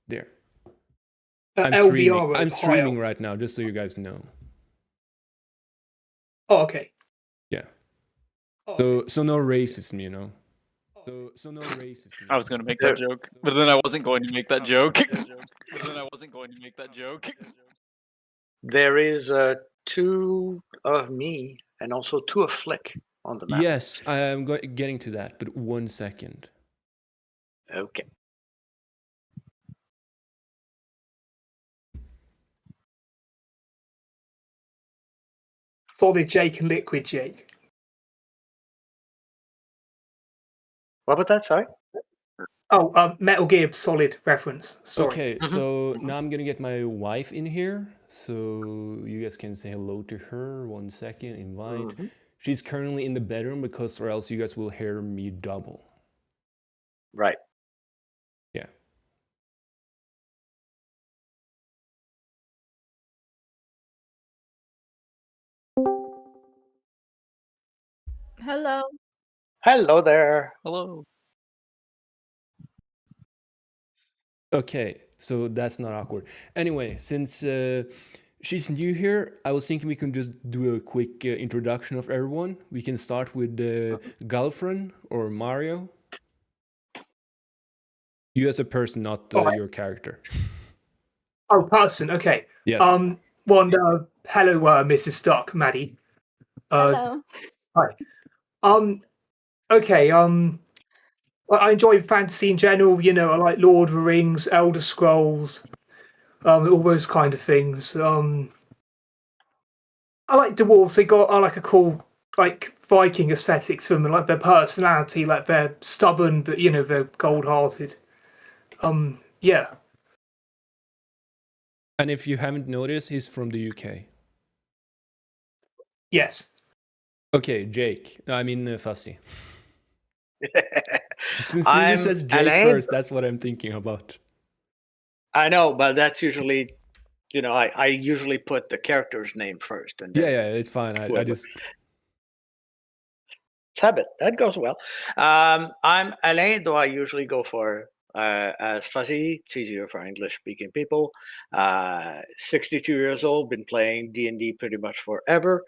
There. I'm I'm streaming right now, just so you guys know. Oh, okay. Yeah. So no racism, you know. So no racism. I was going to make that joke, but then I wasn't going to make that joke. There is 2 of me and also 2 of Flick on the map. Yes, I am getting to that, but 1 second. Okay. Solid Jake and Liquid Jake. What about that? Sorry. Oh, Metal Gear Solid reference. Sorry. Okay, so now I'm gonna get my wife in here, so you guys can say hello to her. 1 second, invite. She's currently in the bedroom because, or else you guys will hear me double. Right. Yeah. Hello. Hello there. Hello. Okay, so that's not awkward. Anyway, since she's new here, I was thinking we can just do a quick introduction of everyone. We can start with Galfrin or Mario. You as a person, not your character. Oh, person. Okay. Yes. Hello, Mrs. Stuck, Maddie. Hello. Hi. Okay. I enjoy fantasy in general. You know, I like Lord of the Rings, Elder Scrolls, all those kind of things. I like dwarves. They got like a cool like Viking aesthetic to them, and like their personality, like they're stubborn, but you know they're cold-hearted. Yeah. And if you haven't noticed, he's from the UK. Yes. Okay, Jake. I mean, Fussy. Since I'm he says Jake Alain. first, that's what I'm thinking about. I know, but that's usually, you know, I usually put the character's name first, and then Yeah, it's fine. I just it's habit. That goes well. I'm Alain, though I usually go for as Fuzzy. It's easier for English-speaking people. 62 years old, been playing D&D pretty much forever,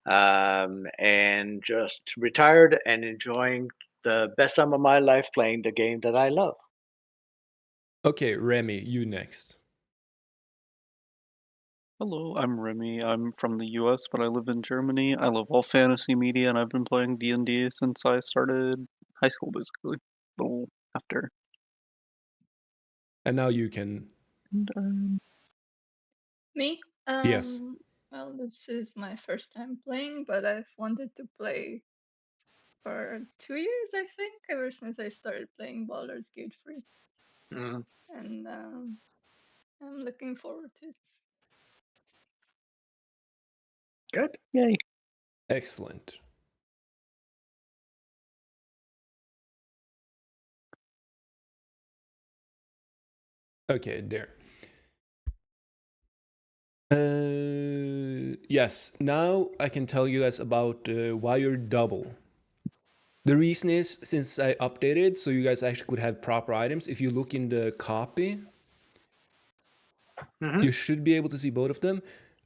and just retired and enjoying the best time of my life playing the game that I love. Okay, Remy, you next. Hello, I'm Remy. I'm from the US, but I live in Germany. I love all fantasy media, and I've been playing D&D since I started high school, basically. A little after. And now you can. Me? Yes. Well, this is my first time playing, but I've wanted to play for 2 years, I think, ever since I started playing Baldur's Gate 3. And I'm looking forward to it. Good. Yay. Excellent. Okay, there. Yes, now I can tell you guys about why you're double. The reason is, since I updated, so you guys actually could have proper items. If you look in the copy, you should be able to see both of them.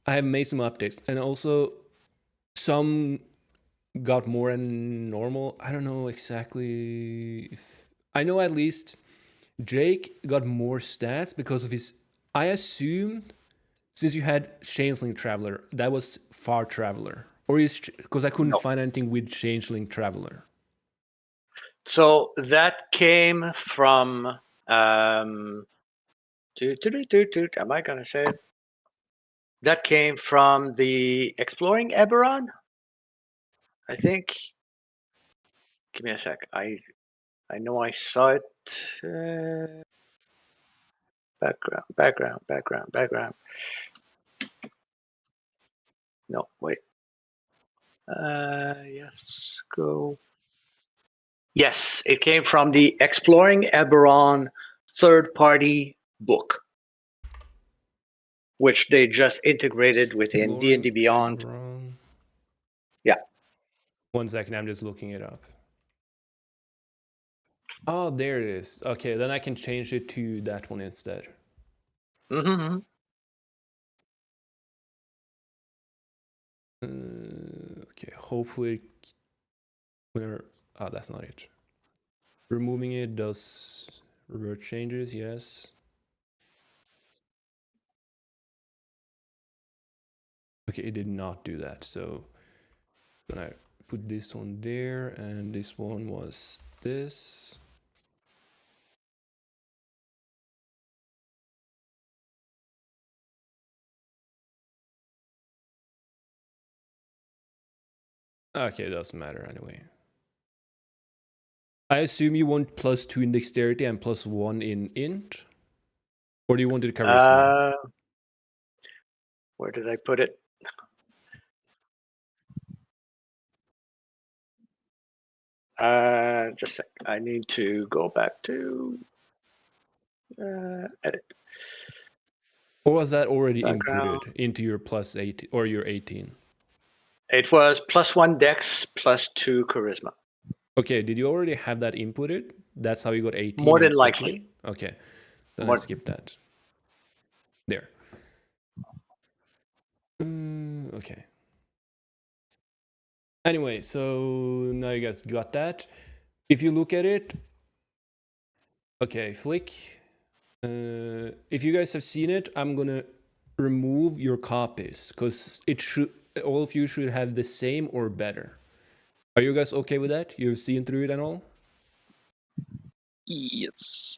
I have made some updates, and also some got more than normal. I don't know exactly if... I know at least Jake got more stats because of his... I assumed, since you had Changeling Traveler, that was Far Traveler. Or is... Because I couldn't find anything with Changeling Traveler. So that came from... am I going to say it? That came from the Exploring Eberron, I think. Give me a sec. I know I saw it. Background. No, wait. Yes, go. Yes, it came from the Exploring Eberron third-party book, which they just integrated within D&D Beyond. Eberron. Yeah. 1 second, I'm just looking it up. Oh, there it is. Okay, then I can change it to that one instead. Mm-hmm. Okay, hopefully. That's not it. Removing it does revert changes, yes. Okay, it did not do that, so I'm gonna put this one there, and this one was this. Okay, it doesn't matter anyway. I assume you want +2 in dexterity and +1 in int? Or do you want it charisma? Where did I put it? Just a sec. I need to go back to edit. Or was that already Background. inputted into your +8 or your 18? It was +1 dex, +2 charisma. Okay, did you already have that inputted? That's how you got 18? More than and likely. 13? Okay, then More- I skip that. There. Okay. Anyway, so now you guys got that. If you look at it, okay, flick. If you guys have seen it, I'm gonna remove your copies because it should, all of you should have the same or better. Are you guys okay with that? You've seen through it and all? Yes.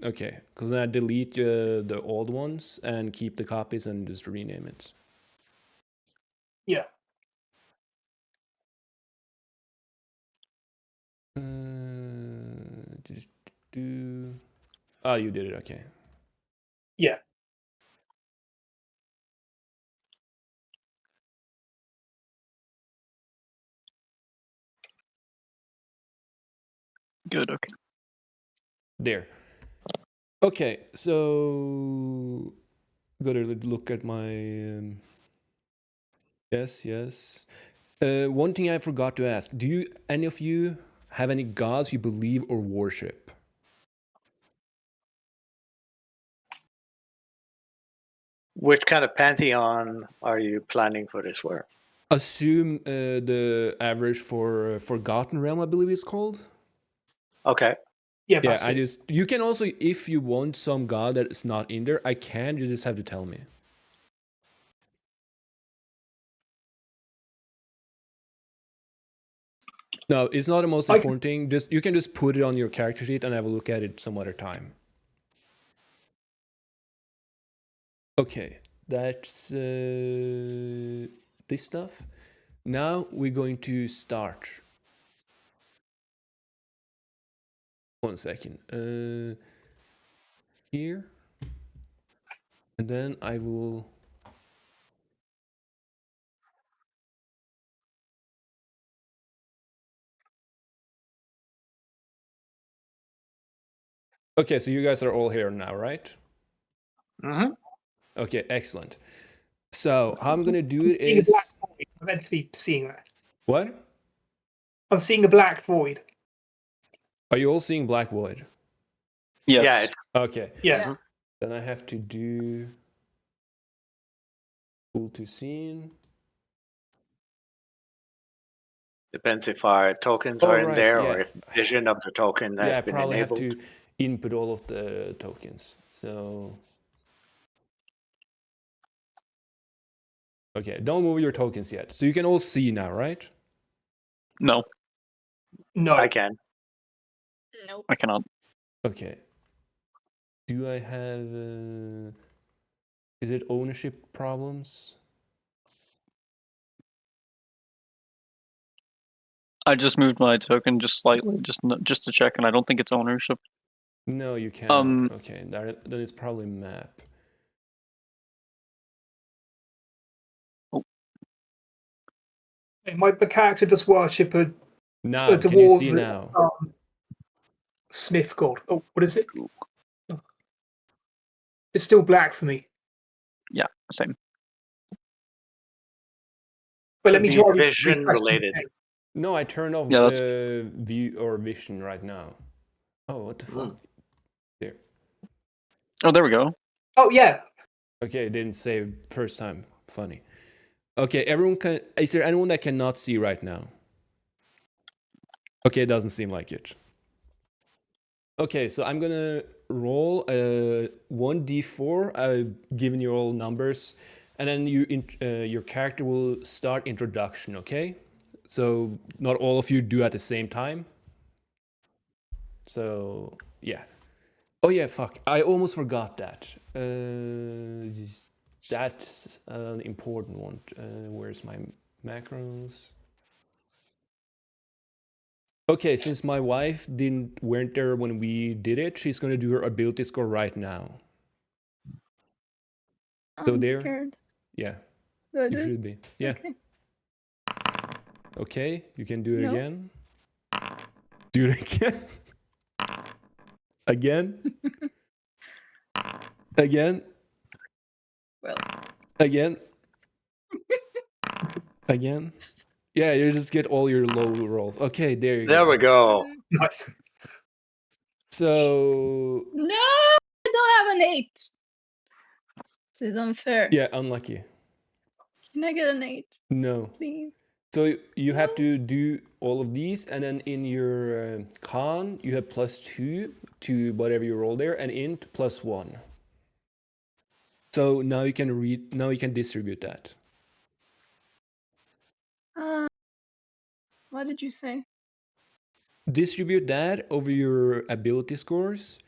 Okay, because then I delete the old ones and keep the copies and just rename it. Yeah. Just do. Oh, you did it. Okay. Yeah. Good. Okay. There. Okay, so gotta look at my. Yes. One thing I forgot to ask: do you, any of you, have any gods you believe or worship? Which kind of pantheon are you planning for this work? Assume the average for Forgotten Realm, I believe it's called. Okay. Yeah. Yeah, That's I it. just, you can also, if you want some god that is not in there, I can. You just have to tell me. No, it's not the most important thing. Just, you can just put it on your character sheet and have a look at it some other time. Okay, that's this stuff. Now we're going to start. One second. Here. And then I will. Okay, so you guys are all here now, right? Mm-hmm. Okay, excellent. So how I'm gonna do it Seeing a black is. void. I'm meant to be seeing that. What? I'm seeing a black void. Are you all seeing Black Void? Yes. Yeah, it's Okay. Yeah. Yeah. Then I have to do full to scene. depends if our tokens Oh, are in right, there yeah. or if vision of the token has Yeah, I been probably enabled. have to input all of the tokens. So. Okay, don't move your tokens yet. So you can all see now, right? No, No. I can. Nope. I cannot. Okay. Do I have. Is it ownership problems? I just moved my token just slightly, just to check, and I don't think it's ownership. No, you can't. Okay, then it's probably map. My character does worship a Now, dwarf. can you see now? Smith god. Oh, what is it? Oh. It's still black for me. Yeah, same. But let Could me be try vision refresh the related. thing. No, I turned off Yeah, that's- view or vision right now. Oh, what the fuck? There. Oh, there we go. Oh yeah. Okay, didn't say first time. Funny. Okay, everyone can. Is there anyone that cannot see right now? Okay, it doesn't seem like it. Okay, so I'm gonna roll a 1d4. I've given you all numbers, and then your character will start introduction. Okay, so not all of you do at the same time. So yeah. Oh yeah, fuck! I almost forgot that. That's an important one. Where's my macros? Okay, since my wife weren't there when we did it, she's gonna do her ability score right now. So I'm there, scared. yeah, Do I you do it? should be. Yeah. Okay. Okay, you can do it No. again. Do it again. Again. Again. Well. Again. Again. Yeah, you just get all your low rolls. Okay, there you go. There we go. Nice. So No, I don't have an 8. This is unfair. yeah, unlucky. Can I get an 8, No. please? So you have No. to do all of these, and then in your con, you have +2 to whatever you roll there, and int +1. So now you can now you can distribute that. What did you say? Distribute that over your ability scores,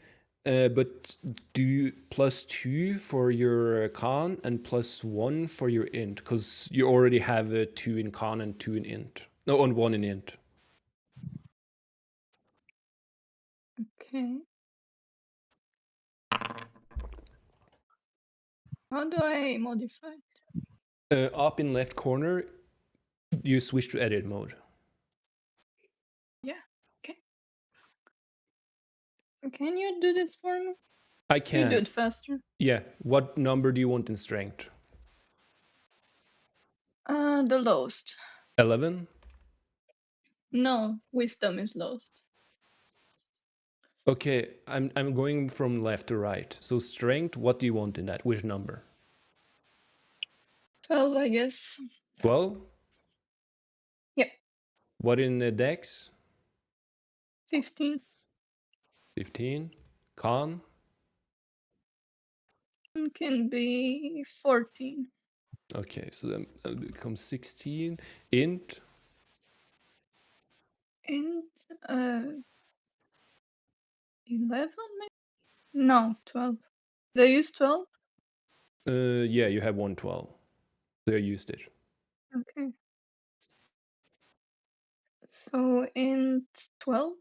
but do +2 for your con and +1 for your int, because you already have a 2 in con and 2 in int. No, and 1 in int. Okay. How do I modify it? Up in left corner, you switch to edit mode. Yeah. Okay. Can you do this for me? I You can. do it faster. Yeah. What number do you want in strength? The lowest. 11? No, wisdom is lowest. Okay, I'm going from left to right. So strength, what do you want in that? Which number? 12, I guess. 12? Yep. What in the dex? 15. 15. Con? Can be 14. Okay, so then that becomes 16. Int? And 11 maybe? No, 12. Did I use 12? Yeah, you have 112. So you used it. Okay. So in 12,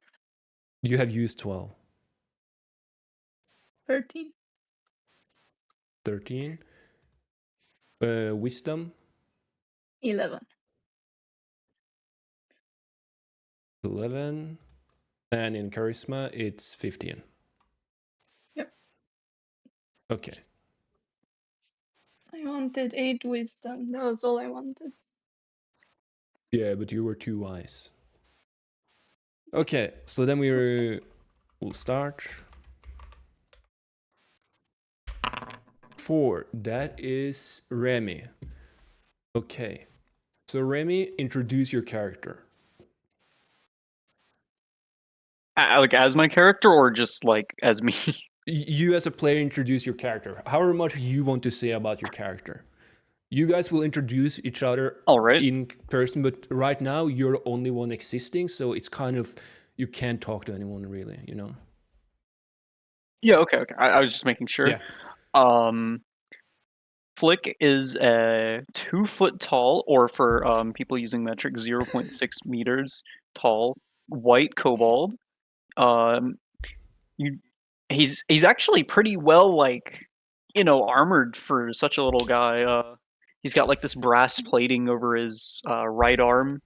You have used 12. 13. 13. Wisdom? 11. 11. And in charisma, it's 15. Yep. Okay. I wanted 8 wisdom. That was all I wanted. Yeah, but you were too wise. Okay, so then we'll start. 4, that is Remy. Okay, so Remy, introduce your character. Like as my character, or just like as me? You as a player introduce your character. However much you want to say about your character. You guys will introduce each other All right. in person, but right now you're the only one existing, so it's kind of, you can't talk to anyone really, you know? Yeah. Okay. I was just making sure. Yeah. Flick is 2 foot tall, or for people using metric, 0.6 meters tall, white kobold. He's actually pretty well, like, armored for such a little guy. He's got like this brass plating over his right arm,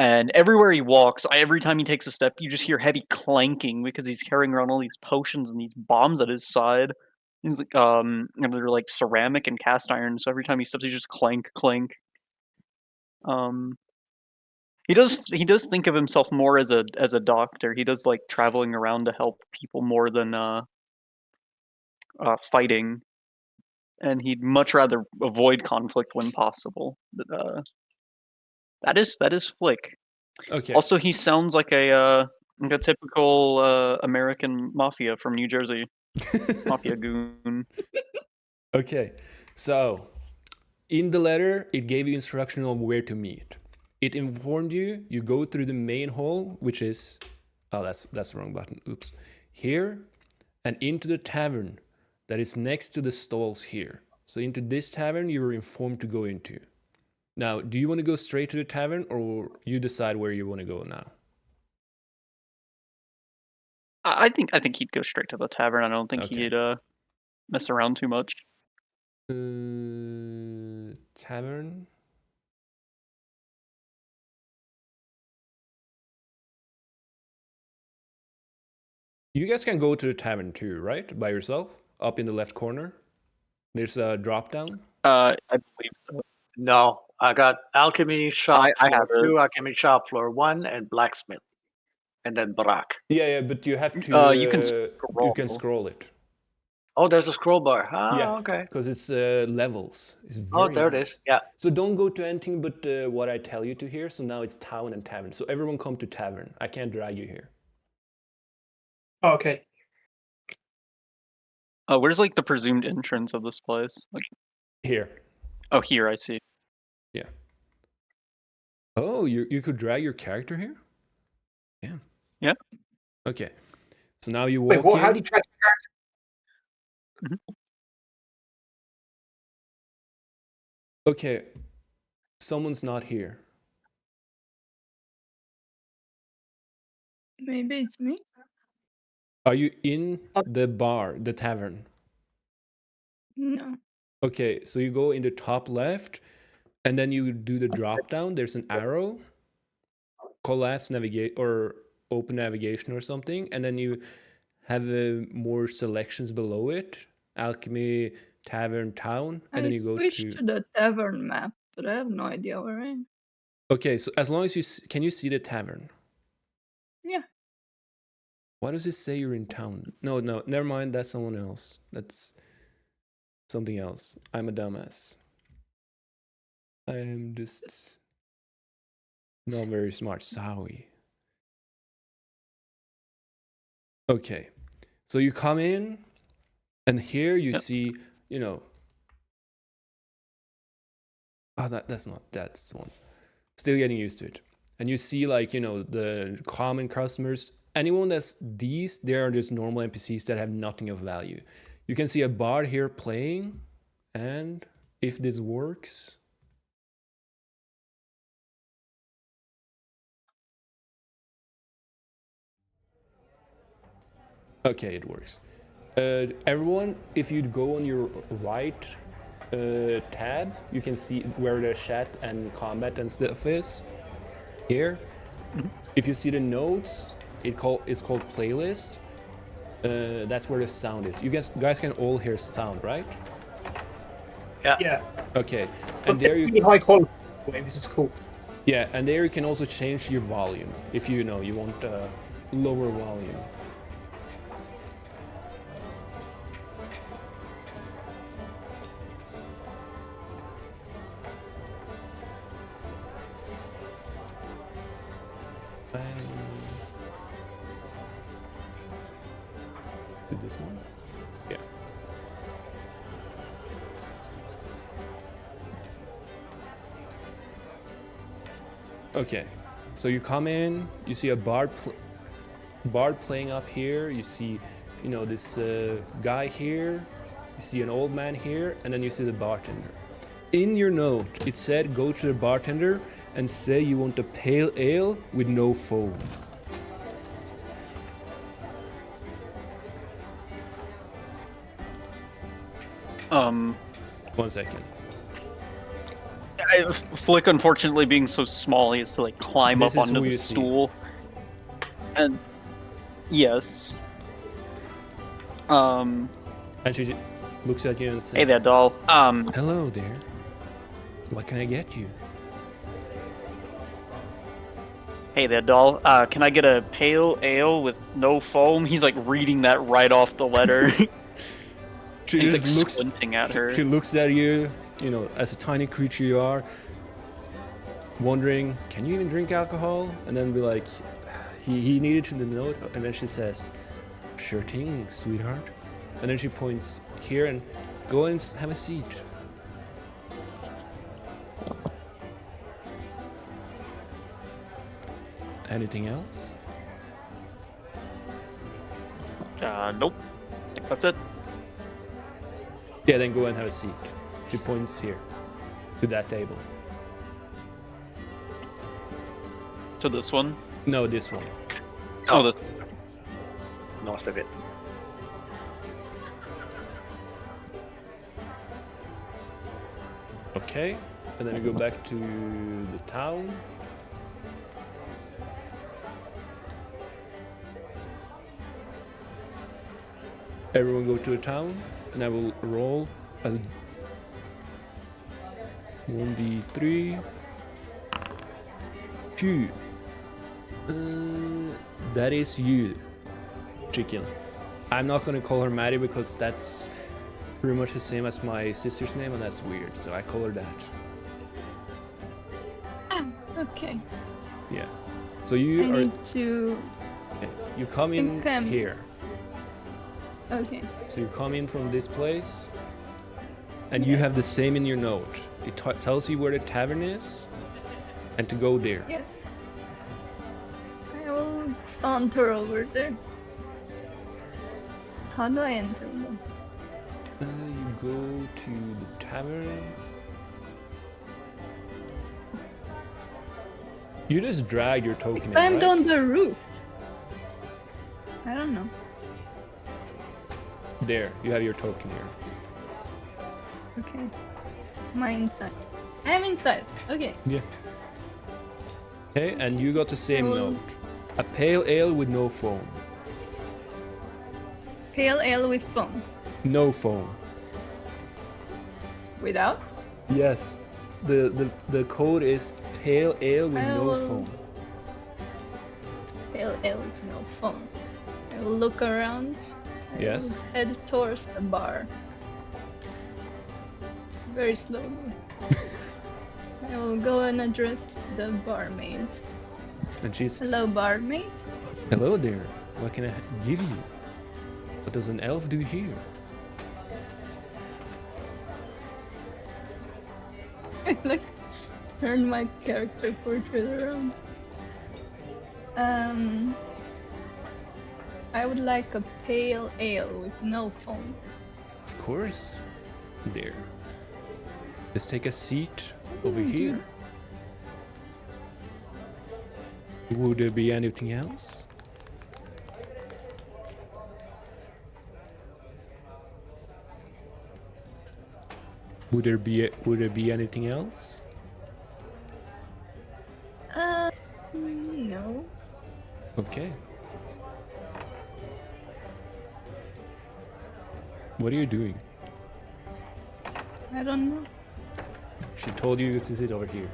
and everywhere he walks, every time he takes a step, you just hear heavy clanking because he's carrying around all these potions and these bombs at his side. He's like, they're like ceramic and cast iron, so every time he steps, he just clank, clank. He does think of himself more as a doctor. He does like traveling around to help people more than fighting, and he'd much rather avoid conflict when possible. But, that is Flick. Okay. Also, he sounds like a typical American mafia from New Jersey, mafia goon. Okay. So, in the letter, it gave you instruction on where to meet. It informed you go through the main hall, which is, oh, that's the wrong button. Oops. Here, and into the tavern that is next to the stalls here. So into this tavern, you were informed to go into. Now, do you want to go straight to the tavern, or you decide where you want to go now? I think he'd go straight to the tavern. I don't think Okay. he'd mess around too much. Tavern. You guys can go to the tavern too, right? By yourself, up in the left corner. There's a drop down. I believe so. No, I got alchemy shop I floor have it. 2, alchemy shop floor 1, and blacksmith, and then Barak. Yeah, but you have to. You can you can scroll it. Oh, there's a scroll bar. Ah, Yeah. okay. Because it's levels. It's very Oh, there it nice. is. Yeah. So don't go to anything but what I tell you to here. So now it's town and tavern. So everyone come to tavern. I can't drag you here. Okay. Where's like the presumed entrance of this place? Like Here. oh, here I see. Yeah. Oh, you could drag your character here? Yeah. Yeah. Okay. So now you walk Wait, what? in. How do you track your character? Okay. Someone's not here. Maybe it's me. Are you in the bar, the tavern? No. Okay, so you go in the top left, and then you do the drop down. There's an arrow, collapse navigate or open navigation or something, and then you have more selections below it: alchemy, tavern, town, and then you go switched to. to the tavern map, but I have no idea where I am. Okay, so as long as you can you see the tavern? Yeah. Why does it say you're in town? No, never mind. That's someone else. That's something else. I'm a dumbass. I'm just not very smart. Sorry. Okay, so you come in, and here you see, oh, that's one. Still getting used to it. And you see, like, the common customers. Anyone that's these, they are just normal NPCs that have nothing of value. You can see a bard here playing, and if this works. Okay, it works. Everyone, if you go on your right tab, you can see where the chat and combat and stuff is. Here. Mm-hmm. If you see the notes, it's called playlist. That's where the sound is. You guys can all hear sound, right? Yeah. Yeah. Okay. But And there it's you really high quality. This is cool. yeah, and there you can also change your volume if you want lower volume. Did this one? Yeah. Okay, so you come in, you see a bard playing up here, you see, this guy here, you see an old man here, and then you see the bartender. In your note, it said go to the bartender and say you want a pale ale with no foam. One second. Flick, unfortunately, being so small, he has to like climb This up is onto who the you see. stool. And yes. And she looks at you and says, Hey there, doll. hello there. What can I get you? Hey there, doll. Can I get a pale ale with no foam? He's like reading that right off the letter. She He's just like looks. squinting at her. She looks at you, as a tiny creature you are, wondering, can you even drink alcohol? And then be like, he needed to know it. And then she says, sure thing, sweetheart. And then she points here and go and have a seat. Anything else? Nope. I think that's it. Yeah, then go and have a seat. She points here, to that table. To this one. No, this one. Oh, this. North of it. Okay, and then we go back to the town. Everyone go to the town, and I will roll a 1d3. 2. That is you, chicken. I'm not gonna call her Maddie because that's pretty much the same as my sister's name, and that's weird. So I call her that. Okay. Yeah. So I you are. need to. Okay, you come in think I'm- here. Okay. So you come in from this place, and you have the same in your note. It tells you where the tavern is, and to go there. Yes. I will saunter over there. How do I enter them? You go to the tavern. You just drag your token in, Climbed right? on the roof. I don't know. There, you have your token here. Okay. Am I inside? I'm inside. Okay. Yeah. Okay, and you got the same will- note. A pale ale with no foam. Pale ale with foam. No foam. Without? Yes. The code is pale ale with I no will- foam. Pale ale with no foam. I will look around. I Yes. will head towards the bar. Very slowly. I will go and address the barmaid. And she's Hello, barmaid. Hello there. What can I give you? What does an elf do here? I like turn my character portrait around. I would like a pale ale with no foam. Of course. There. Let's take a seat over here. Would there be anything else? Would there be anything else? No. Okay. What are you doing? I don't know. She told you to sit over here.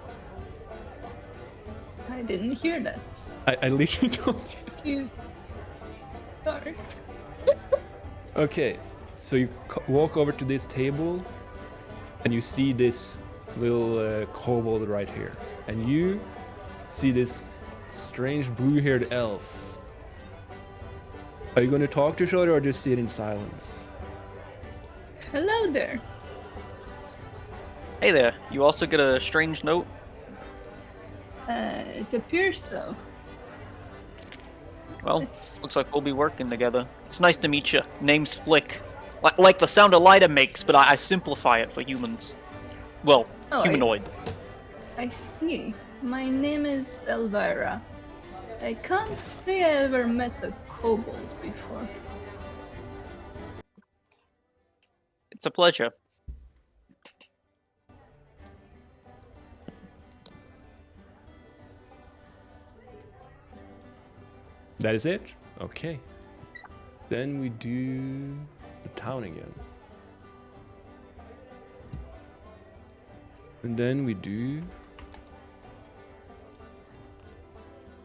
I didn't hear that. I literally told you. You. Sorry. Okay, so you walk over to this table, and you see this little kobold right here, and you see this strange blue-haired elf. Are you going to talk to each other or just sit in silence? Hello there. Hey there. You also get a strange note. It appears so. Well, It's- looks like we'll be working together. It's nice to meet you. Name's Flick. Like the sound Elida makes, but I simplify it for humans. Well, Oh, humanoids. I see. My name is Elvira. I can't say I ever met a kobold before. It's a pleasure. That is it? Okay. Then we do the town again. And then we do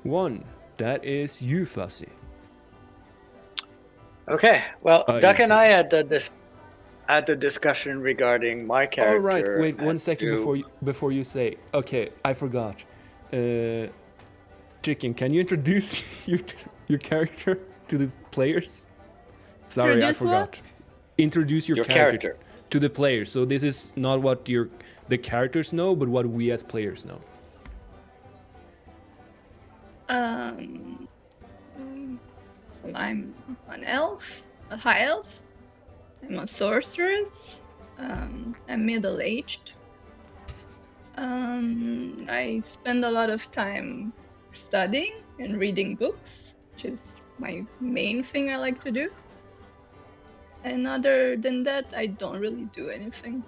1. That is you, Fussy. Okay. Well, Oh, Duck you and do. I had at the discussion regarding my character. All right, wait 1 as second to- before you say. Okay, I forgot. Chicken, can you introduce your character to the players? Sorry, I Introduce what? forgot. Introduce your Your character, character. to the players. So this is not what the characters know, but what we as players know. Well, I'm an elf, a high elf. I'm a sorceress. I'm middle-aged. I spend a lot of time studying and reading books, which is my main thing I like to do. And other than that, I don't really do anything.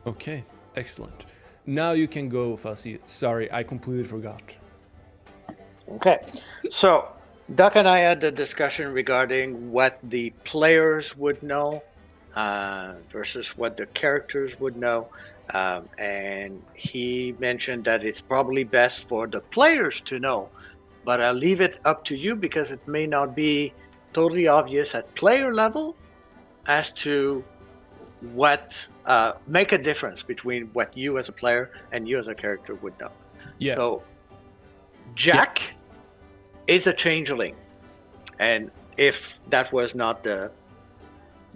Okay, excellent. Now you can go, Fuzzy. Sorry, I completely forgot. Okay, so Duck and I had the discussion regarding what the players would know versus what the characters would know. And he mentioned that it's probably best for the players to know, but I'll leave it up to you because it may not be totally obvious at player level as to what make a difference between what you as a player and you as a character would know. Yeah. So Jack is a changeling, and if that was not the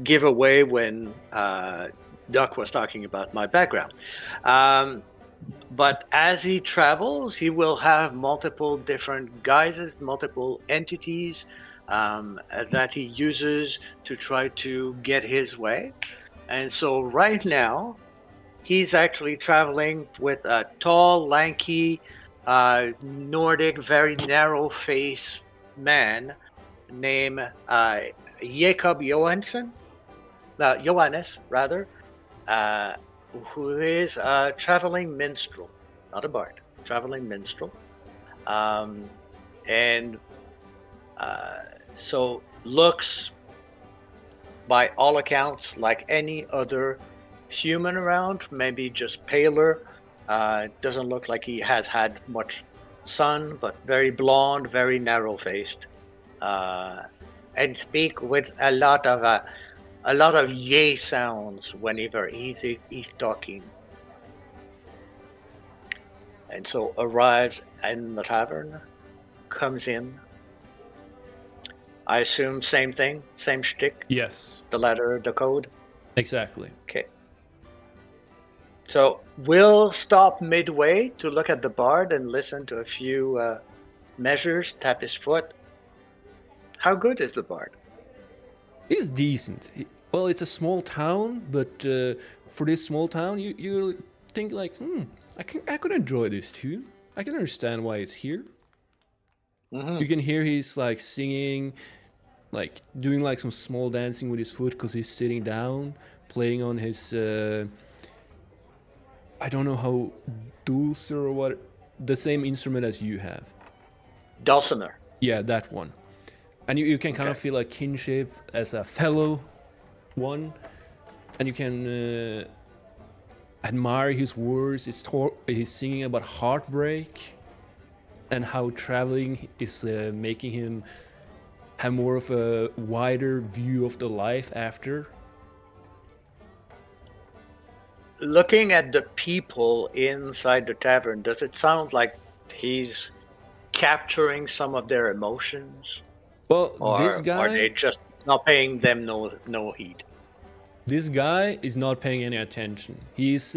giveaway when Duck was talking about my background. But as he travels, he will have multiple different guises, multiple entities that he uses to try to get his way. And so right now, he's actually traveling with a tall, lanky, Nordic, very narrow-faced man named Jacob Johannes, rather, who is a traveling minstrel, not a bard, traveling minstrel. And so looks, by all accounts, like any other human around, maybe just paler. Doesn't look like he has had much sun, but very blonde, very narrow-faced, and speak with a lot of yay sounds whenever he's talking. And so arrives in the tavern, comes in. I assume same thing, same shtick, Yes, the letter, the code. exactly. Okay. So we'll stop midway to look at the bard and listen to a few measures, tap his foot. How good is the bard? He's decent. Well, it's a small town, but for this small town, you think like, I could enjoy this tune. I can understand why it's here. You can hear he's like singing, like doing like some small dancing with his foot because he's sitting down, playing on his. I don't know how dulcimer or what, the same instrument as you have. Dulcimer. Yeah, that one. And you can kind of feel a kinship as a fellow one, and you can admire his words. He's singing about heartbreak and how traveling is making him have more of a wider view of the life after. Looking at the people inside the tavern, does it sound like he's capturing some of their emotions? Well, Or this guy, are they just not paying them no heed? this guy is not paying any attention. He's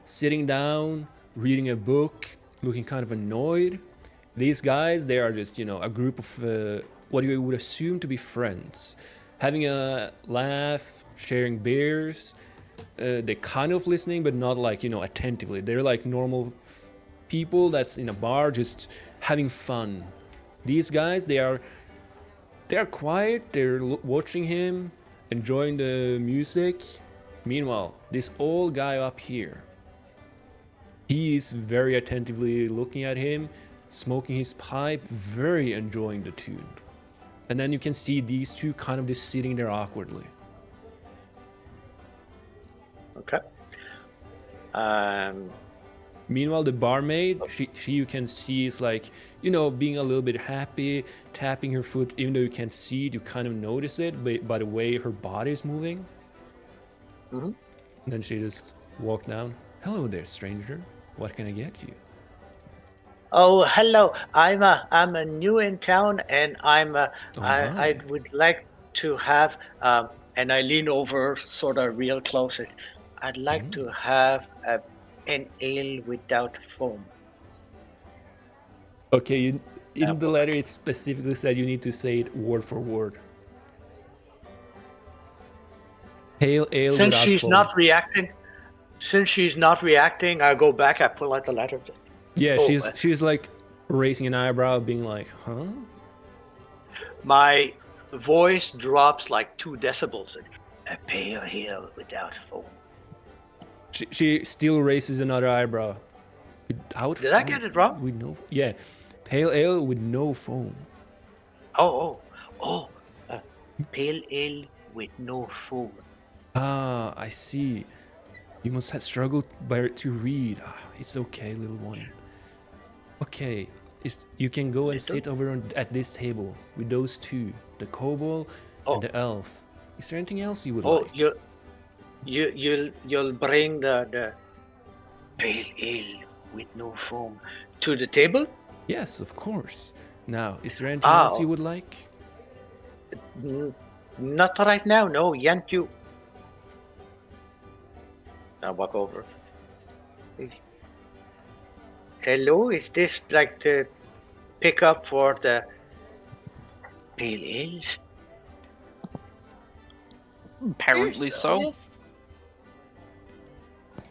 sitting down, reading a book, looking kind of annoyed. These guys, they are just, a group of what you would assume to be friends, having a laugh, sharing beers. They're kind of listening, but not like, attentively. They're like normal people that's in a bar just having fun. These guys, they are quiet, they're watching him, enjoying the music. Meanwhile, this old guy up here, he is very attentively looking at him, smoking his pipe, very enjoying the tune. And then you can see these two kind of just sitting there awkwardly. Okay. Meanwhile, the barmaid, she you can see is like, being a little bit happy, tapping her foot, even though you can't see it, you kind of notice it by the way her body is moving. Mm-hmm. And then she just walked down. Hello there, stranger. What can I get you? Oh, hello. I'm a new in town, and I my. would like to have and I lean over sort of real close. I'd like to have an ale without foam. Okay, in the letter it specifically said you need to say it word for word. Pale ale Since without she's foam. not reacting, I go back. I pull out the letter. Yeah, Oh, she's like raising an eyebrow, being like, huh? My voice drops like 2 decibels. A pale ale without foam. She still raises another eyebrow. Without Did foam? I get it wrong? With no, yeah, pale ale with no foam. Oh. Pale ale with no foam. Ah, I see. You must have struggled to read. It's okay, little one. Okay, you can go and sit over at this table with those two, the kobold and the elf. Is there anything else you would like? You'll bring the pale ale with no foam to the table? Yes, of course. Now, is there anything else you would like? Not right now, no. Yank you. I walk over. Hello, is this like the pickup for the pale ales? Apparently so. Yes.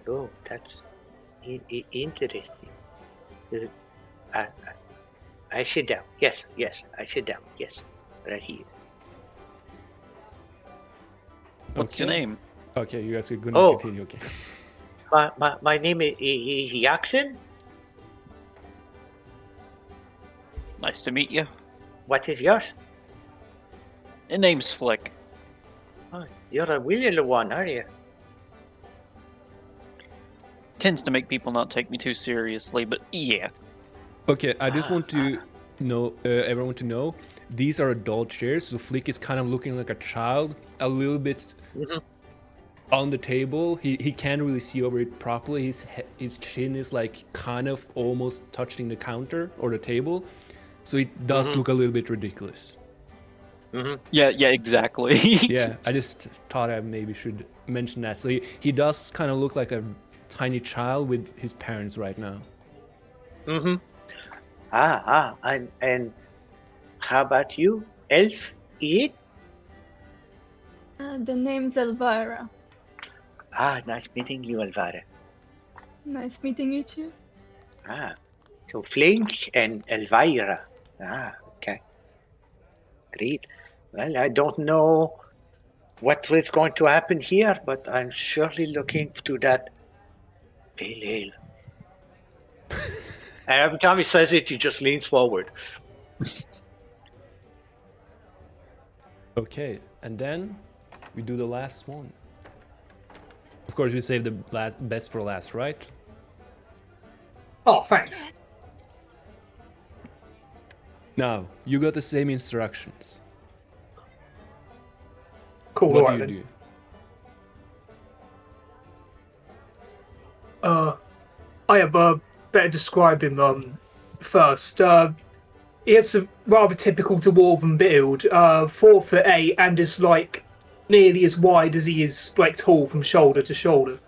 Oh, that's interesting. I sit down. Yes, I sit down. Yes, right here. What's your name? Okay, you guys are gonna continue. Okay. My name is Yaxen. Nice to meet you. What is yours? Your name's Flick. Oh, you're a wee little one, are you? Tends to make people not take me too seriously, but yeah. Okay, I just want to know, everyone to know, these are adult chairs, so Flick is kind of looking like a child, a little bit on the table. He can't really see over it properly. His chin is like kind of almost touching the counter or the table, so it does look a little bit ridiculous. Yeah, exactly. Yeah, I just thought I maybe should mention that. So he does kind of look like a tiny child with his parents right now. And how about you, Elf? It? The name's Elvira. Nice meeting you, Elvira. Nice meeting you too. So Flink and Elvira. Okay. Great. Well, I don't know what is going to happen here, but I'm surely looking to that pale ale. And every time he says it, he just leans forward. Okay, and then we do the last one. Of course, we save the best for last, right? Oh, thanks. Now, you got the same instructions. Cool. What Right, do you do? I have better describe him first. He has a rather typical dwarven build, 4'8", and is like nearly as wide as he is like tall from shoulder to shoulder.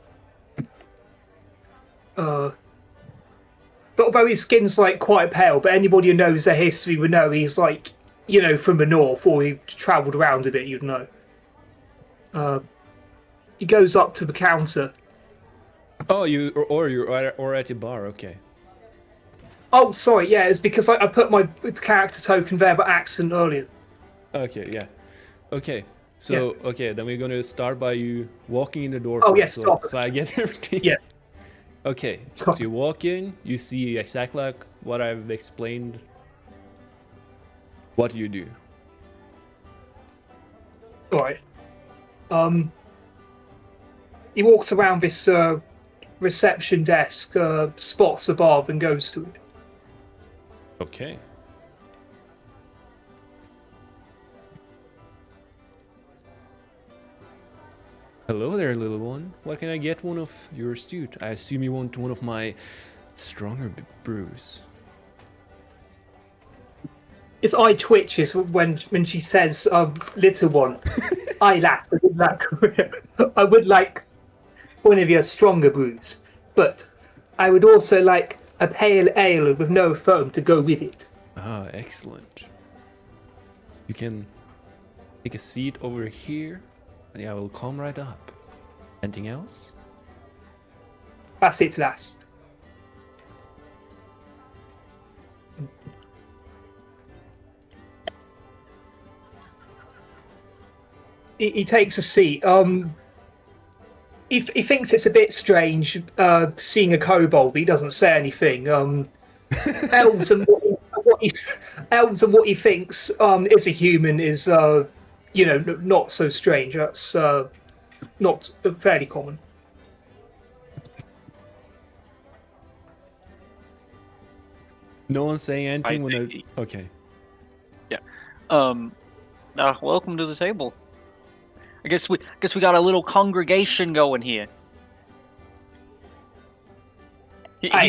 But although his skin's like quite pale, but anybody who knows their history would know he's like, from the north, or he travelled around a bit, you'd know. He goes up to the counter. Oh, you're at the bar, okay. Oh, sorry, yeah, it's because I put my character token there by accident earlier. Okay, yeah. Okay, so, okay, then we're gonna start by you walking in the door Oh, first, yes, stop. so I get everything. Yeah. Okay, Sorry. so you walk in, you see exactly like what I've explained. What do you do? Right. He walks around this reception desk spots above and goes to it. Okay. Hello there, little one. What can I get one of yours, dude? I assume you want one of my stronger brews. His eye twitches when she says, "Little one." Aye, lass, I would like one of your stronger brews, but I would also like a pale ale with no foam to go with it. Ah, excellent. You can take a seat over here, and I will come right up. Anything else? That's it, lass. He takes a seat. He thinks it's a bit strange seeing a kobold, but he doesn't say anything. Elves and what he thinks is a human is, not so strange. That's not fairly common. No one's saying anything when think I... Okay. Welcome to the table. I guess we got a little congregation going here. I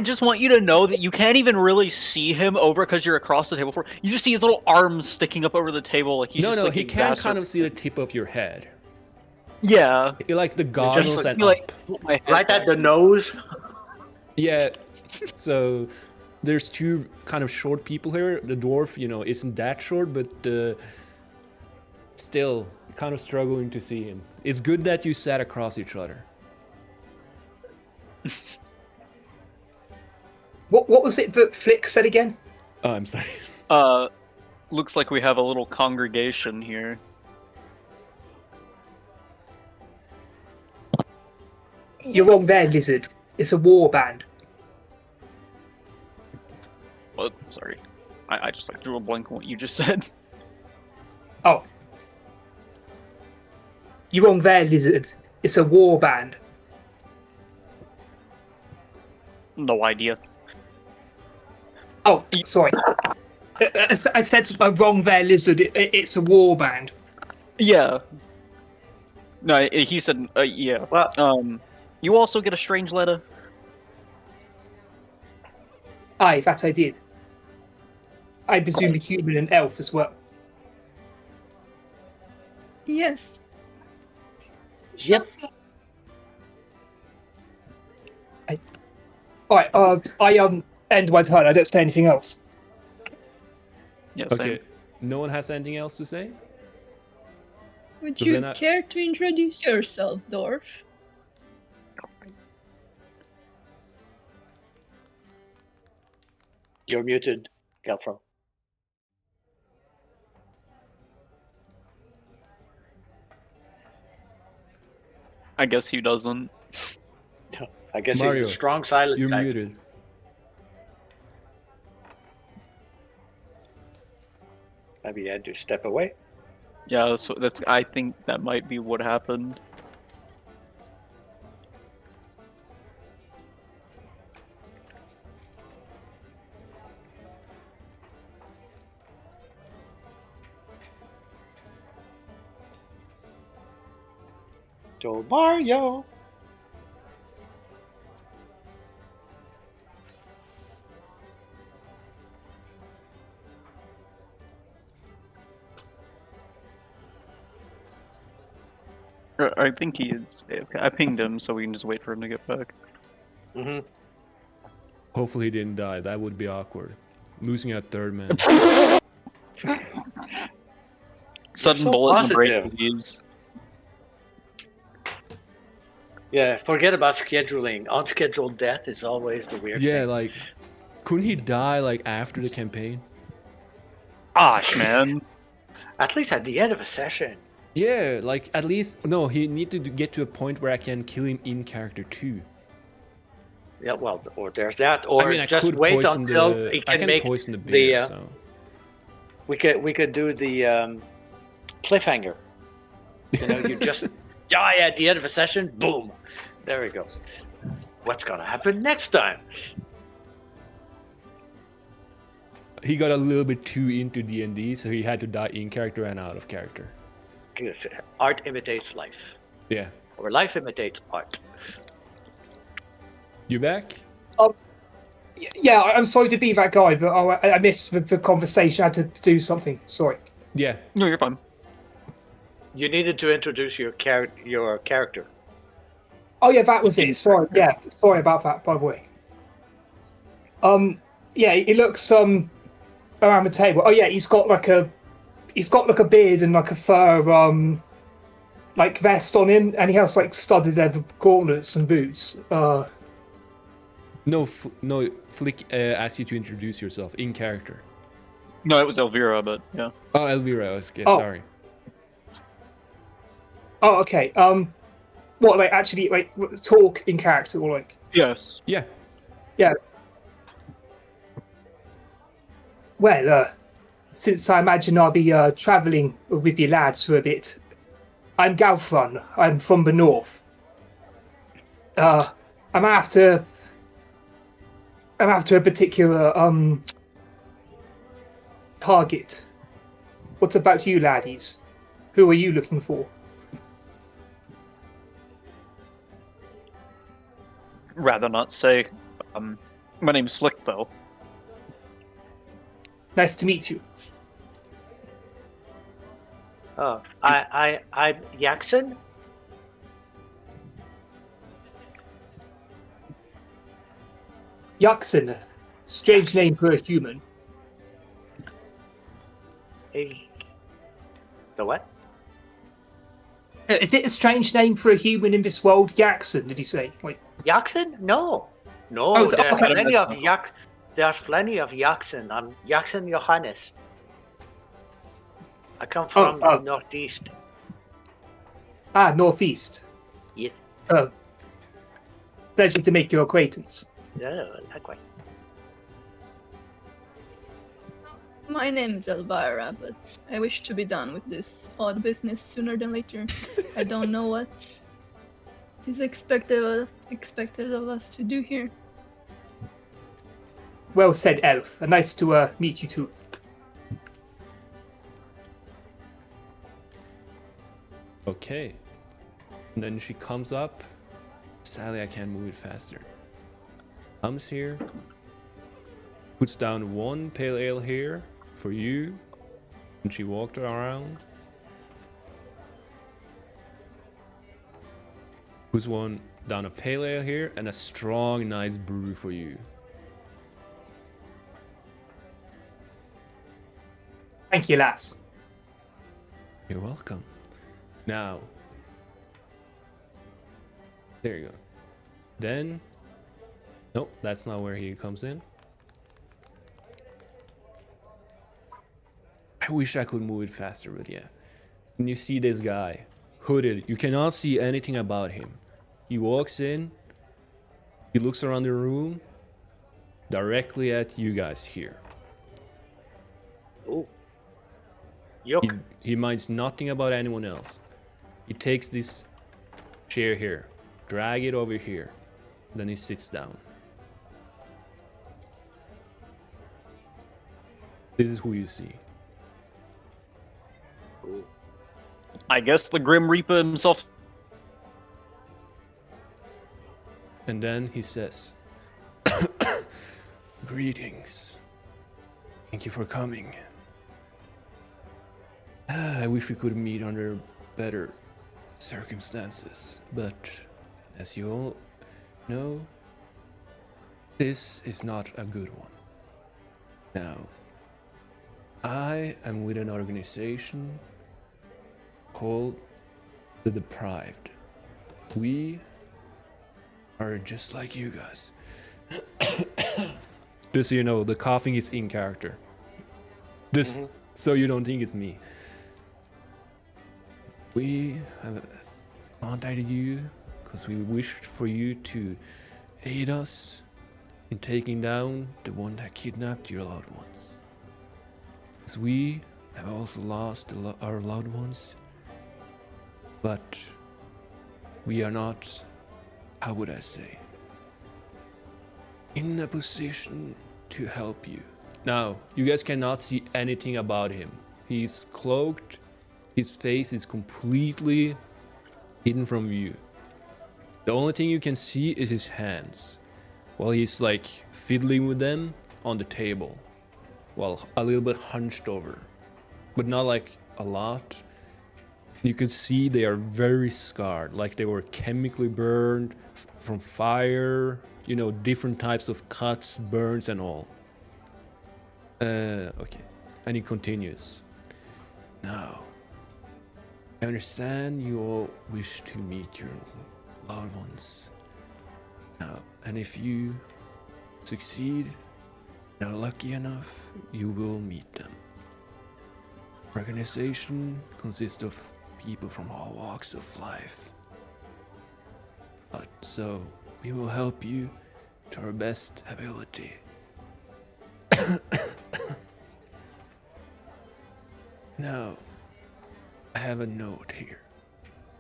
just want you to know that you can't even really see him over because you're across the table. You just see his little arms sticking up over the table, like he's just like he can kind of see the tip of your head. Yeah, You like the goggles and like up. Right at the nose. Yeah. So there's two kind of short people here. The dwarf, isn't that short, but still kind of struggling to see him. It's good that you sat across each other. What was it that Flick said again? Oh, I'm sorry. Looks like we have a little congregation here. You're wrong there, lizard. It's a war band. Well, sorry. I just drew a blank on what you just said. Oh. You're wrong there, lizard. It's a war band. No idea. Oh, sorry. I said wrong there, lizard. It's a war band. Yeah. No, he said, yeah. Well, you also get a strange letter? Aye, that I did. I presume a human and elf as well. Yes. yep. Alright, I end my turn. I don't say anything else. Yeah, Okay. same. No one has anything else to say? Would So you then I- care to introduce yourself, dwarf? You're muted, Gelfram. I guess he doesn't. I guess Mario, he's a strong silent You're type. muted. Maybe he had to step away. Yeah, that's. I think that might be what happened. Go Mario. I think he is. I pinged him, so we can just wait for him to get back. Mm-hmm. Hopefully he didn't die. That would be awkward. Losing a third man. Sudden so bullet in the brain positive. disease. Yeah, forget about scheduling. Unscheduled death is always the weird Yeah, thing. like, couldn't he die like after the campaign? Gosh, man. At least at the end of a session. Yeah, like at least no, he needed to get to a point where I can kill him in character too. Yeah, well, or there's that, or I mean, I just could wait poison until the, he I can make poison the the. beer, so. We could do the cliffhanger. You know, you just die at the end of a session, boom, There we go. What's gonna happen next time? He got a little bit too into D&D, so he had to die in character and out of character. Art imitates life, Yeah. or life imitates art. You back? Yeah, I'm sorry to be that guy, but I missed the conversation. I had to do something. Sorry. Yeah. No, you're fine. You needed to introduce your character. Oh yeah, that was it. Sorry. Yeah, sorry about that. By the way. Yeah, he looks around the table. Oh yeah, he's got like a beard and like a fur like vest on him, and he has like studded leather gauntlets and boots. No, Flick asked you to introduce yourself in character. No, it was Elvira, but yeah. Oh, Elvira, okay, Oh. sorry. Oh, okay. What, like actually like talk in character or like? Yes. Yeah. Yeah. Well, since I imagine I'll be travelling with you lads for a bit, I'm Galfron. I'm from the north. I'm after a particular target. What about you, laddies? Who are you looking for? Rather not say. My name's Flick, though. Nice to meet you. Oh, I'm Jackson. Yaxen. Strange name for a human. The what? Is it a strange name for a human in this world? Yaxen, did he say? Like, Jackson? No. Oh, There's okay. plenty of There's plenty of Jackson. I'm Jackson Johannes. I come from the northeast. northeast. Yes. Pleasure to make your acquaintance. Yeah, likewise. My name is Elvira, but I wish to be done with this odd business sooner than later. I don't know what is expected of us to do here. Well said, Elf. Nice to meet you too. Okay. And then she comes up. Sadly, I can't move it faster. Comes here. Puts down one pale ale here for you. And she walked around. Puts one down a pale ale here and a strong, nice brew for you. Thank you, lads. You're welcome. Now, there you go. Then, nope, that's not where he comes in. I wish I could move it faster, but yeah. And you see this guy, hooded. You cannot see anything about him. He walks in. He looks around the room, directly at you guys here. Oh. Yuck. He minds nothing about anyone else. He takes this chair here, drag it over here, then he sits down. This is who you see. I guess the Grim Reaper himself. And then he says, "Greetings. Thank you for coming. I wish we could meet under better circumstances, but as you all know, this is not a good one. Now, I am with an organization called the Deprived. We are just like you guys." Just so you know, the coughing is in character. Just so you don't think it's me. We have contacted you because we wished for you to aid us in taking down the one that kidnapped your loved ones. As we have also lost our loved ones, but we are not how would I say, in a position to help you. Now, you guys cannot see anything about him. He's cloaked, his face is completely hidden from view. The only thing you can see is his hands, while he's like fiddling with them on the table, while a little bit hunched over, but not like a lot. You can see they are very scarred, like they were chemically burned from fire, you know, different types of cuts, burns and all. Okay, and he continues. Now, I understand you all wish to meet your loved ones. Now, and if you succeed and are lucky enough, you will meet them. Organization consists of people from all walks of life. But so we will help you to our best ability. Now, I have a note here.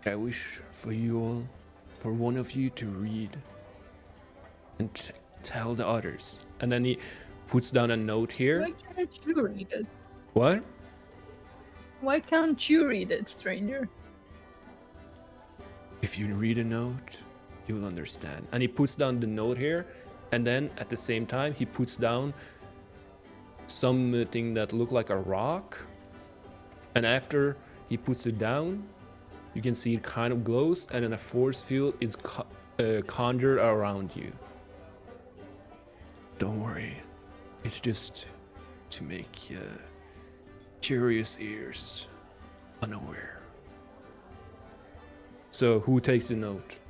I wish for you all, for one of you to read and tell the others. And then he puts down a note here. Why can't you read it? What? Why can't you read it, stranger? If you read a note, you'll understand. And he puts down the note here, and then at the same time, he puts down something that looked like a rock. And after he puts it down, you can see it kind of glows, and then a force field is conjured around you. Don't worry, it's just to make curious ears unaware. So who takes the note?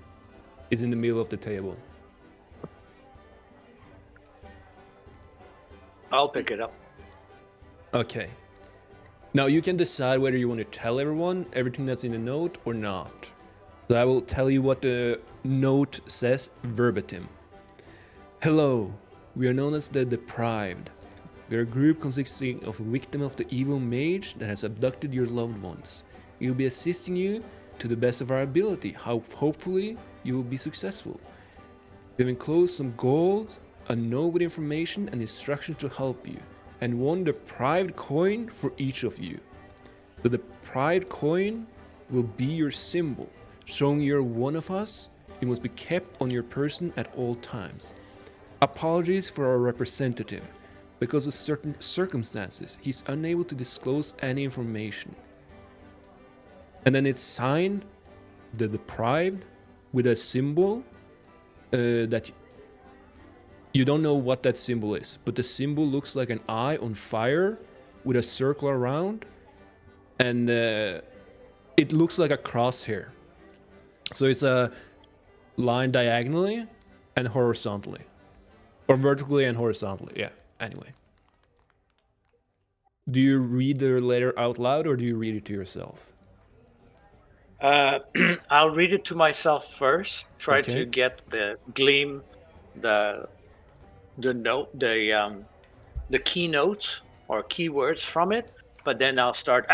It's in the middle of the table. I'll pick it up. Okay. Now you can decide whether you want to tell everyone everything that's in the note or not. So I will tell you what the note says verbatim. Hello, we are known as the Deprived. We are a group consisting of a victim of the evil mage that has abducted your loved ones. We will be assisting you to the best of our ability. Hopefully you will be successful. We have enclosed some gold, a note with information and instructions to help you, and one deprived coin for each of you. The deprived coin will be your symbol, showing you're one of us. It must be kept on your person at all times. Apologies for our representative. Because of certain circumstances, he's unable to disclose any information. And then it's signed, the deprived, with a symbol that you don't know what that symbol is, but the symbol looks like an eye on fire with a circle around, and it looks like a crosshair. So it's a line diagonally and horizontally, or vertically and horizontally. Yeah. Anyway, do you read the letter out loud or do you read it to yourself? I'll read it to myself first. Try Okay. to get the gleam, the note, the keynotes or keywords from it. But then I'll start,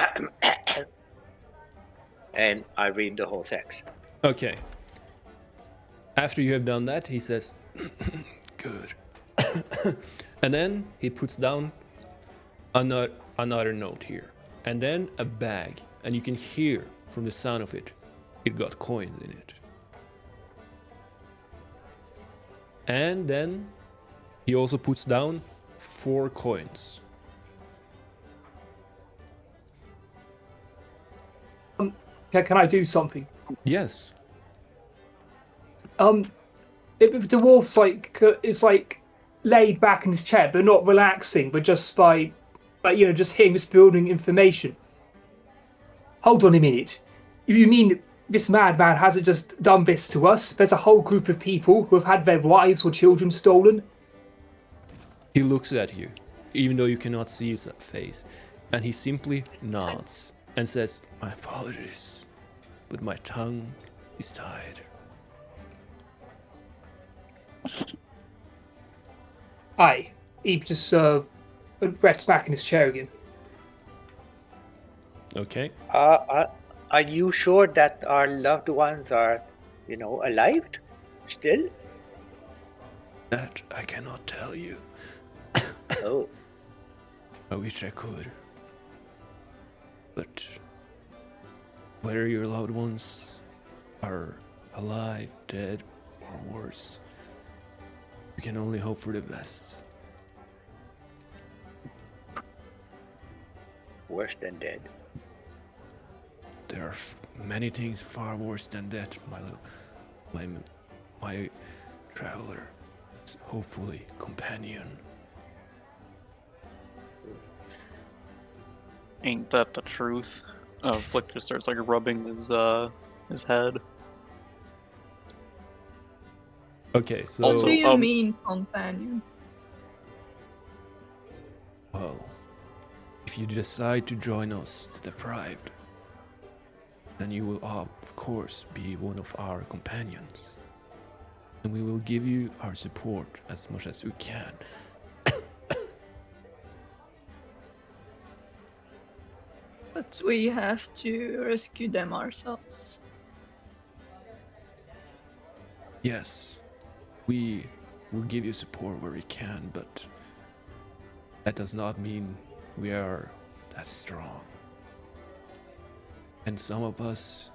and I read the whole text. Okay. After you have done that, he says, "Good." And then he puts down another note here, and then a bag, and you can hear from the sound of it, it got coins in it. And then he also puts down 4 coins. Can I do something? Yes. If the dwarf's is like laid back in his chair, but not relaxing, but just by just hearing this building information. Hold on a minute. You mean this madman hasn't just done this to us? There's a whole group of people who have had their wives or children stolen? He looks at you, even though you cannot see his face, and he simply nods and says, "My apologies, but my tongue is tied." Aye. He just rests back in his chair again. Okay. Are you sure that our loved ones are, alive? Still? That I cannot tell you. Oh. I wish I could. But whether your loved ones are alive, dead, or worse, you can only hope for the best. Worse than dead. There are many things far worse than that, my traveler, hopefully companion. Ain't that the truth? Flick just starts like rubbing his head. Okay, so What Also, do you mean, companion? well, if you decide to join us, the deprived, then you will of course be one of our companions. And we will give you our support as much as we can. But we have to rescue them ourselves. Yes, we will give you support where we can, but that does not mean we are that strong. And some of us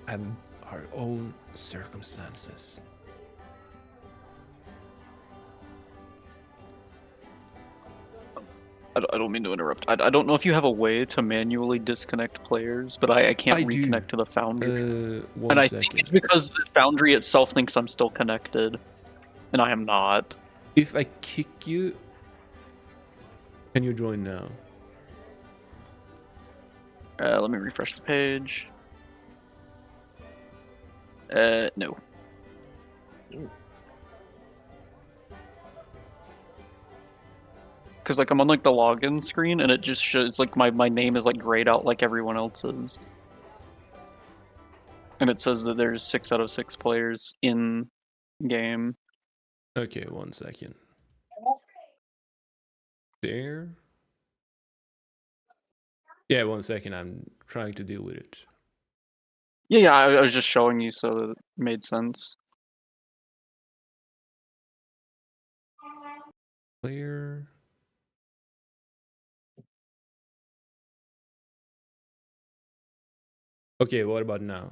have our own circumstances. I don't mean to interrupt. I don't know if you have a way to manually disconnect players, but I can't I do. reconnect to the Foundry. One And I second. think it's because the Foundry itself thinks I'm still connected, and I am not. If I kick you, can you join now? Let me refresh the page. No. Because like I'm on like the login screen, and it just shows like my name is like grayed out like everyone else's. And it says that there's 6 out of 6 players in game. Okay, 1 second. There. Yeah, 1 second. I'm trying to deal with it. Yeah, I was just showing you so that it made sense. Clear. Okay, what about now?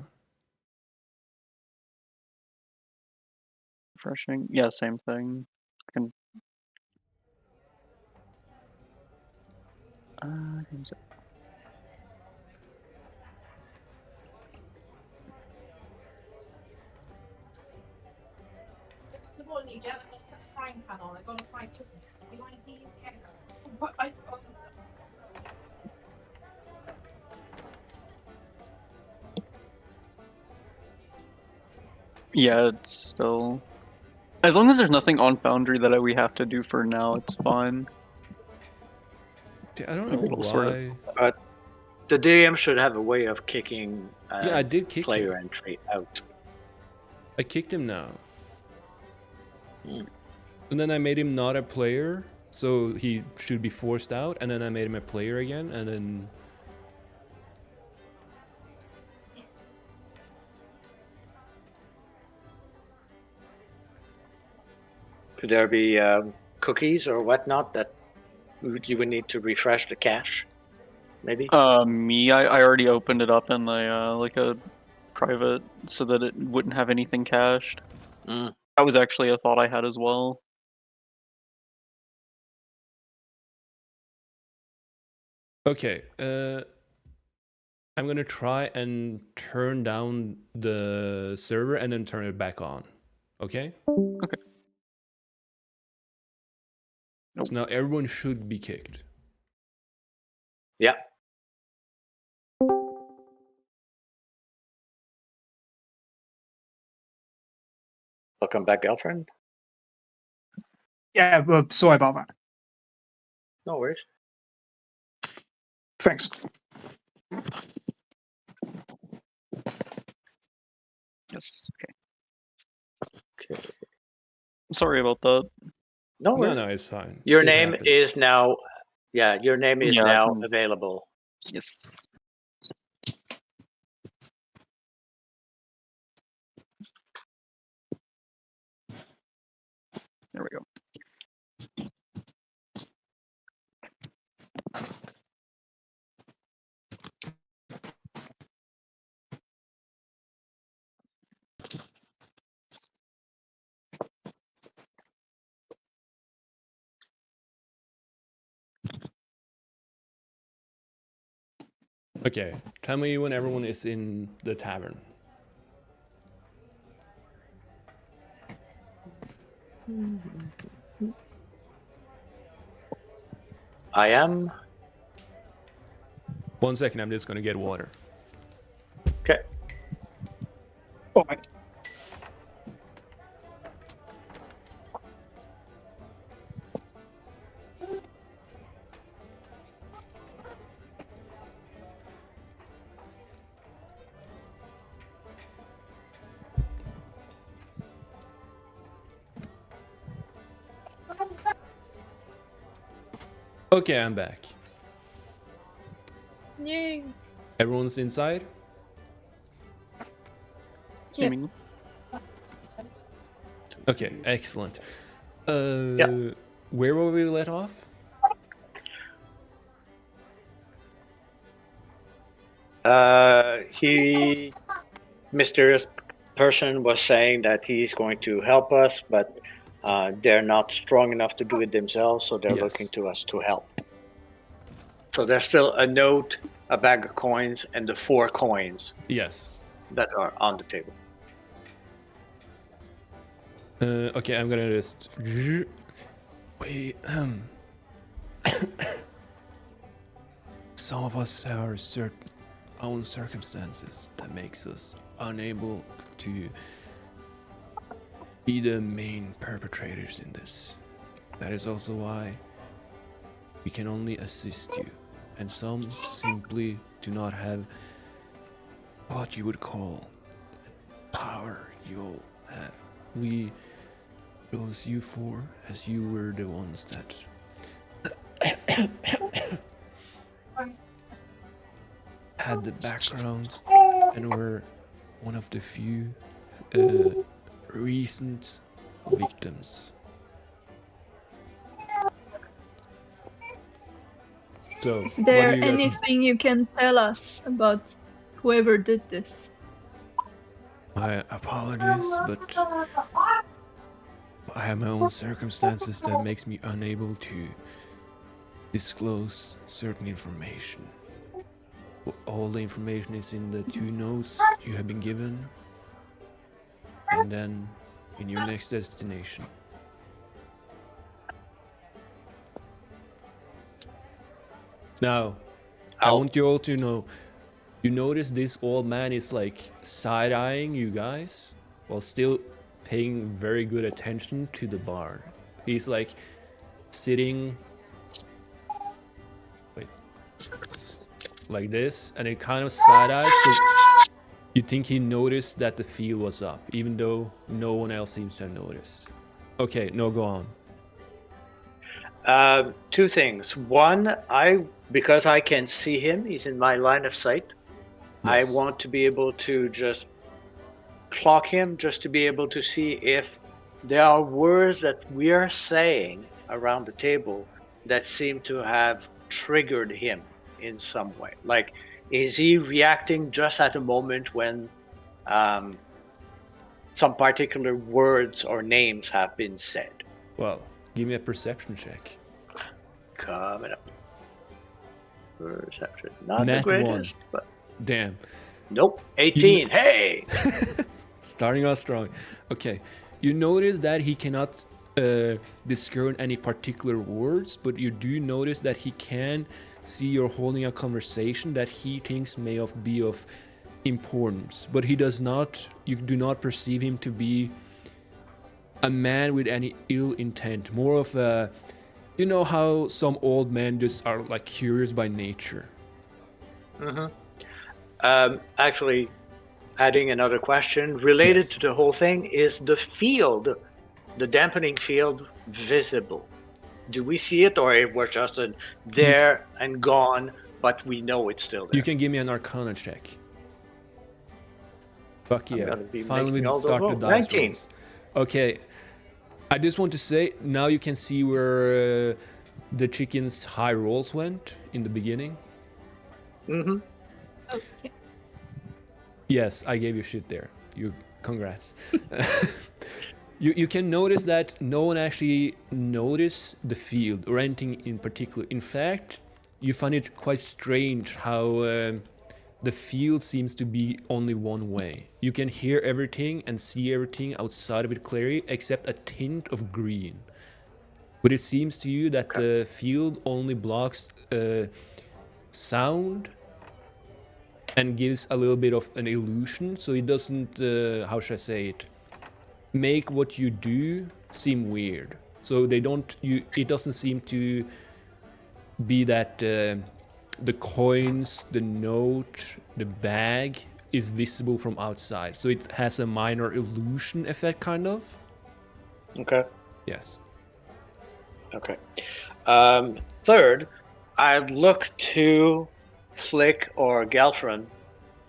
Refreshing. Yeah, same thing. Can... here's it. Yeah, it's still... As long as there's nothing on Foundry that we have to do for now, it's fine. Okay, I don't Maybe know it'll sort why. it. The DM should have a way of kicking Yeah, I did kick player him. entry out. I kicked him now. Hmm. And then I made him not a player, so he should be forced out. And then I made him a player again, and then... Could there be cookies or whatnot that you would need to refresh the cache? Maybe? Me, I already opened it up in like a private so that it wouldn't have anything cached. Mm. That was actually a thought I had as well. Okay, I'm gonna try and turn down the server and then turn it back on. Okay? Okay. Nope. So now everyone should be kicked. Yeah. Welcome back, girlfriend. Yeah, well, sorry about that. No worries. Thanks. Yes. Okay. Okay. Sorry about that. No No, worries. no, it's fine. Your Shit name happens. is now, your name is Yeah, I now can- available. Yes. There we go. Okay, tell me when everyone is in the tavern. I am. 1 second, I'm just gonna get water. Okay. Oh my. Okay, I'm back. Yay. Everyone's inside? Seemingly. Okay, excellent. Yeah. Where were we let off? He, mysterious person, was saying that he's going to help us, but they're not strong enough to do it themselves, so they're Yes. looking to us to help. So there's still a note, a bag of coins, and the 4 coins Yes. that are on the table. Okay, I'm gonna just... Wait, Some of us have our own circumstances that makes us unable to be the main perpetrators in this. That is also why we can only assist you, and some simply do not have what you would call power you'll have. We chose you for as you were the ones that had the background and were one of the few recent victims. So, Is what there do you guys? anything you can tell us about whoever did this? My apologies, but I have my own circumstances that makes me unable to disclose certain information. All the information is in the 2 notes you have been given, and then in your next destination. Now, I want you all to know, you notice this old man is like side-eyeing you guys while still paying very good attention to the bar. He's like sitting like this, and it kind of side-eyes, but you think he noticed that the field was up, even though no one else seems to have noticed. Okay, no, go on. 2 things. One, because I can see him, he's in my line of sight. I Yes. want to be able to just clock him, just to be able to see if there are words that we are saying around the table that seem to have triggered him in some way. Like, is he reacting just at a moment when some particular words or names have been said? Well, give me a perception check. Coming up. Perception. Not Nat the greatest, 1. but Damn. nope. 18. Hey! Starting off strong. Okay, you notice that he cannot discern any particular words, but you do notice that he can see you're holding a conversation that he thinks may be of importance, but he does not. You do not perceive him to be a man with any ill intent. More of a, you know how some old men just are like curious by nature. Actually, adding another question related Yes. to the whole thing, is the field, the dampening field, visible? Do we see it, or it was just there and gone, but we know it's still there? You can give me an Arcana check. Fuck I'm yeah! gonna be Finally, making we all those start the rolls. dice 19. rolls. Okay. I just want to say, now you can see where the chicken's high rolls went in the beginning. Mm-hmm. Okay. Yes, I gave you shit there. Congrats. You can notice that no one actually noticed the field or anything in particular. In fact, you find it quite strange how the field seems to be only one way. You can hear everything and see everything outside of it clearly, except a tint of green. But it seems to you that the field only blocks sound and gives a little bit of an illusion, so it doesn't, how should I say it, make what you do seem weird. So it doesn't seem to be that the coins, the note, the bag is visible from outside. So it has a minor illusion effect, kind of. Okay. Yes. Okay. Third, I'd look to Flick or Gelfrin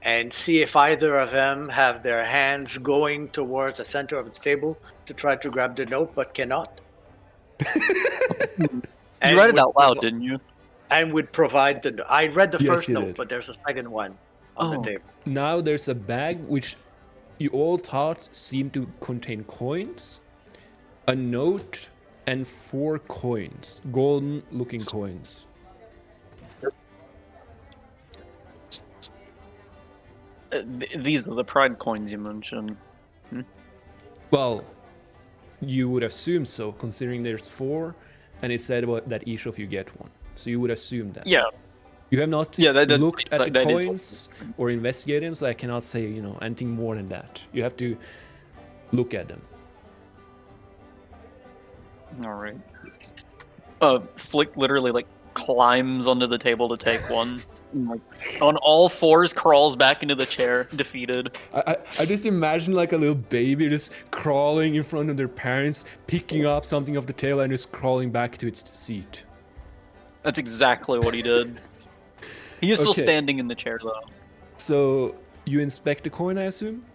and see if either of them have their hands going towards the center of the table to try to grab the note, but cannot. You read it out loud, didn't you? And would provide the. I read the Yes, first you note, did. but there's a second one on the table. Now there's a bag which you all thought seemed to contain coins, a note, and 4 coins, golden looking coins. These are the pride coins you mentioned. Well, you would assume so, considering there's 4, and it said that each of you get one. So you would assume that. Yeah. You have not that looked at the that is what- coins or investigated them, so I cannot say, anything more than that. You have to look at them. All right. Flick literally climbs onto the table to take one. On all fours, crawls back into the chair, defeated. I just imagine like a little baby just crawling in front of their parents, picking up something off the table and just crawling back to its seat. That's exactly what he did. He is still Okay. standing in the chair, though. So you inspect the coin, I assume?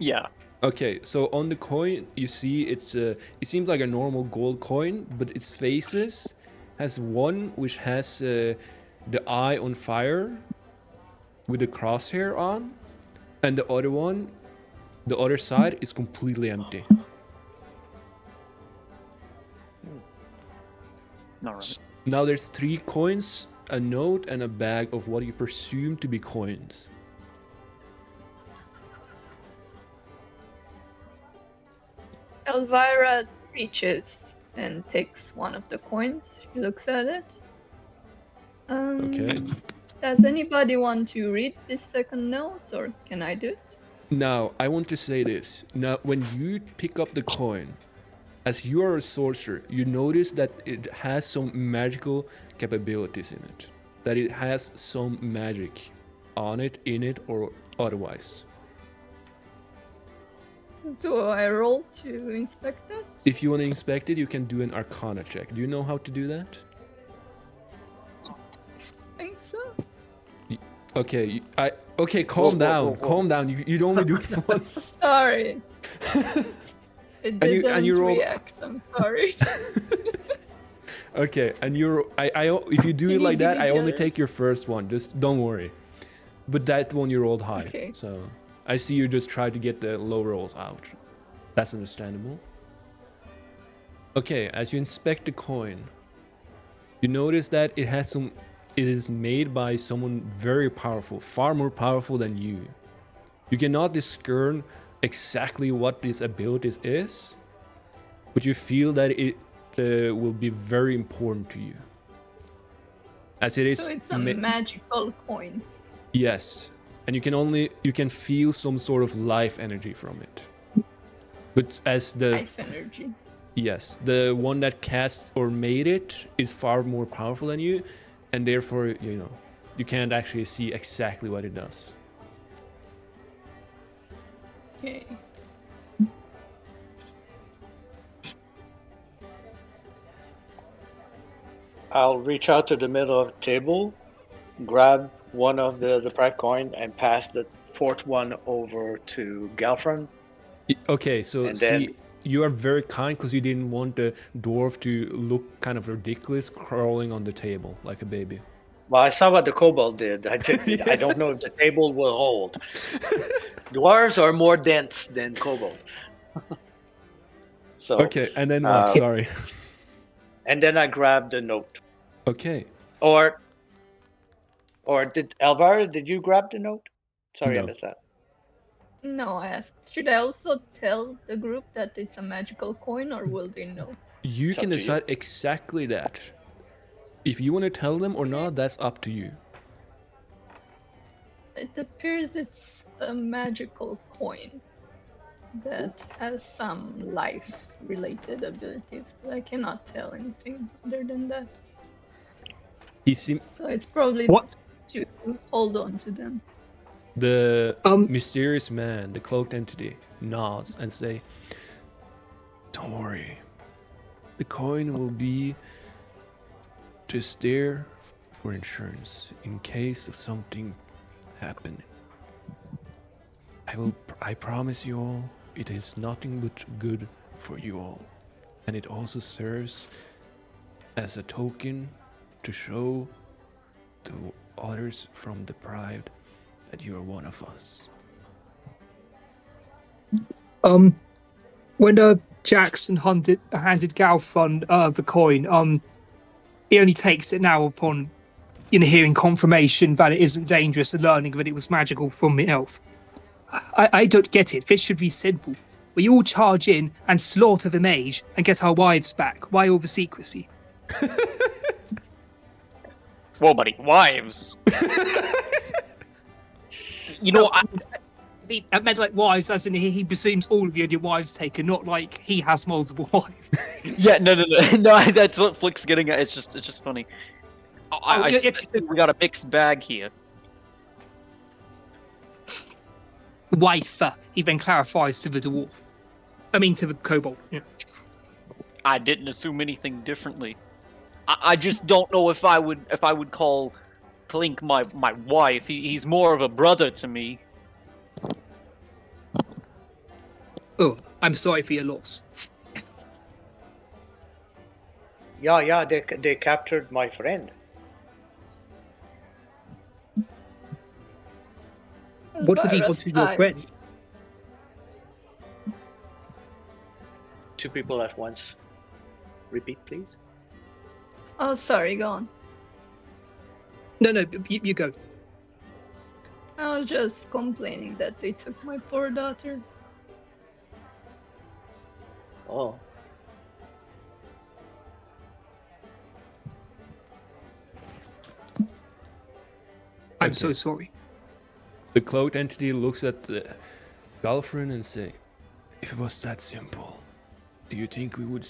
Yeah. Okay, so on the coin you see it seems like a normal gold coin, but its faces has one which has the eye on fire with the crosshair on, and the other one, the other side, is completely empty. All right. Now there's 3 coins, a note, and a bag of what you presume to be coins. Elvira reaches and takes one of the coins. She looks at it. Okay. Does anybody want to read this second note, or can I do it? Now, I want to say this. Now, when you pick up the coin, as you are a sorcerer, you notice that it has some magical capabilities in it. That it has some magic on it, in it, or otherwise. Do I roll to inspect it? If you want to inspect it, you can do an Arcana check. Do you know how to do that? I think so. Okay, okay, calm down, calm down. You'd only do it once. Sorry. It didn't and you roll- react. I'm sorry. Okay, and if you do You it like need that, I only together. take your first one. Just don't worry. But that one you rolled high. Okay. So I see you just try to get the low rolls out. That's understandable. Okay, as you inspect the coin, you notice that it is made by someone very powerful, far more powerful than you. You cannot discern exactly what this ability is, but you feel that it will be very important to you. As it is. So it's a magical coin. Yes, and you can feel some sort of life energy from it. But as the Life energy. yes, the one that cast or made it is far more powerful than you, and therefore you can't actually see exactly what it does. Okay. I'll reach out to the middle of the table, grab one of the pride coin, and pass the 4th one over to Gelfrin. Okay, so And see, then- you are very kind because you didn't want the dwarf to look kind of ridiculous crawling on the table like a baby. Well, I saw what the kobold did. I don't know if the table will hold. Dwarves are more dense than kobold. So Okay, and then what? Sorry. and then I grabbed the note. Okay. Or did Alvaro? Did you grab the note? Sorry, I No. missed that. No, I asked, should I also tell the group that it's a magical coin, or will they know? You It's can up to you. decide exactly that. If you want to tell them or not, that's up to you. It appears it's a magical coin that has some life-related abilities, but I cannot tell anything other than that. He seem So it's probably What? to hold on to them. the Um, mysterious man, the cloaked entity, nods and say, "Don't worry. The coin will be just there for insurance in case of something happening. I promise you all, it is nothing but good for you all. And it also serves as a token to show to others from the pride that you are one of us." When Jackson handed Galfron the coin, he only takes it now upon hearing confirmation that it isn't dangerous and learning that it was magical from the elf. I don't get it. This should be simple. We all charge in and slaughter the mage and get our wives back. Why all the secrecy? Whoa, buddy, wives. You know, I meant like wives, as in he presumes all of your wives taken, not like he has multiple wives. yeah, no, no. That's what Flick's getting at. It's just funny. I think we got a mixed bag here. Wife, he then clarifies to the dwarf. I mean, to the kobold. Yeah. I didn't assume anything differently. I just don't know if I would call Clink my wife. He's more of a brother to me. Oh, I'm sorry for your loss. Yeah, they captured my friend. What would he want with your friend? Two people at once. Repeat, please. Oh, sorry, go on. No, you go. I was just complaining that they took my poor daughter. Oh. I'm so sorry. The cloaked entity looks at Galfrin and say, "If it was that simple, do you think we would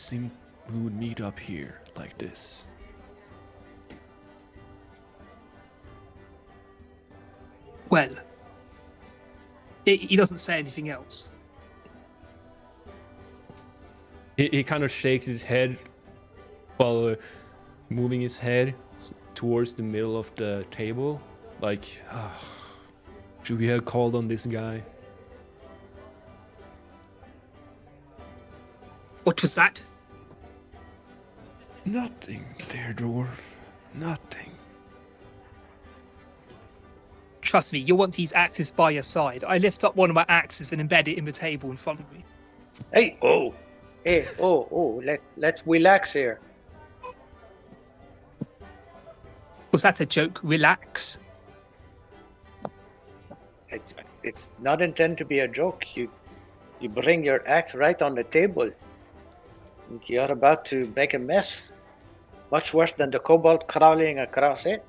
meet up here like this?" Well, he doesn't say anything else. He kind of shakes his head while moving his head towards the middle of the table, like, should we have called on this guy? What was that? Nothing, dear dwarf. Nothing. Trust me, you'll want these axes by your side. I lift up one of my axes and embed it in the table in front of me. Hey, let's relax here. Was that a joke? Relax. It's not intended to be a joke. You bring your axe right on the table. You're about to make a mess. Much worse than the kobold crawling across it.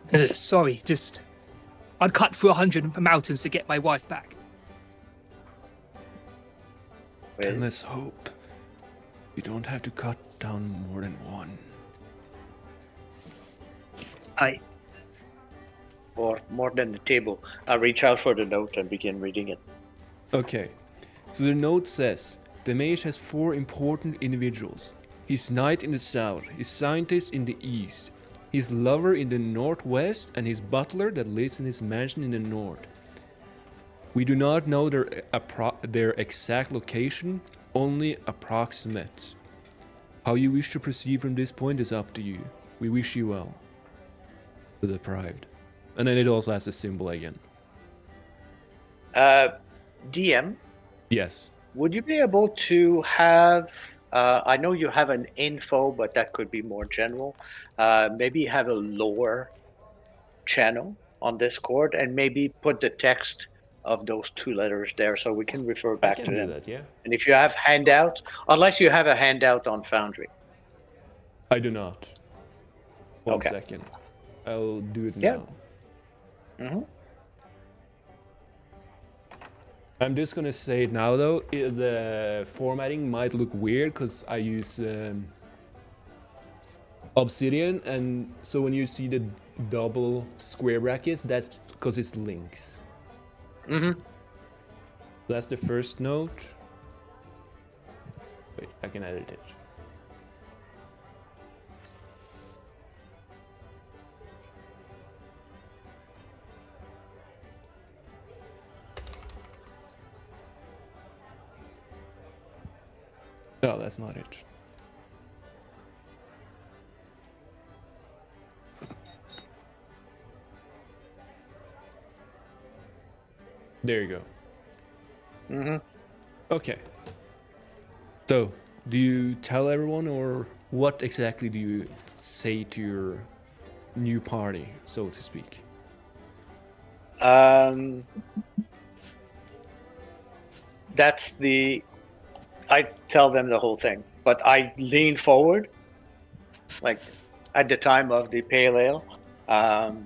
Sorry, just... I'd cut through 100 mountains to get my wife back. Then let's hope we don't have to cut down more than one. Or more than the table. I reach out for the note and begin reading it. Okay, so the note says, the mage has 4 important individuals. His knight in the south, his scientist in the east, his lover in the northwest, and his butler that lives in his mansion in the north. We do not know their exact location, only approximate. How you wish to proceed from this point is up to you. We wish you well. The deprived. And then it also has a symbol again. DM, Yes. would you be able to have? I know you have an info, but that could be more general. Maybe have a lore channel on Discord, and maybe put the text of those 2 letters there, so we can refer I back can to do them. that, yeah. And if you have handouts, unless you have a handout on Foundry. I do not. One Okay. second. I'll do it Yeah. now. Mm-hmm. I'm just gonna say it now though. The formatting might look weird because I use Obsidian, and so when you see the double square brackets, that's because it's links. Mm-hmm. That's the first note. Wait, I can edit it. No, that's not it. There you go. Mm-hmm. Okay. So, do you tell everyone, or what exactly do you say to your new party, so to speak? That's the. I tell them the whole thing, but I lean forward, like at the time of the pale ale, and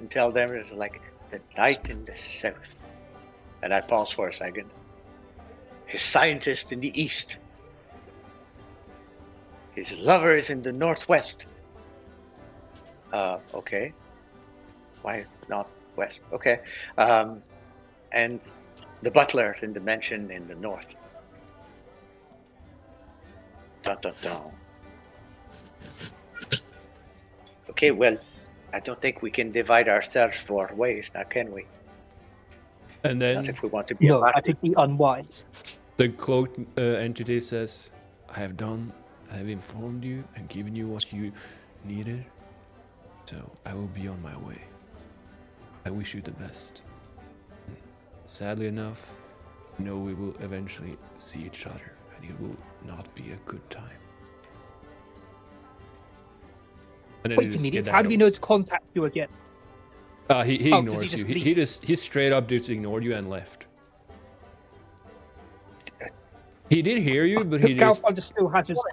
tell them it's like the night in the south, and I pause for a second. His scientist in the east. His lover is in the northwest. Okay. Why not west? Okay. And the butler in the mansion in the north. Dun dun dun. Okay, well, I don't think we can divide ourselves 4 ways now, can we? And Not then if we want to be a No, party. that would be unwise. the cloaked entity says, I have informed you and given you what you needed, so I will be on my way. I wish you the best. Sadly enough, I know we will eventually see each other, and it will not be a good time. And then Wait a minute, how do we know to contact you again? He Oh, ignores does he just you. leave? He straight up just ignored you and left. He did hear you, but he just Galfar just still has his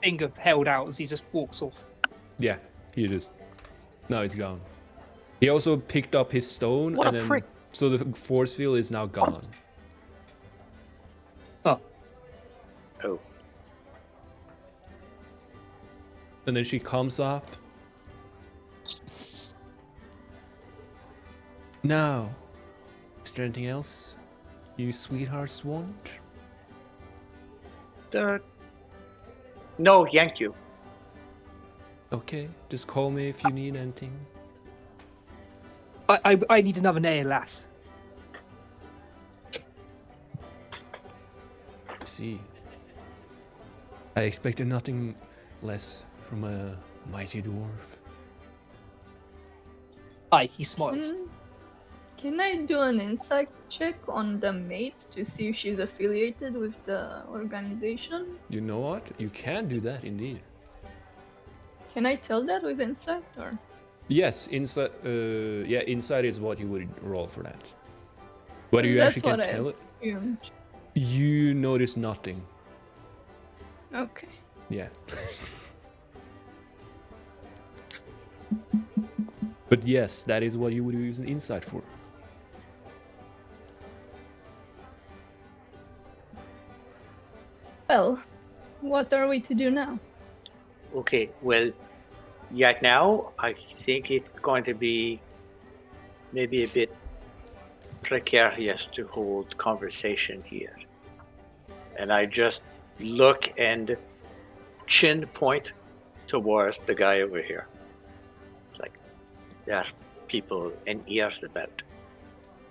finger held out as he just walks off. yeah, he just now he's gone. He also picked up his stone, What and a then prick. so the force field is now gone. Oh, Oh. And then she comes up. Now, is there anything else you sweethearts want? No, thank you. Okay, just call me if you need anything. I need another nail, lass. See, I expected nothing less from a mighty dwarf. Aye, he smiles. Can I do an insight check on the mate to see if she's affiliated with the organization? You know what? You can do that indeed. Can I tell that with insight or? Yes, insight. Yeah, insight is what you would roll for that. Whether you That's actually can what I tell it, assumed. you notice nothing. Okay. Yeah. But yes, that is what you would use an insight for. Well, what are we to do now? Okay, well, yet now I think it's going to be maybe a bit precarious to hold conversation here. And I just look and chin point towards the guy over here. It's like, there are people and ears about.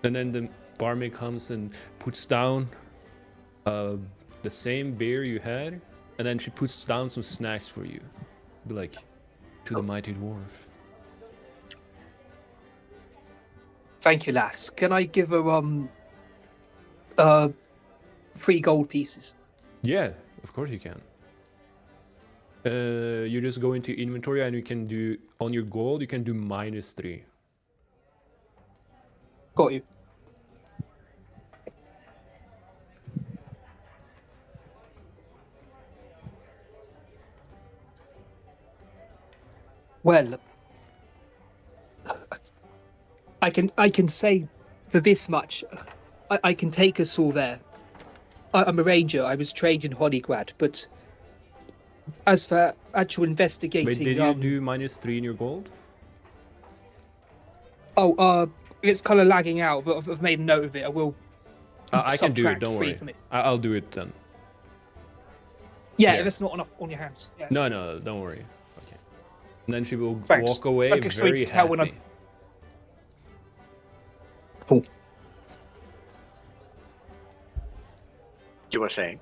And then the barmaid comes and puts down the same beer you had, and then she puts down some snacks for you. Be like, to the mighty dwarf. Thank you, lass. Can I give her 3 gold pieces? Yeah, of course you can. You just go into inventory and you can do, on your gold, you can do -3. Got you. Well, I can say for this much, I can take us all there. I'm a ranger. I was trained in Hollygrad, but as for actual investigating, Wait, did you do -3 in your gold? it's kind of lagging out, but I've made a note of it. I will. I can do it, subtract don't 3 worry. from it. I'll do it then. Yeah, Here. if it's not enough on your hands. Yeah. No, don't worry. Okay. And then she will Thanks. walk away Okay, so you very can tell when happy. Cool. You were saying?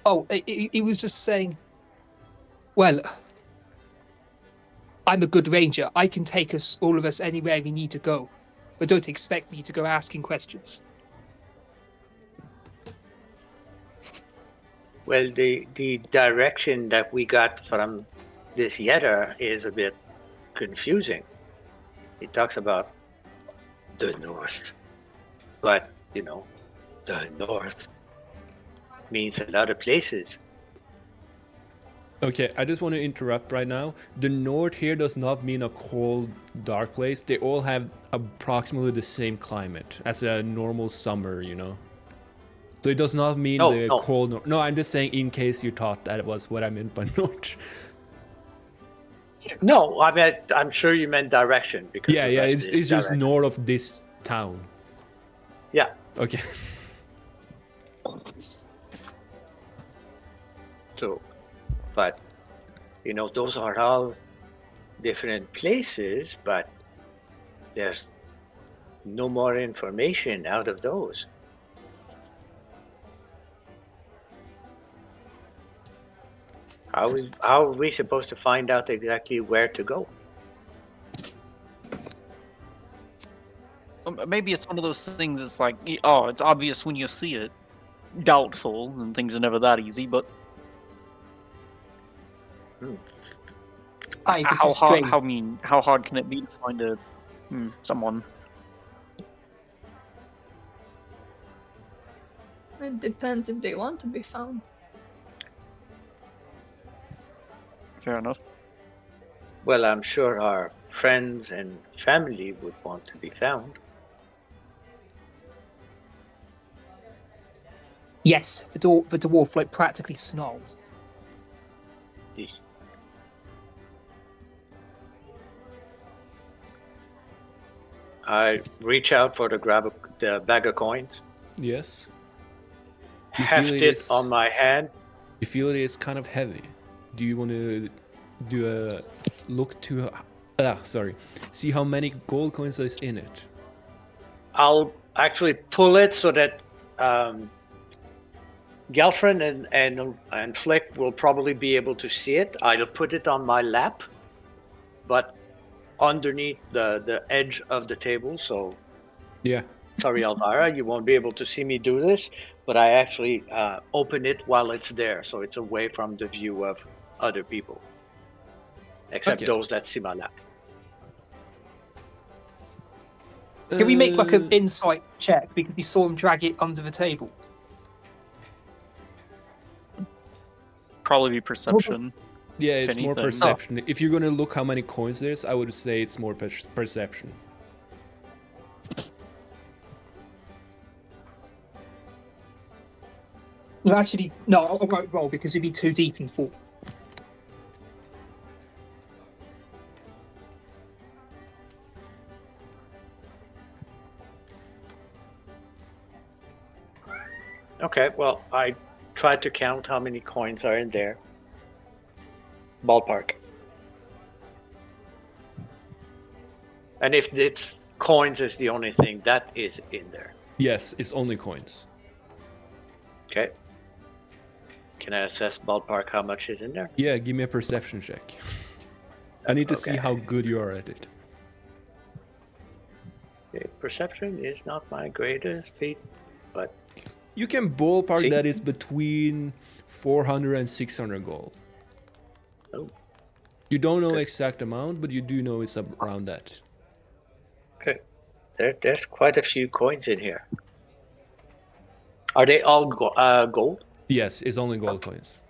Oh, he was just saying. Well, I'm a good ranger. I can take us, all of us, anywhere we need to go, but don't expect me to go asking questions. Well, the direction that we got from this Yetter is a bit confusing. He talks about the north, but the north means a lot of places. Okay, I just want to interrupt right now. The north here does not mean a cold, dark place. They all have approximately the same climate as a normal summer, you know? So it does not mean the No. cold north. No, I'm just saying in case you thought that was what I meant by north. No, I'm sure you meant direction because Yeah, the rest it's is just direct. north of this town. Yeah. Okay. So, but those are all different places, but there's no more information out of those. How are we supposed to find out exactly where to go? Maybe it's one of those things. It's like, oh, it's obvious when you see it. Doubtful, and things are never that easy. But This is strange. how hard can it be to find someone? It depends if they want to be found. Fair enough. Well, I'm sure our friends and family would want to be found. Yes, the dwarf like practically snarls. Yeesh. I reach out for the bag of coins, Yes. heft it on my hand. You feel it is kind of heavy. Do you want to do a look to... see how many gold coins is in it? I'll actually pull it so that Gelfrin and Flick will probably be able to see it. I'll put it on my lap, but underneath the edge of the table. So, Yeah. sorry, Elvira, you won't be able to see me do this, but I actually open it while it's there, so it's away from the view of other people, except those that see my lap. Can we make like an insight check because we saw him drag it under the table? Probably be perception. Yeah, if it's more anything. perception. If you're gonna look how many coins there's, I would say it's more perception. No, actually, no. I won't roll because it'd be too deep in thought. Okay, well, I tried to count how many coins are in there. Ballpark. And if it's coins is the only thing that is in there. Yes, it's only coins. Okay. Can I assess ballpark how much is in there? Yeah, give me a perception check. I need to see Okay. how good you are at it. Okay, perception is not my greatest feat, but You can ballpark See? that it's between 400 and 600 gold. Oh. You don't know Good. exact amount, but you do know it's around that. okay. There's quite a few coins in here. Are they all gold? Yes, it's only gold coins.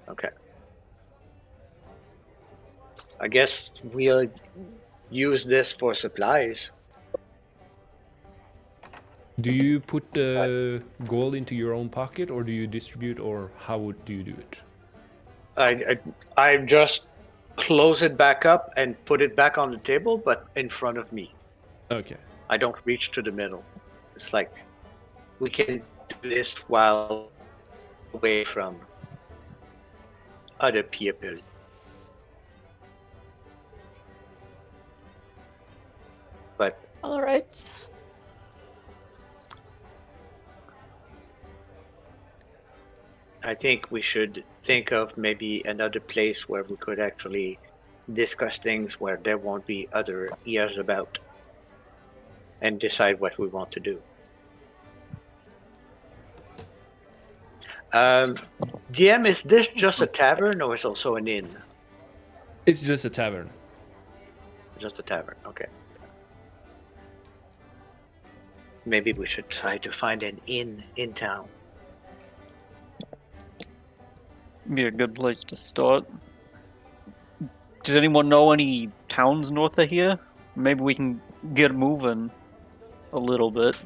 Okay. I guess we'll use this for supplies. Do you put the gold into your own pocket, or do you distribute, or how do you do it? I just close it back up and put it back on the table, but in front of me. Okay. I don't reach to the middle. It's like we can do this while away from other people. But All right. I think we should think of maybe another place where we could actually discuss things where there won't be other ears about and decide what we want to do. DM, is this just a tavern or is it also an inn? It's just a tavern. Just a tavern, okay. Maybe we should try to find an inn in town. Be a good place to start. Does anyone know any towns north of here? Maybe we can get moving a little bit.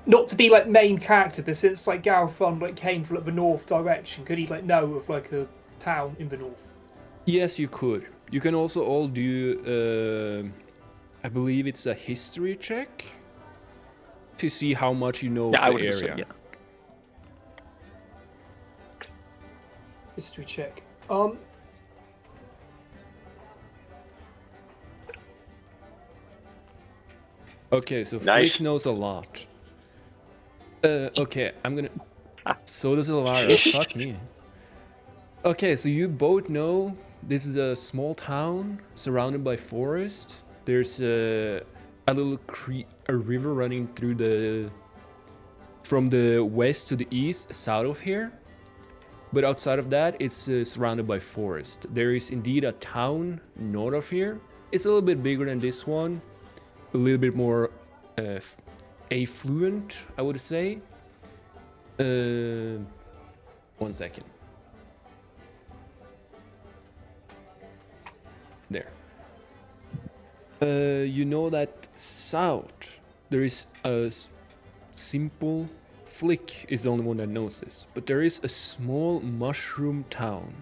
Not to be like main character, but since like Garethon like came from like the north direction, could he like know of like a town in the north? Yes, you could. You can also all do, I believe it's a history check to see how much you know Yeah, I of would the have area. said, yeah. History check. Okay, so Nice. Flick knows a lot. Okay, I'm gonna... So does Elvira, fuck me. Okay, so you both know this is a small town surrounded by forest. There's a little a river running through the... from the west to the east, south of here. But outside of that, it's surrounded by forest. There is indeed a town north of here. It's a little bit bigger than this one. A little bit more affluent, I would say. 1 second. There. You know that south, there is a simple... Flick is the only one that knows this, but there is a small mushroom town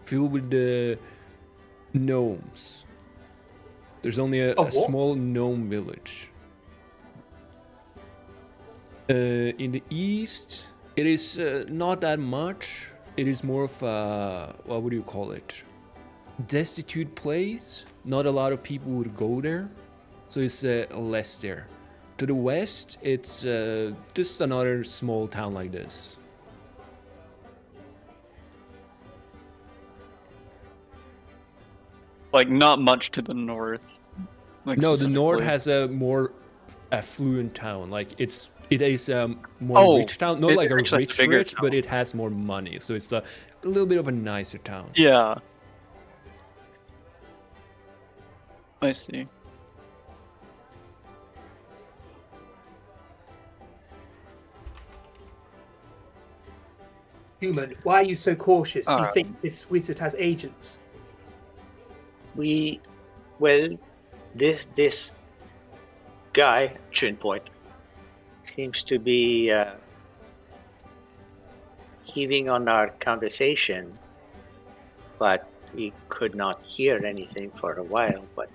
filled with the gnomes. There's only a small gnome village. In the east, it is not that much. It is more of a, what would you call it? Destitute place. Not a lot of people would go there, so it's less there. To the west, it's just another small town like this. Like, not much to the north. Like, No, the north specifically. has a more affluent town. Like it is a more rich town. Not like a it's rich, bigger rich, but it has more money. So it's a little bit of a nicer town. Yeah. I see. Human, why are you so cautious? Do you Alright. think this wizard has agents? This guy, Chin Point, seems to be heaving on our conversation, but he could not hear anything for a while. But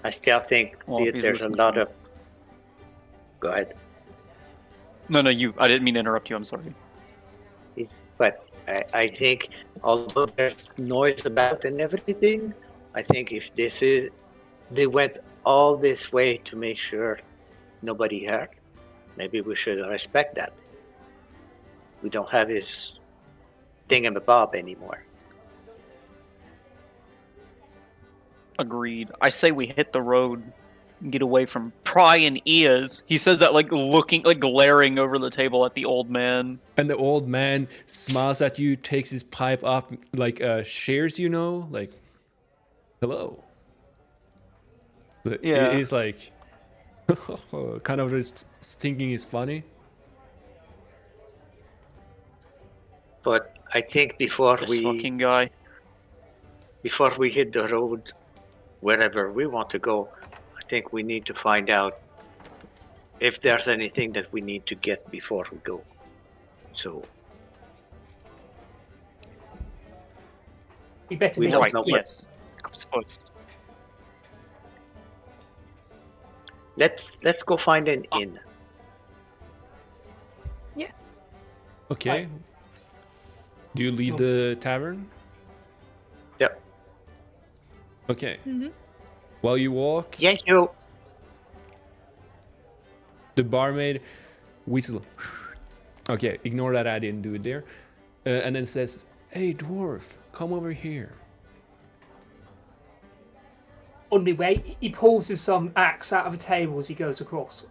I still think Well, if he's there's a listening. lot of. Go ahead. No, you. I didn't mean to interrupt you. I'm sorry. But I think, although there's noise about and everything, I think if they went all this way to make sure nobody hurt, maybe we should respect that. We don't have his thingamabob anymore. Agreed. I say we hit the road and get away from prying ears. He says that like looking, like glaring over the table at the old man. And the old man smiles at you, takes his pipe up, like shares, like, hello. But Yeah. He's like, kind of just thinking it's funny. But I think before This we fucking guy. hit the road, wherever we want to go, I think we need to find out if there's anything that we need to get before we go. So We better We make don't it know quick. Yes. Comes first. let's go find an inn. Yes. Okay. Right. Do you leave the tavern? Yep. Okay. Mm-hmm. While you walk, Thank you. the barmaid whistle. Okay, ignore that I didn't do it there. And then says, "Hey, dwarf, come over here." On my way, he pulls his axe out of a table as he goes across.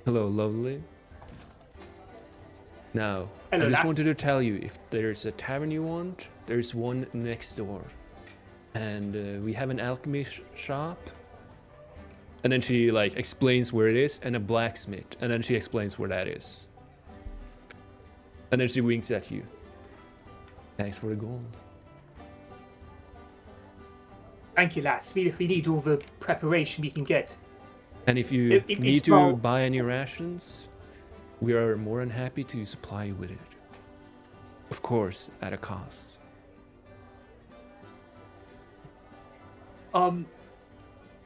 Hello, lovely. Now, Hello, I just lass. wanted to tell you, if there's a tavern you want, there's one next door. And we have an alchemy shop. And then she like explains where it is, and a blacksmith. And then she explains where that is. And then she winks at you. Thanks for the gold. Thank you, lass. We need all the preparation we can get. And if you If it's need to small- buy any rations, we are more than happy to supply you with it. Of course, at a cost.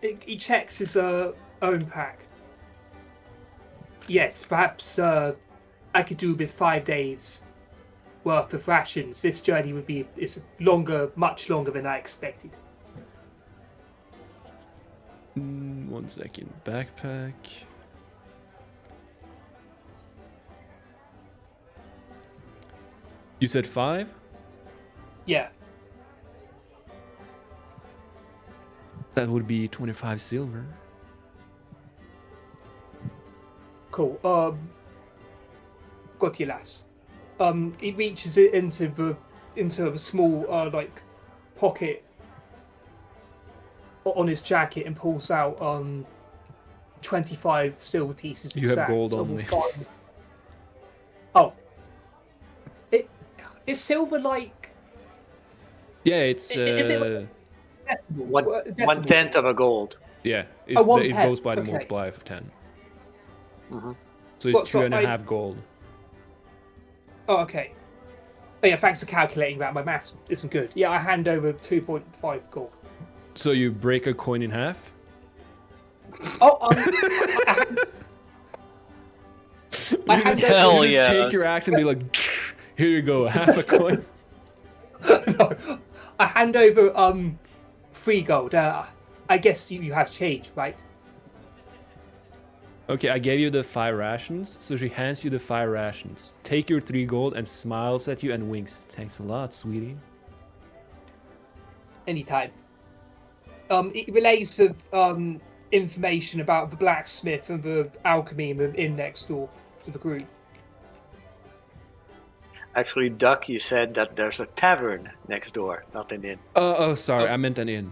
He checks his own pack. Yes, perhaps I could do with 5 days worth of rations. This journey is longer, much longer than I expected. 1 second. Backpack. You said 5? Yeah. That would be 25 silver. Cool. Got you, lass. He reaches it into a small like pocket on his jacket and pulls out 25 silver pieces. You have exact. gold So on we'll me. find- Oh, is silver like Yeah, it's Is it like- decimals? One Decimals. tenth of a gold. yeah, it, Oh, it 1/10, goes by the okay. multiplier of 10. Mhm. So it's What, two so and a I- half gold. Oh, okay. Oh, yeah, thanks for calculating that. My maths isn't good. Yeah, I hand over 2.5 gold. So you break a coin in half. Oh, I You hand just- Hell you just yeah. take your axe and be like, here you go, half a coin. no, I hand over 3 gold. I guess you have change, right? Okay, I gave you the 5 rations, so she hands you the 5 rations. Take your 3 gold and smiles at you and winks. Thanks a lot, sweetie. Anytime. It relays the information about the blacksmith and the alchemy and the inn next door to the group. Actually, Duck, you said that there's a tavern next door, not an inn. Oh, sorry, I meant an inn.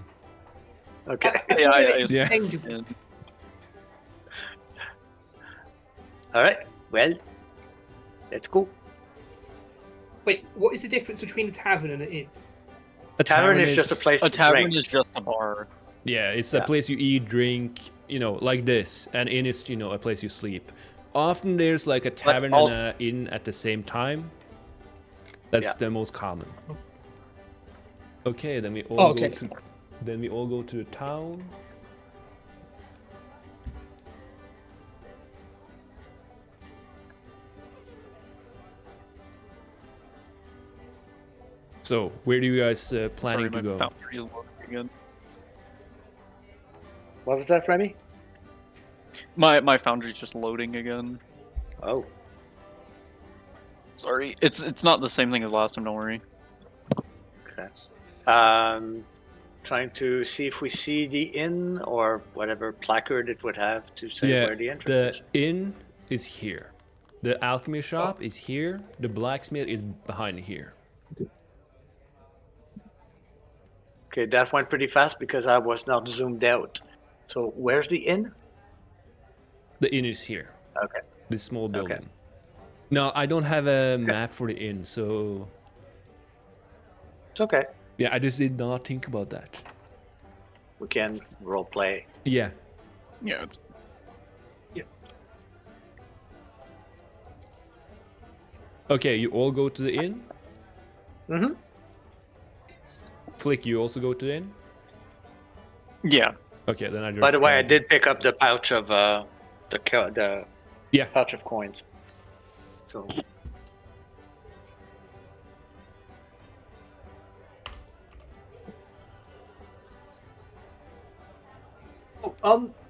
Okay. Yeah. Changeable. All right. Well, let's go. Wait, what is the difference between a tavern and an inn? A Tavern is just a place A to tavern drink. is just a bar. Yeah, it's a Yeah. place you eat, drink, like this. And inn is, a place you sleep. Often there's like a tavern all- and an inn at the same time. That's Yeah. the most common. Okay, then we all Oh, okay. go to the town. So, where do you guys Sorry, planning to my go? foundry is loading again. What was that, Remy? My foundry's just loading again. Oh, Sorry, it's not the same thing as last time. Don't worry. okay. Trying to see if we see the inn or whatever placard it would have to say Yeah, where the entrance the is. inn is here. The alchemy shop is here. The blacksmith is behind here. Okay, that went pretty fast because I was not zoomed out. So where's the inn? The inn is here. Okay. This small building. No, I don't have a map for the inn, so It's okay. yeah, I just did not think about that. We can role play. Yeah. Yeah, it's Okay, you all go to the inn. Mm-hmm. Flick, you also go to the inn. yeah. Okay, then I just. By the way, I did pick up the pouch of the Yeah. pouch of coins. So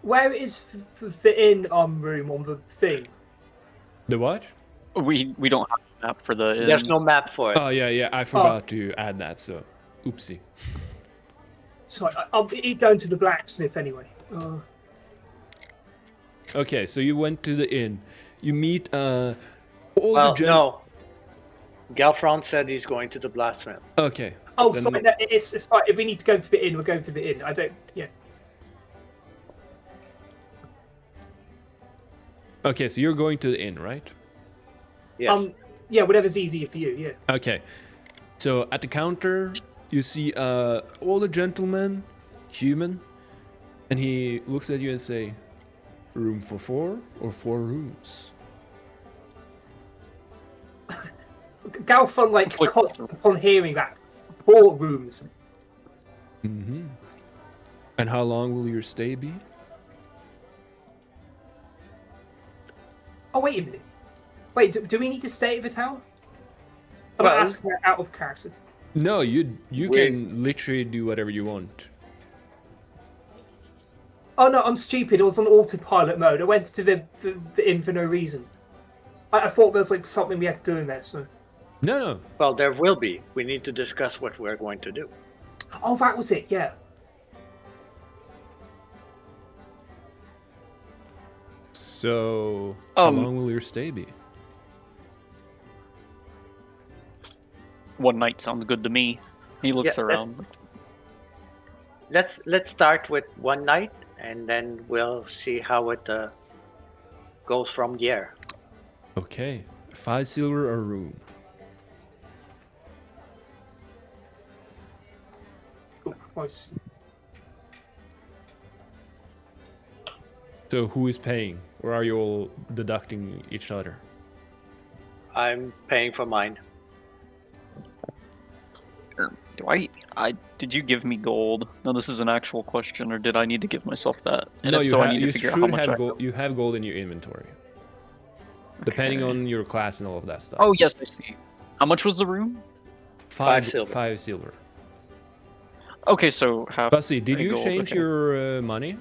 Where is the inn room on the thing? The what? We don't have a map for the. there's inn. no map for it. Oh yeah, I forgot to add that. So, oopsie. So I'll be going to the blacksmith anyway. Okay, so you went to the inn. You meet all Well, the no. Galfron said he's going to the blacksmith. Okay. Oh, then- sorry. No, it's fine. If we need to go to the inn, we're going to the inn. I don't. Yeah. Okay, so you're going to the inn, right? Yes. Yeah. Whatever's easier for you. Yeah. Okay. So at the counter, you see older gentleman, human, and he looks at you and say, "Room for 4 or 4 rooms?" Galfon Flick- coughs upon hearing that. 4 rooms. Mm-hmm. And how long will your stay be? Oh, wait a minute. Wait, do we need to stay at the tower? I'm Well- not asking that out of character. No, you We- can literally do whatever you want. Oh no, I'm stupid. I was on autopilot mode. I went to the inn for no reason. I thought there was like something we had to do in there. So. No. Well, there will be. We need to discuss what we're going to do. Oh, that was it. Yeah. So how Um, long will your stay be? One night sounds good to me. He looks Yeah, around. Let's start with one night, and then we'll see how it goes from there. Okay, 5 silver a room. Cool. Nice. So who is paying, or are you all deducting each other? I'm paying for mine. Do I did you give me gold? No, this is an actual question, or did I need to give myself that? And No, if you, so, I ha- need you to figure out should how much have I gold. You have gold in your inventory, depending Okay. on your class and all of that stuff. Oh yes, I see. How much was the room? 5 silver. 5 silver. Okay, so half. Bussy, did a you gold, change okay. your money?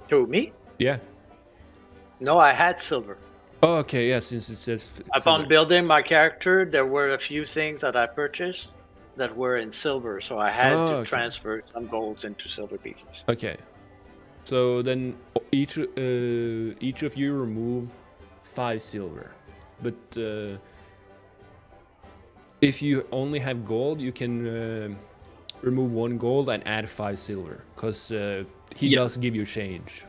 Who, me? Yeah. No, I had silver. Oh, okay. Yeah, since it says Upon silver. building my character, there were a few things that I purchased that were in silver, so I had Oh, to okay. transfer some golds into silver pieces. Okay. So then each of you remove 5 silver, but if you only have gold, you can remove 1 gold and add 5 silver, because he Yeah. does give you change.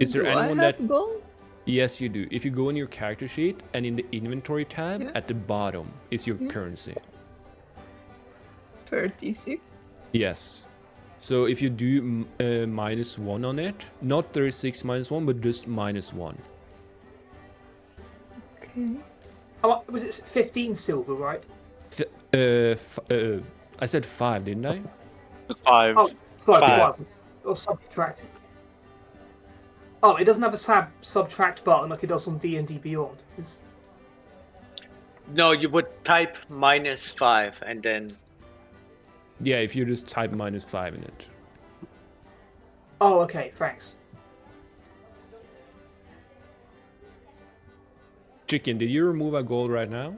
Is there Do anyone I have that? gold? Yes, you do. If you go in your character sheet and in the inventory tab Yeah. at the bottom is your Yeah. currency. 36. Yes. So if you do -1 on it, not 36 -1, but just -1. Okay. How much was it? 15 silver, right? I said 5, didn't I? It was 5. Oh, sorry, 5. 5. Or subtracted. Oh, it doesn't have a subtract button like it does on D&D Beyond. No, you would type -5 and then. Yeah, if you just type -5 in it. Oh, okay, thanks. Chicken, did you remove a gold right now?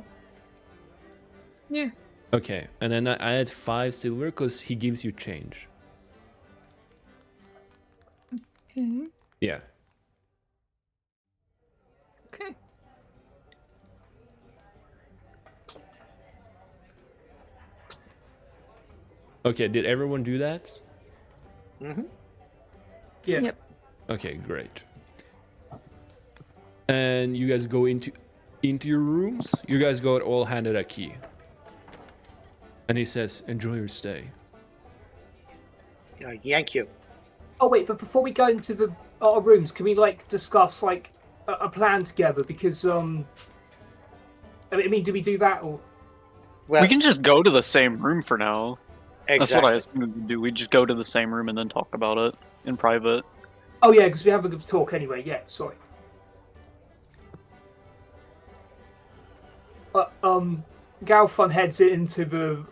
Yeah. Okay, and then I add 5 silver because he gives you change. Okay. Yeah. Okay. Okay, did everyone do that? Mm-hmm. Yeah. Yep. Okay, great. And you guys go into your rooms. You guys got all handed a key. And he says, "Enjoy your stay." Yank you. Oh wait, but before we go into our rooms, can we like discuss like a plan together? Because I mean, do we do that or? Well, We can just go to the same room for now. exactly. That's what I assumed we'd do. We just go to the same room and then talk about it in private. Oh yeah, because we have a good talk anyway. Yeah, sorry. Galfun heads into the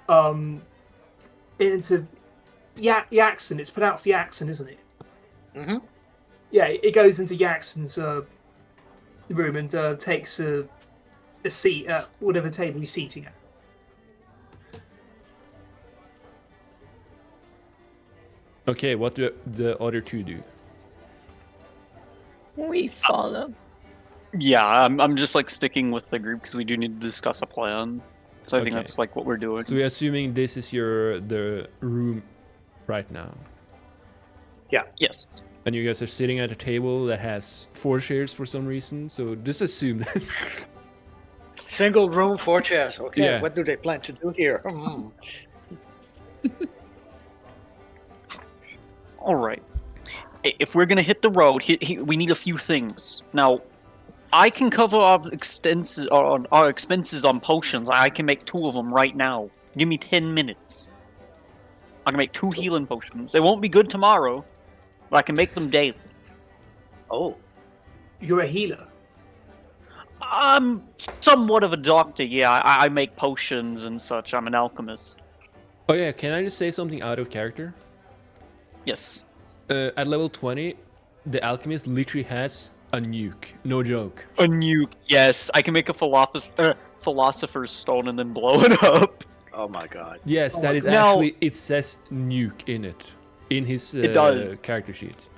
Yaxon. It's pronounced Yaxon, isn't it? Mm-hmm. Yeah, it goes into Yaxon's room and takes a seat at whatever table he's seating at. Okay, what do the other two do? We follow. Yeah, I'm just like sticking with the group because we do need to discuss a plan. So I think Okay. that's like what we're doing. So we're assuming this is the room right now. Yes. And you guys are sitting at a table that has 4 chairs for some reason. So just assume that. Single room, 4 chairs. Okay, Yeah. what do they plan to do here? All right. If we're gonna hit the road, we need a few things. Now, I can cover our expenses on potions. I can make 2 of them right now. Give me 10 minutes. I can make 2 healing potions. They won't be good tomorrow, but I can make them daily. Oh, You're a healer. I'm somewhat of a doctor. Yeah, I make potions and such. I'm an alchemist. Oh yeah, can I just say something out of character? Yes. At level 20, the alchemist literally has a nuke. No joke. A nuke. Yes, I can make a philosopher's stone and then blow it up. oh my God. Yes, that is Now- actually, it says nuke in it. In his It does. character sheet.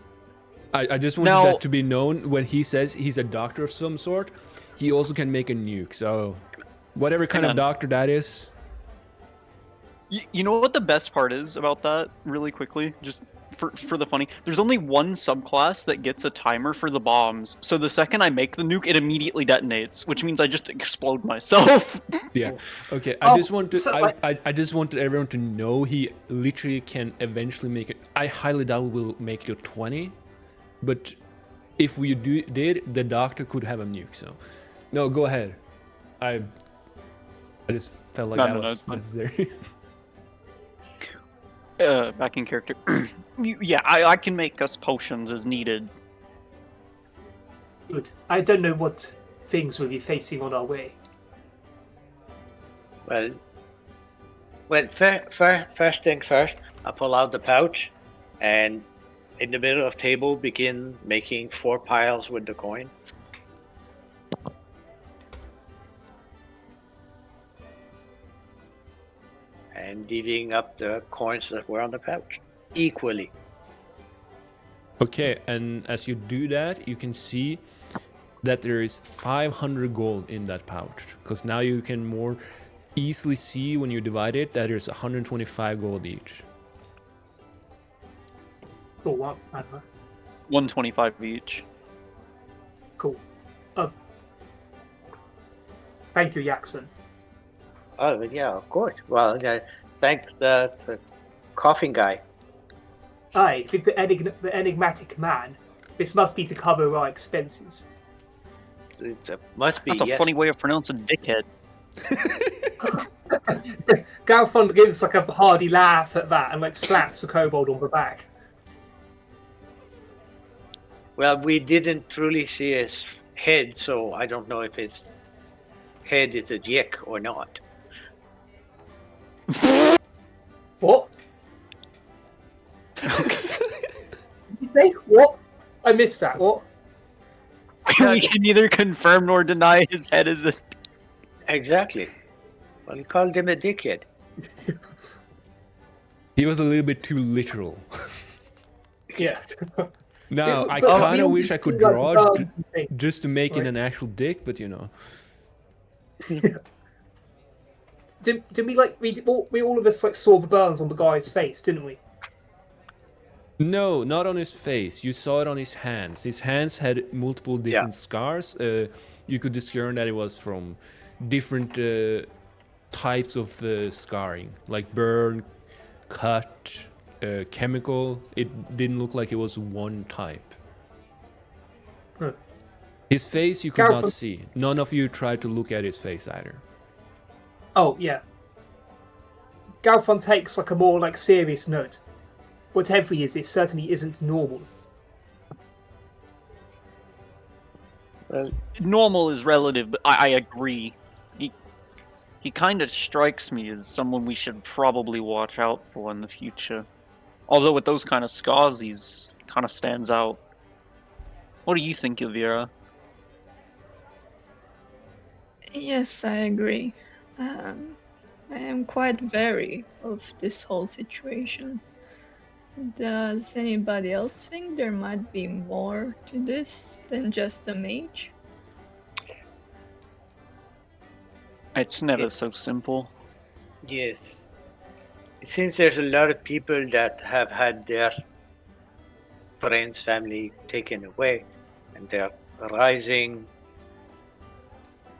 I just wanted Now- that to be known. When he says he's a doctor of some sort, he also can make a nuke. So whatever kind Hang of on. doctor that is. You know what the best part is about that, really quickly? Just for the funny. There's only one subclass that gets a timer for the bombs. So the second I make the nuke, it immediately detonates, which means I just explode myself. Yeah. Okay. Oh, I just wanted everyone to know he literally can eventually make it. I highly doubt we'll make it to 20, but if we did, the doctor could have a nuke. So, no, go ahead. I just felt like No, that no, was it's fine. necessary. Back in character. Yeah, I can make us potions as needed. Good. I don't know what things we'll be facing on our way. Well, first thing first, I pull out the pouch and in the middle of table begin making 4 piles with the coin. And divvying up the coins that were on the pouch equally. Okay, and as you do that, you can see that there is 500 gold in that pouch. Because now you can more easily see when you divide it that there's 125 gold each. Cool. What? I don't know. 125 each. Cool. Thank you, Yaxon. Oh, yeah, of course. Well, thank the coughing guy. I think the enigmatic man. This must be to cover our expenses. It must be, That's a yes. funny way of pronouncing dickhead. Galfond gives like a hearty laugh at that and like slaps the kobold on the back. Well, we didn't truly see his head, so I don't know if his head is a dick or not. What? Did you say what? I missed that. What? We can neither confirm nor deny his head is a. Exactly. Well, he called him a dickhead. He was a little bit too literal. Yeah. Now, Yeah, I but kind we of all wish I see, could like, draw birds and things, just to make it right? an actual dick, but you know. Did we like we all of us like saw the burns on the guy's face, didn't we? No, not on his face. You saw it on his hands. His hands had multiple different scars. You could discern that it was from different types of scarring, like burn, cut, chemical. It didn't look like it was one type. Huh. His face you could Gareth, not see. None of you tried to look at his face either. Oh yeah. Galfon takes like a more like serious note. Whatever he is, it certainly isn't normal. Well, Normal is relative, but I agree. He kind of strikes me as someone we should probably watch out for in the future. Although with those kind of scars, he's kind of stands out. What do you think, Elvira? Yes, I agree. I am quite wary of this whole situation. Does anybody else think there might be more to this than just the mage? It's never It- so simple. yes. It seems there's a lot of people that have had their friends, family taken away, and they're rising,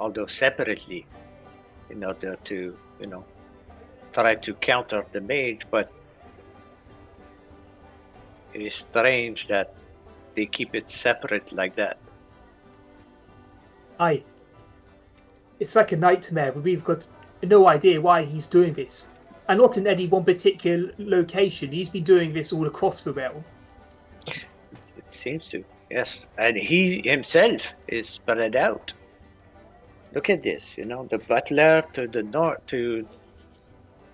although separately, in order to, try to counter the mage. But it is strange that they keep it separate like that. Aye. It's like a nightmare, but we've got no idea why he's doing this. And not in any one particular location. He's been doing this all across the realm. It seems to, yes. And he himself is spread out. Look at this, the butler to the north,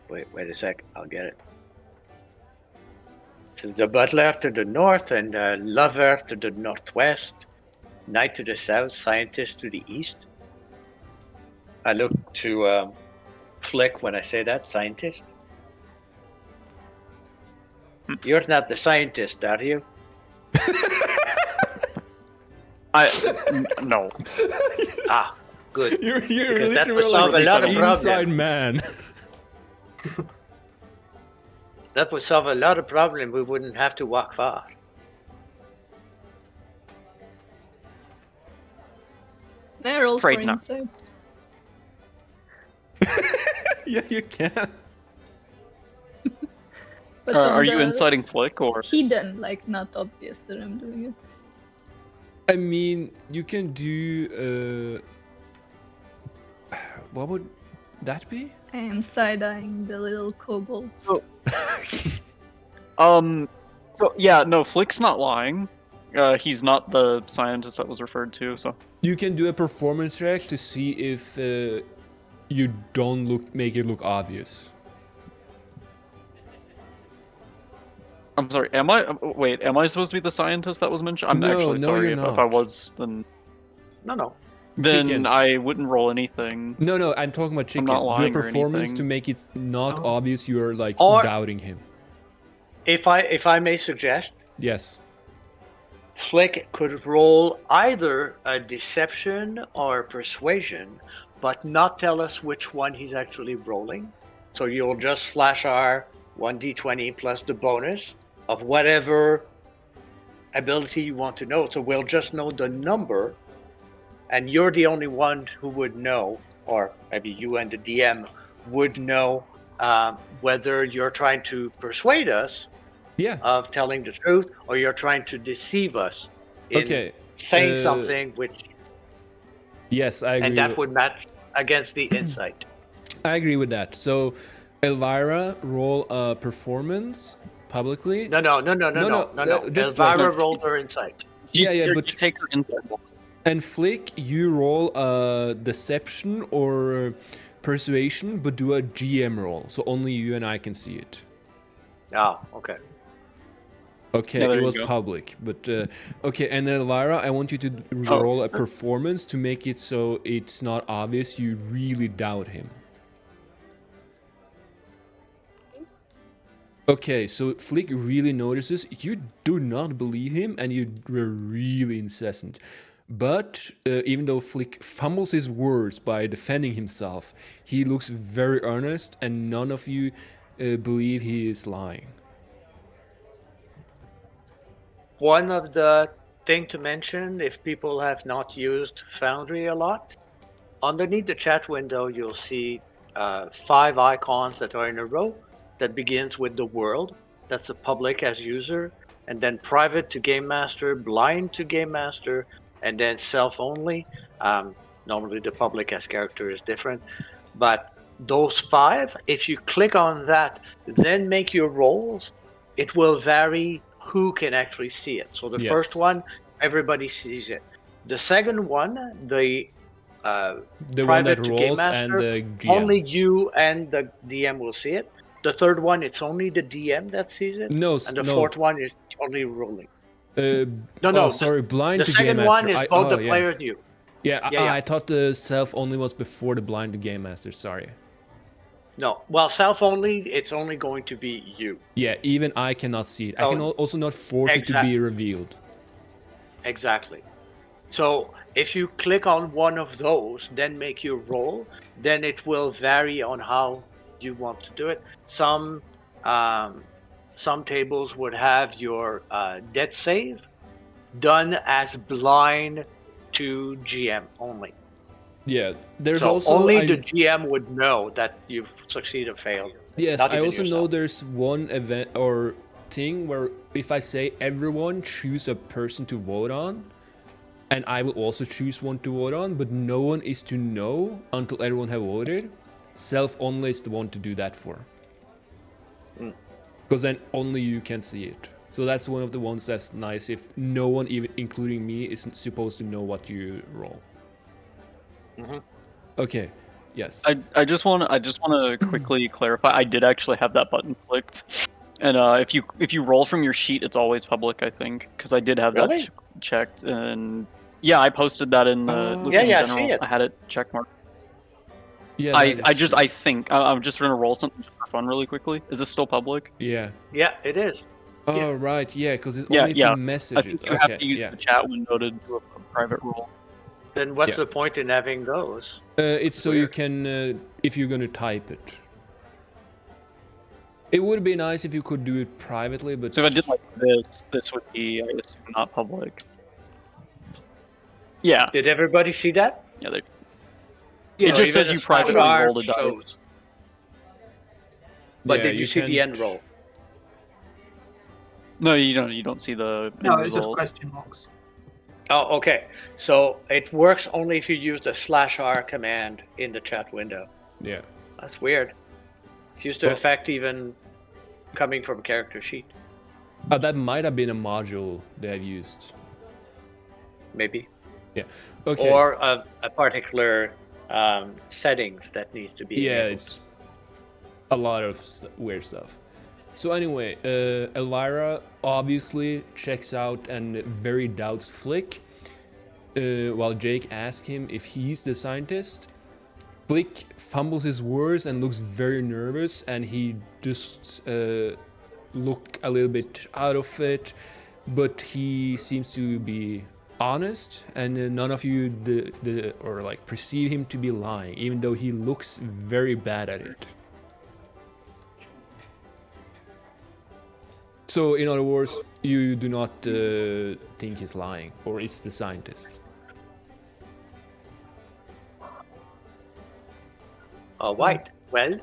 wait a sec, I'll get it. So the butler to the north and the lover to the northwest, knight to the south, scientist to the east. I look to Flick when I say that, scientist. You're not the scientist, are you? No. Ah, good. You're Because that would literally solve a lot of an problems. inside man. That would solve a lot of problems. We wouldn't have to walk far. They're all for Afraid not. insight. Yeah, you can. But Are on you the inciting Flick or? hidden, like not obvious that I'm doing it. I mean, you can do. What would that be? I am side-eyeing the little kobold. So yeah, no, Flick's not lying. He's not the scientist that was referred to. So You can do a performance check to see if you don't make it look obvious. I'm sorry. Am I? Wait, am I supposed to be the scientist that was mentioned? I'm No, actually no, sorry you're if I not. was. No. Then Chicken. I wouldn't roll anything. No, I'm talking about chicken. not Do a lying or performance to anything. make it not Oh. obvious you're like Or- doubting him. If I may suggest, Yes. Flick could roll either a deception or persuasion, but not tell us which one he's actually rolling. So you'll just slash our 1d20 plus the bonus of whatever ability you want to know. So we'll just know the number, and you're the only one who would know, or maybe you and the DM would know whether you're trying to persuade us Yeah. of telling the truth, or you're trying to deceive us in Okay. saying uh, something which, Yes, I agree. and that would match against the insight. I agree with that. So, Elvira, roll a performance publicly. No. just Elvira like- rolled her insight. You but take her inside. and Flick, you roll a deception or persuasion, but do a GM roll, so only you and I can see it. Oh, okay. Okay, Yeah, there it you was go. public, but okay. And Elvira, I want you to Oh, roll a is it? performance to make it so it's not obvious you really doubt him. Okay, so Flick really notices you do not believe him and you were really incessant. But even though Flick fumbles his words by defending himself, he looks very earnest and none of you believe he is lying. One of the thing to mention, if people have not used Foundry a lot, underneath the chat window, you'll see 5 icons that are in a row that begins with the world. That's the public as user, and then private to game master, blind to game master, and then self only. Normally the public as character is different, but those 5, if you click on that, then make your rolls, it will vary who can actually see it. So the Yes. first one, everybody sees it. The second one, the The one that private to game rolls and master, the GM. only you and the DM will see it. The third one, it's only the DM that sees it. No, And the no. fourth one is only rolling. No, No, sorry, blind the to game second master. one is both the yeah. player and you. Yeah, Yeah, yeah. I thought the self only was before the blind to game master. Sorry. No, well, self only, it's only going to be you. Yeah, even I cannot see it. I Oh, can also not force it to be revealed. Exactly. So if you click on one of those, then make your roll, then it will vary on how you want to do it. Some tables would have your death save done as blind to GM only. Yeah, there's So also only the GM would know that you've succeeded or failed. Yes, not I even also know yourself. there's one event or thing where if I say everyone choose a person to vote on, and I will also choose one to vote on, but no one is to know until everyone have voted, self only is the one to do that for. Because then only you can see it. So that's one of the ones that's nice if no one, even including me, isn't supposed to know what you roll. Okay. Yes. I just want to quickly clarify. I did actually have that button clicked, and if you roll from your sheet, it's always public. I think because I did have Really? that checked, and yeah, I posted that in the Looping Yeah, I in see general. it. I had it checkmarked. Yeah. I think I'm just gonna roll something just for fun really quickly. Is this still public? Yeah. Yeah, it is. Oh right. Yeah, because it's Yeah, only if yeah. you message I it. think you Okay. have to use Yeah. the chat window to do a private roll. Then what's Yeah. the point in having those? It's so you Weird. can, if you're gonna type it. It would be nice if you could do it privately, but So if I did like this would be, I assume, not public. Yeah, Did everybody see that? yeah. It So just even says you a slash privately R rolled a dice. shows. But yeah, did you see the can't- end roll? No, you don't. You don't see the No, end it's just result. question marks. Oh, okay. So it works only if you use the /R command in the chat window. Yeah. That's weird. It's used to Well- affect even coming from a character sheet. That might have been a module they have used. Maybe. Yeah. Okay. Or a particular settings that needs to be yeah, enabled. it's a lot of weird stuff. So anyway, Elvira obviously checks out and very doubts Flick, while Jake asks him if he's the scientist. Flick fumbles his words and looks very nervous, and he just look a little bit out of it, but he seems to be honest, and none of you or like perceive him to be lying, even though he looks very bad at it. So, in other words, you do not think he's lying, or is the scientist. All right. Well,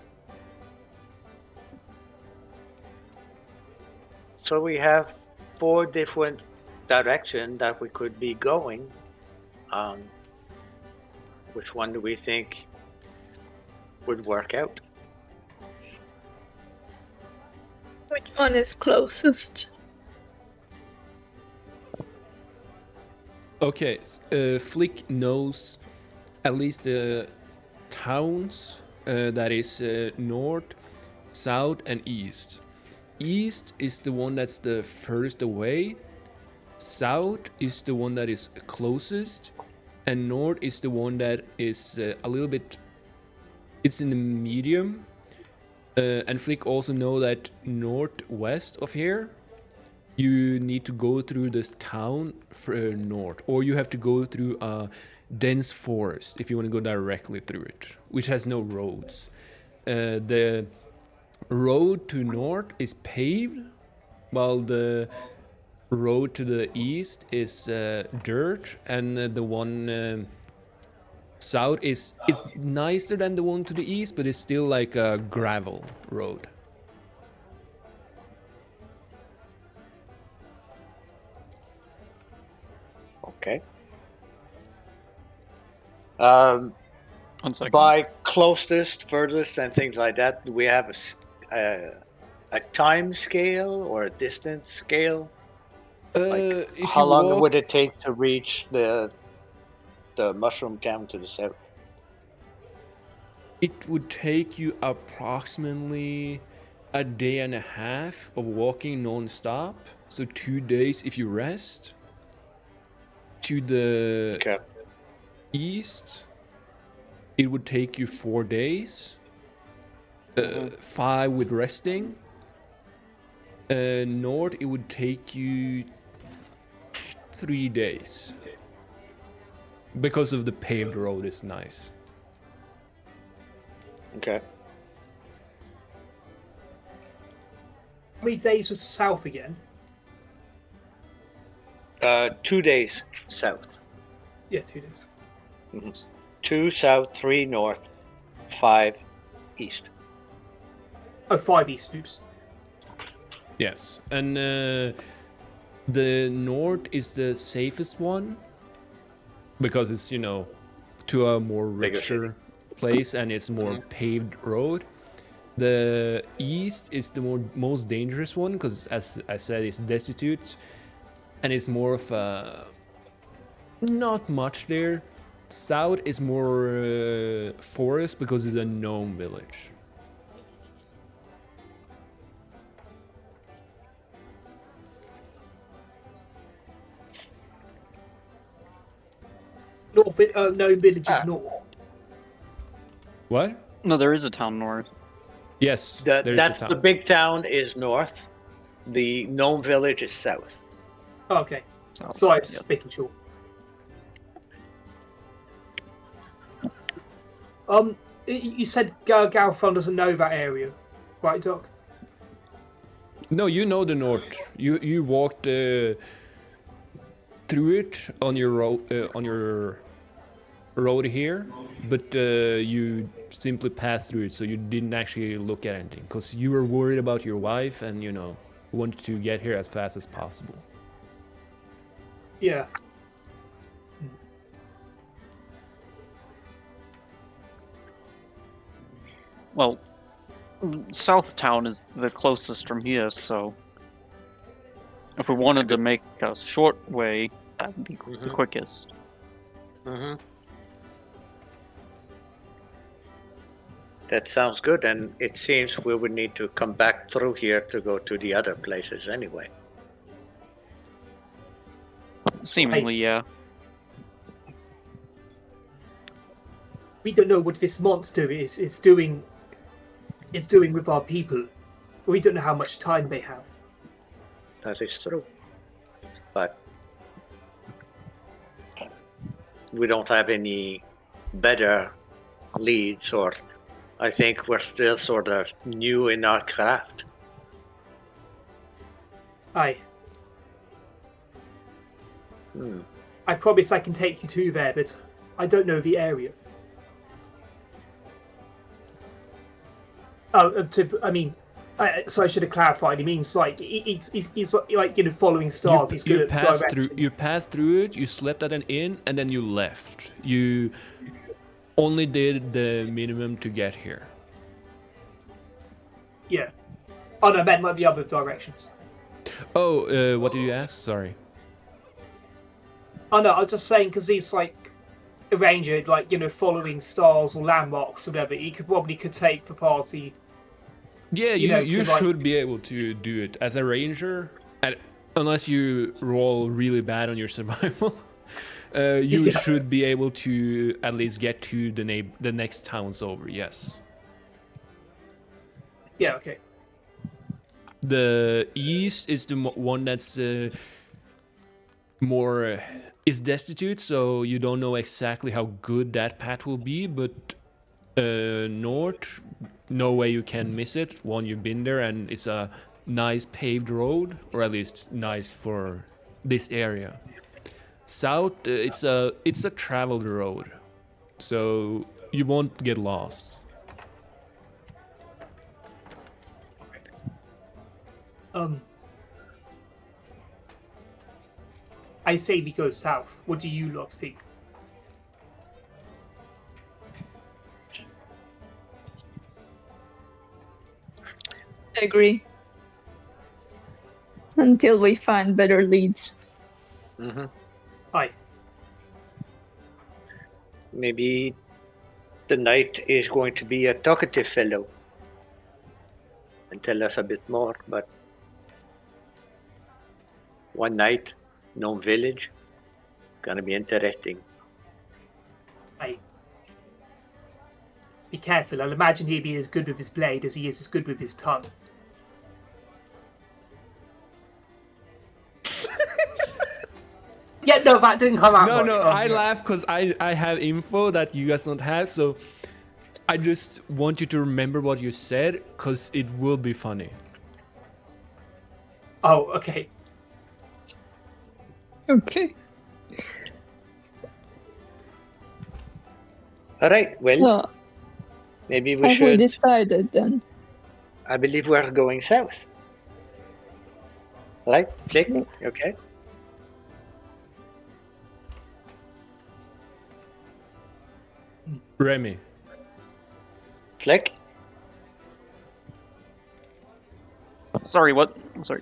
so we have 4 different directions that we could be going. Which one do we think would work out? Which one is closest? Okay, Flick knows at least the towns that is north, south, and east. East is the one that's the furthest away. South is the one that is closest, and north is the one that is a little bit. It's in the medium. And Flick also know that northwest of here, you need to go through this town north, or you have to go through a dense forest if you want to go directly through it, which has no roads. The road to north is paved, while the road to the east is dirt, and the one south is it's nicer than the one to the east, but it's still like a gravel road. Okay. 1 second. By closest, furthest, and things like that, do we have a time scale or a distance scale? If How you long walk, would it take to reach the mushroom town to the south? it would take you approximately a day and a half of walking non-stop. So 2 days if you rest. To the Okay. east, it would take you 4 days. 5 with resting. North, it would take you 3 days. Because of the paved road is nice. Okay. How many days was the south again? 2 days south. Yeah, 2 days. 2 south, 3 north, 5 east. Oh, 5 east. Oops. Yes, and the north is the safest one because it's, you know, to a more Bigger richer place and it's more paved road. The east is the most dangerous one because, as I said, it's destitute and it's more of a not much there. South is more forest because it's a gnome village. North, no villages north. What? No, there is a town north. Yes, there's a That's town. the big town is north. The gnome village is south. Oh, okay. So, So I was yeah. just making sure. You said Galfron doesn't know that area, right, Doc? No, you know the north. You walked through it on your road here, but you simply passed through it, so you didn't actually look at anything because you were worried about your wife and, you know, wanted to get here as fast as possible. Yeah. Well, Southtown is the closest from here, so if we wanted to make a short way, that would be the quickest. Mm-hmm. That sounds good, and it seems we would need to come back through here to go to the other places anyway. Seemingly, yeah. We don't know what this monster is doing with our people. We don't know how much time they have. That is true. But we don't have any better leads, or I think we're still sort of new in our craft. Aye. Hmm. I promise I can take you to there, but I don't know the area. Oh, so I should have clarified. He means like he's like, you know, following stars. He's good at direction. You passed through it. You slept at an inn, and then you left. You only did the minimum to get here. Yeah. Oh no, I meant like the other directions. Oh, what did you ask? Sorry. Oh no, I was just saying because he's like a ranger, like following stars or landmarks or whatever. He could take the party. Yeah, You know, you to, like- should be able to do it as a ranger, unless you roll really bad on your survival. You Yeah. should be able to at least get to the next towns over. Yes. Yeah. Okay. The east is the one that's more is destitute, so you don't know exactly how good that path will be. But north, no way you can miss it. One, you've been there, and it's a nice paved road, or at least nice for this area. South, it's a traveled road, so you won't get lost. I say we go south. What do you lot think? I agree. Until we find better leads. Mm-hmm. Hi. Maybe the knight is going to be a talkative fellow and tell us a bit more, but one night, no village, gonna be interesting. Hi. Be careful. I'll imagine he'd be as good with his blade as he is as good with his tongue. Yeah, no, that didn't come out No, right. no, I yeah. laugh because I have info that you guys don't have, so I just want you to remember what you said because it will be funny. Oh, okay. Okay. All right, well, So, maybe we have we should. decided then? I believe we're going south. Right? Click. Yeah. Okay. Remy, Flick. Sorry, what? I'm sorry.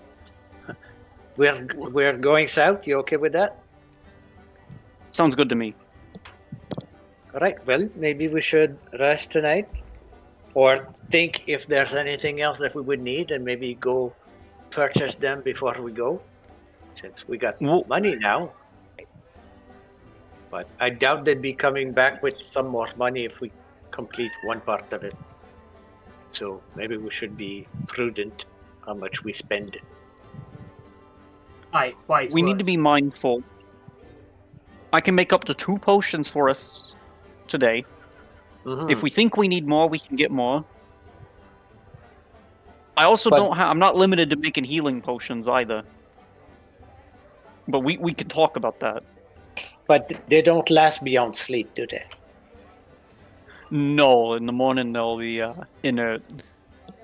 We're going south. You okay with that? Sounds good to me. All right. Well, maybe we should rest tonight, or think if there's anything else that we would need, and maybe go purchase them before we go, since we got Well- money now. But I doubt they'd be coming back with some more money if we complete one part of it. So maybe we should be prudent how much we spend. Aye, wise We words. need to be mindful. I can make up to 2 potions for us today. Mhm. If we think we need more, we can get more. I also But- don't have. I'm not limited to making healing potions either. But we could talk about that. But they don't last beyond sleep, do they? No, in the morning they'll be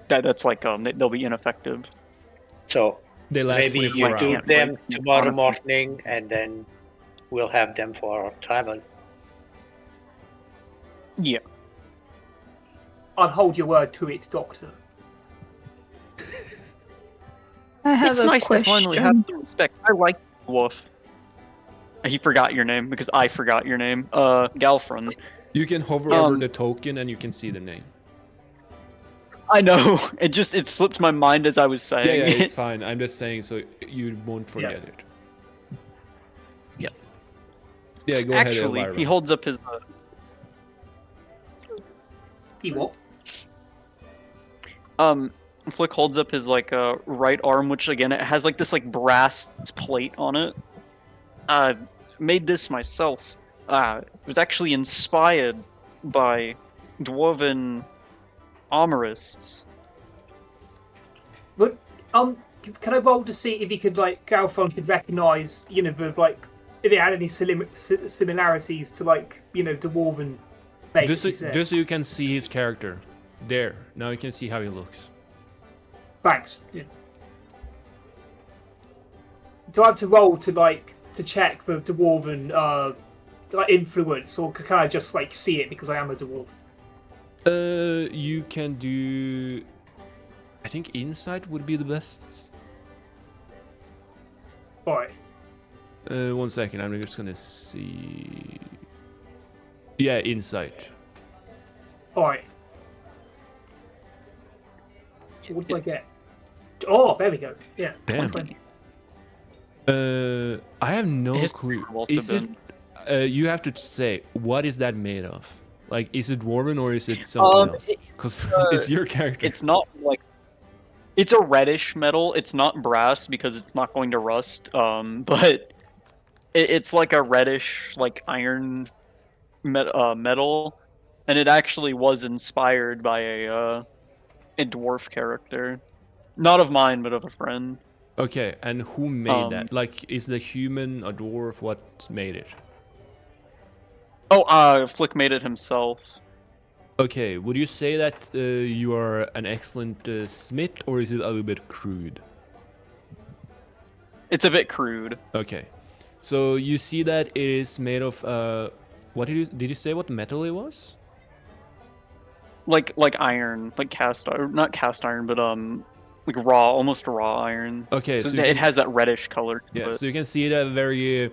that's like they'll be ineffective. So they last maybe 24 you do hours. them Right. tomorrow morning, and then we'll have them for travel. Yeah. I'll hold your word to it, Doctor. I have It's a nice question. to finally have some respect. I like Wolf. He forgot your name because I forgot your name. Galfrun. You can hover over Um, the token and you can see the name. I know. It slipped my mind as I was saying Yeah, it. it's fine. I'm just saying so you won't forget it. Yeah. Yeah, go ahead, Actually, Elvira. he holds up his. He what? Flick holds up his right arm, which again it has like this brass plate on it. Made this myself. It was actually inspired by dwarven armorists. But can I roll to see if he could Galfron could recognise the if it had any similarities to dwarven mages? Just so you can see his character. There. Now you can see how he looks. Thanks. Yeah. Do I have to roll to check for dwarven influence, or can I just see it because I am a dwarf? You can do. I think insight would be the best. Alright. 1 second, I'm just gonna see. Yeah, insight. Alright. What did I get? Oh, there we go. Yeah. Damn. 20. I have no His clue. must have Is it? been- You have to say what is that made of? Like, is it dwarven or is it something else? Because it's your character. It's not like it's a reddish metal. It's not brass because it's not going to rust. But it's like a reddish, like iron metal, and it actually was inspired by a dwarf character, not of mine, but of a friend. Okay, and who made that? Um, Like, is the human a dwarf? What made it? Flick made it himself. Okay, would you say that you are an excellent smith, or is it a little bit crude? It's a bit crude. Okay, so you see that it is made of what did you say? What metal it was? Like iron, like cast iron, not cast iron, but like raw, almost raw iron. Okay, So so you it can, has that reddish color to yeah, it. so you can see it a very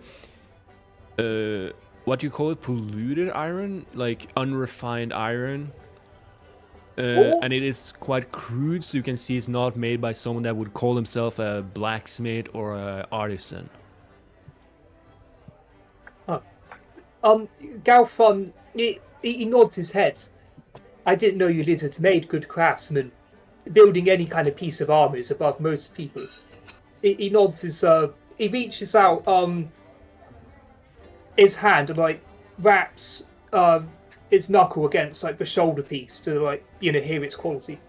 what do you call it? Polluted iron, like unrefined iron. And it is quite crude, so you can see it's not made by someone that would call himself a blacksmith or an artisan. Galfon, he nods his head. I didn't know you lizards made good craftsmen. Building any kind of piece of armor is above most people. He nods his, he reaches out, his hand and, like, wraps, its knuckle against, like, the shoulder piece to, like, hear its quality.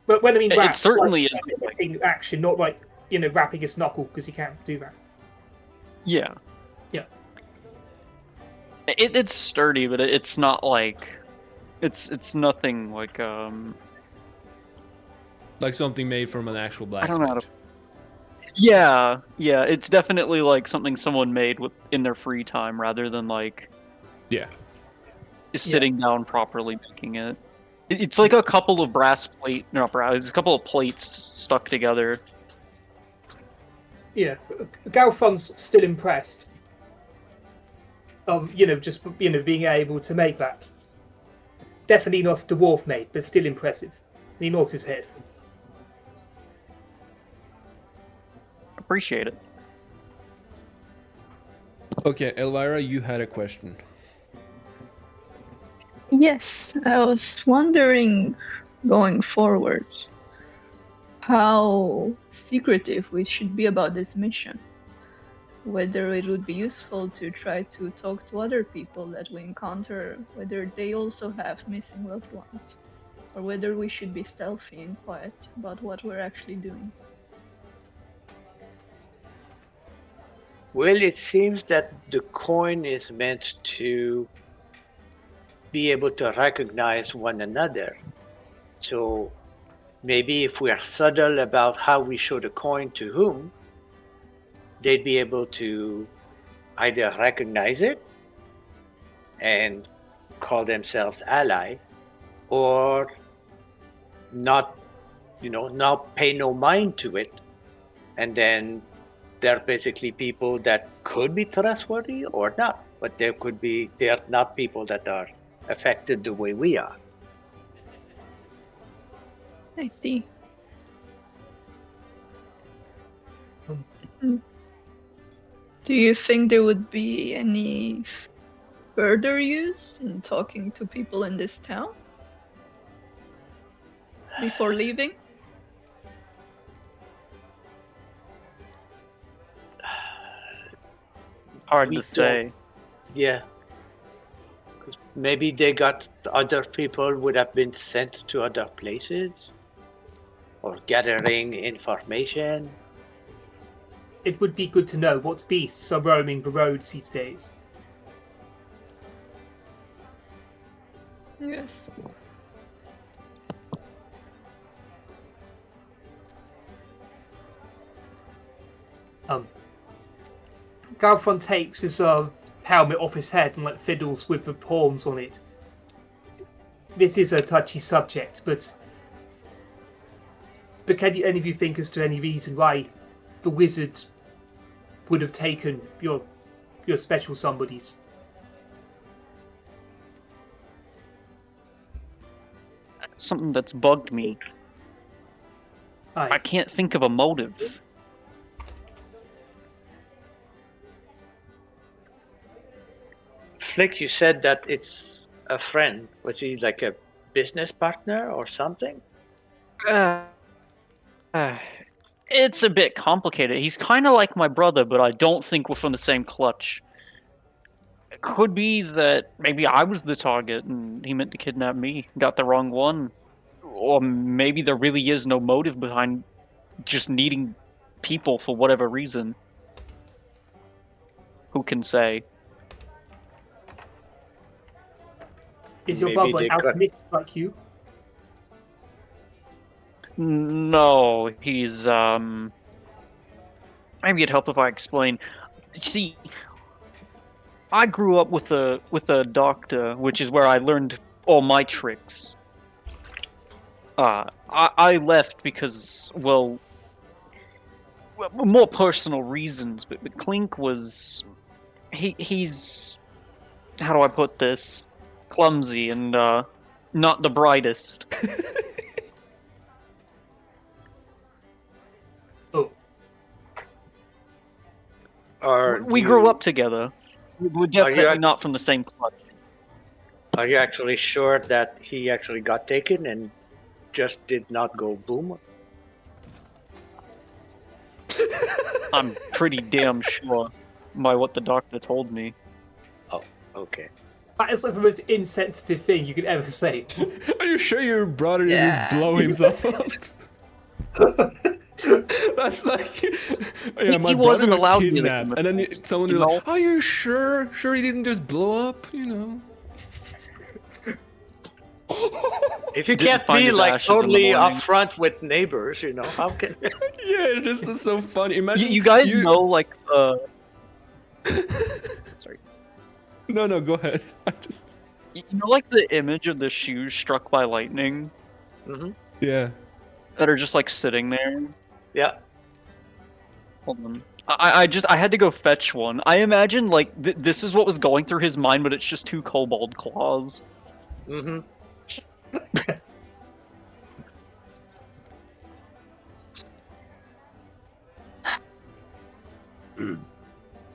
But when I mean wraps, It certainly like, is. getting action, not like, wrapping his knuckle, because he can't do that. Yeah. Yeah. It's sturdy, but it's not like it's nothing like Like something made from an actual I blacksmith. don't know how to. Yeah, it's definitely like something someone made in their free time rather than like Yeah. sitting down properly making it. It's like a couple of it's a couple of plates stuck together. Yeah, Galfon's still impressed. Just being able to make that. Definitely not dwarf made, but still impressive. He nods his head. Appreciate it. Okay, Elvira, you had a question. Yes, I was wondering, going forward, how secretive we should be about this mission. Whether it would be useful to try to talk to other people that we encounter, whether they also have missing loved ones, or whether we should be stealthy and quiet about what we're actually doing. Well, it seems that the coin is meant to be able to recognize one another. So maybe if we are subtle about how we show the coin to whom, they'd be able to either recognize it and call themselves ally, or not pay no mind to it. And then they're basically people that could be trustworthy or not, but they're not people that are affected the way we are. I see. Do you think there would be any further use in talking to people in this town before leaving? Hard We to say. Yeah. 'Cause maybe other people would have been sent to other places or gathering information. It would be good to know what beasts are roaming the roads these days. Yes. Galfron takes his helmet off his head and fiddles with the pawns on it. This is a touchy subject, but but can any of you think as to any reason why the wizard would have taken your special somebodies? Something that's bugged me. I Aye. can't think of a motive. Flick, you said that it's a friend. Was he like a business partner or something? Uh, it's a bit complicated. He's kind of like my brother, but I don't think we're from the same clutch. It could be that maybe I was the target and he meant to kidnap me, got the wrong one. Or maybe there really is no motive behind just needing people for whatever reason. Who can say? Is your Maybe brother an they could- alchemist like you? No, he's maybe it'd help if I explain. See, I grew up with a doctor, which is where I learned all my tricks. I left because, well, more personal reasons, but Clink was he's how do I put this? Clumsy and not the brightest. Oh, Or We do grew you- up together. We're definitely act- not from the same clutch. Are you actually sure that he actually got taken and just did not go boom? I'm pretty damn sure by what the doctor told me. Okay. that is like the most insensitive thing you could ever say. Are you sure your brother didn't Yeah. just blow himself up? That's like, yeah, my He brother wasn't got allowed to be the kidnapped, and then chemist, someone you was know? like, "Are you sure? Sure he didn't just blow up?" You know. If you Didn't can't find be his like ashes in the totally morning. upfront with neighbors, how can? Yeah, just that's so funny. Imagine You guys know, like, sorry. No, go ahead. I just. You know, like the image of the shoes struck by lightning Hmm. Yeah. that are just like sitting there. Yeah. Hold on. I had to go fetch one. I imagine like this is what was going through his mind, but it's just two kobold claws. Hmm.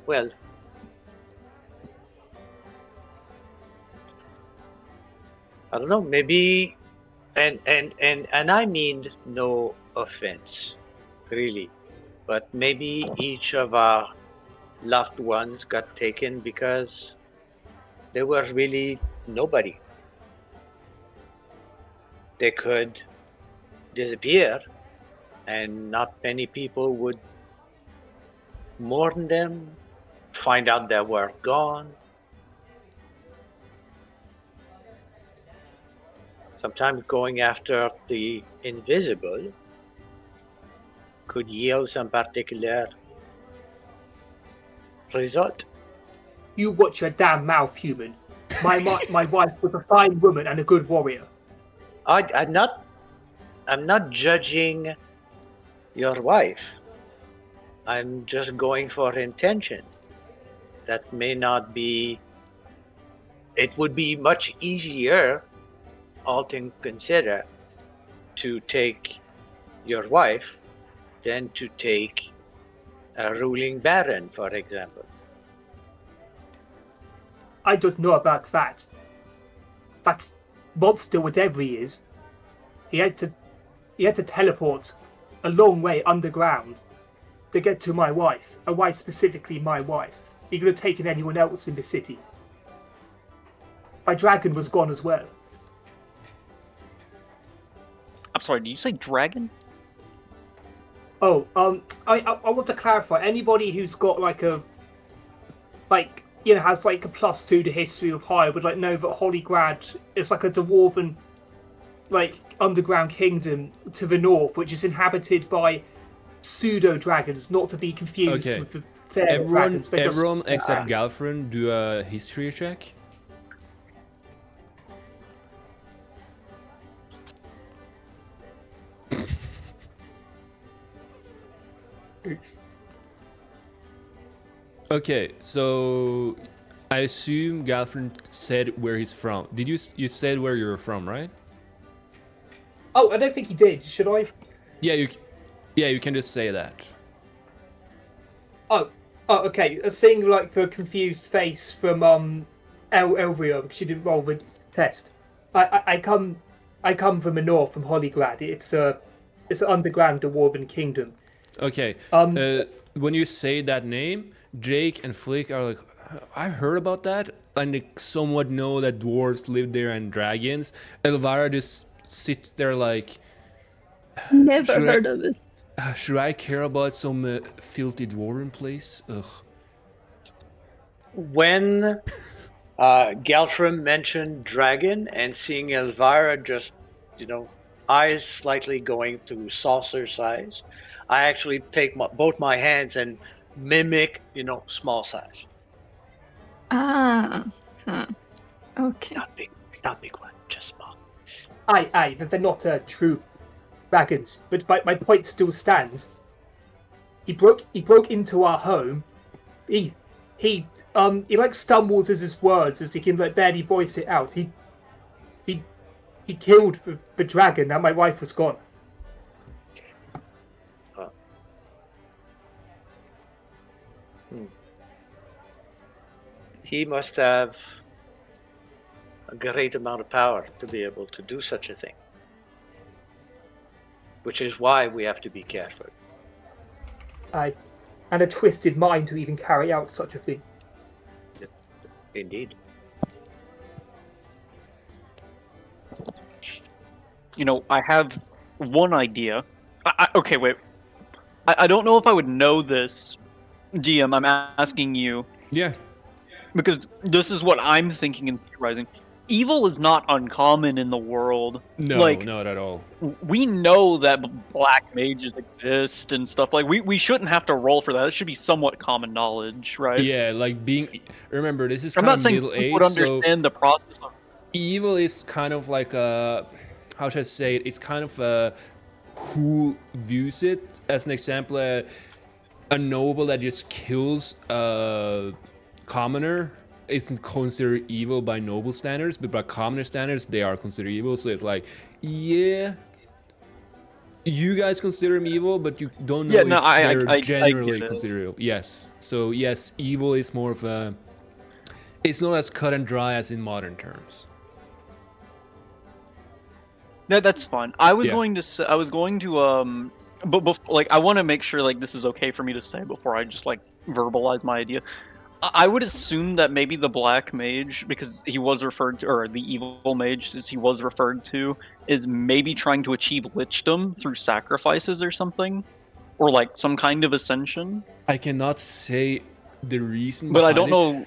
Well, I don't know. Maybe, and I mean no offense, really, but maybe each of our loved ones got taken because they were really nobody. They could disappear, and not many people would mourn them, find out they were gone. Sometimes going after the invisible could yield some particular result. You watch your damn mouth, human. My wife was a fine woman and a good warrior. I'm not judging your wife. I'm just going for intention. That may not be. It would be much easier, all things considered, to take your wife than to take a ruling baron, for example. I don't know about that. That monster, whatever he is, he had to teleport a long way underground to get to my wife, and why specifically my wife? He could have taken anyone else in the city. My dragon was gone as well. I'm sorry. Did you say dragon? Oh, I want to clarify. Anybody who's got has like a +2 to history of High would like know that Holygrad is like a dwarven, like underground kingdom to the north, which is inhabited by pseudo dragons, not to be confused Okay. with the fair Everyone, dragons. But just- everyone except Galfrin, do a history check. Oops. Okay, so I assume Galfrin said where he's from. Did you said where you're from, right? Oh, I don't think he did. Should I? Yeah, you can just say that. Oh, okay. Seeing like the confused face from Elvira because she didn't roll the test. I come from the north, from Holygrad. It's an underground dwarven kingdom. Okay. Um, When you say that name, Jake and Flick are like, I heard about that, and they somewhat know that dwarves live there and dragons. Elvira just sits there like, Never Should I- heard of it. should I care about some filthy dwarven place? Ugh. When Galtrim mentioned dragon and seeing Elvira just, eyes slightly going to saucer size, I actually take both my hands and mimic, small size. Ah. Huh. Okay. Not big one, just small. aye, they're not true dragons. But my point still stands. He broke into our home. He like stumbles as his words as he can like barely voice it out. He killed the dragon and my wife was gone. He must have a great amount of power to be able to do such a thing. Which is why we have to be careful. Aye, and a twisted mind to even carry out such a thing. Indeed. I have one idea. Okay, wait. I don't know if I would know this, DM. I'm asking you Yeah. because this is what I'm thinking and theorizing. Evil is not uncommon in the world. No, Like, not at all. we know that black mages exist and stuff. Like, we shouldn't have to roll for that. It should be somewhat common knowledge, right? Yeah, like being. Remember, this is I'm kind not of saying middle people age, would so understand the process of. evil is kind of like a. How should I say it? It's kind of a. Who views it? As an example, a noble that just kills a commoner isn't considered evil by noble standards, but by commoner standards, they are considered evil. So it's like, yeah, you guys consider them evil, but you don't know Yeah, if no, they're I generally get it. considered evil. Yes. So yes, evil is more of a. It's not as cut and dry as in modern terms. That's fine. I was Yeah. going to say, but like I want to make sure like this is okay for me to say before I just like verbalize my idea. I would assume that maybe the black mage, because he was referred to, or the evil mage, as he was referred to, is maybe trying to achieve lichdom through sacrifices or something, or like some kind of ascension. I cannot say the reason, But I behind don't it. know.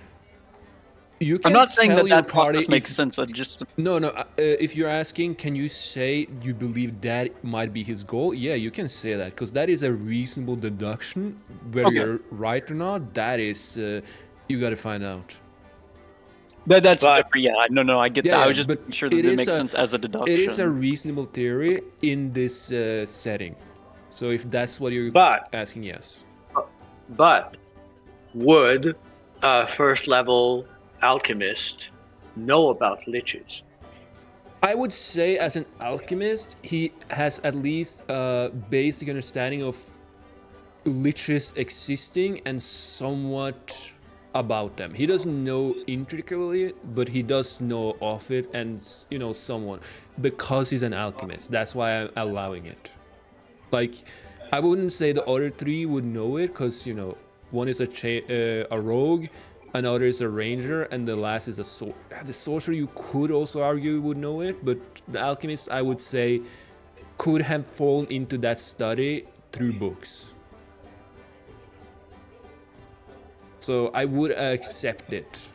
You can I'm not saying tell that your that party process makes if- sense. I just No. If you're asking, can you say you believe that might be his goal? Yeah, you can say that because that is a reasonable deduction. Whether Okay. you're right or not, that is you got to find out. that's But- yeah. No, I get Yeah, that. I yeah, was just but making sure that it it is makes a- sense as a deduction. It is a reasonable theory in this setting. So if that's what you're But asking, yes. But would a first level alchemist know about liches? I would say, as an alchemist, he has at least a basic understanding of liches existing and somewhat about them. He doesn't know intricately, but he does know of it and, somewhat. Because he's an alchemist. That's why I'm allowing it. Like, I wouldn't say the other three would know it, because, one is a rogue, another is a ranger, and the last is the sorcerer. You could also argue would know it, but the alchemist, I would say, could have fallen into that study through books. So I would accept it.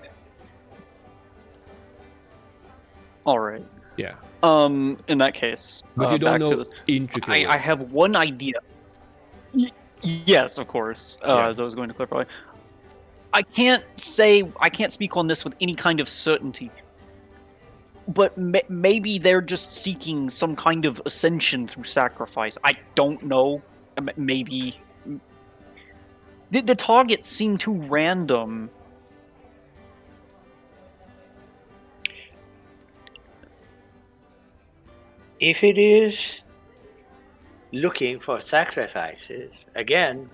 All right. Yeah. In that case, But you don't back to know this. intricately. I have one idea. Yes, of course. Yeah. As I was going to clarify, I can't speak on this with any kind of certainty. But maybe they're just seeking some kind of ascension through sacrifice. I don't know. Maybe The targets seem too random. If it is looking for sacrifices, again,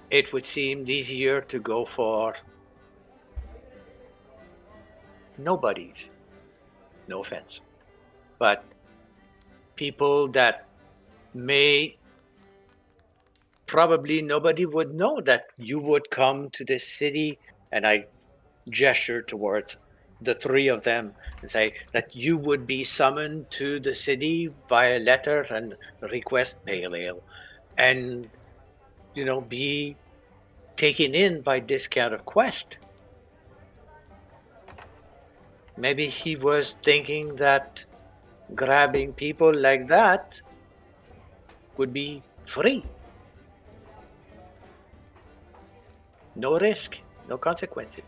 it would seem easier to go for nobodies. No offense. But people that may probably nobody would know that you would come to this city, and I gesture towards the three of them and say that you would be summoned to the city via letter and request pale ale and be taken in by this kind of quest. Maybe he was thinking that grabbing people like that would be free. No risk, no consequences.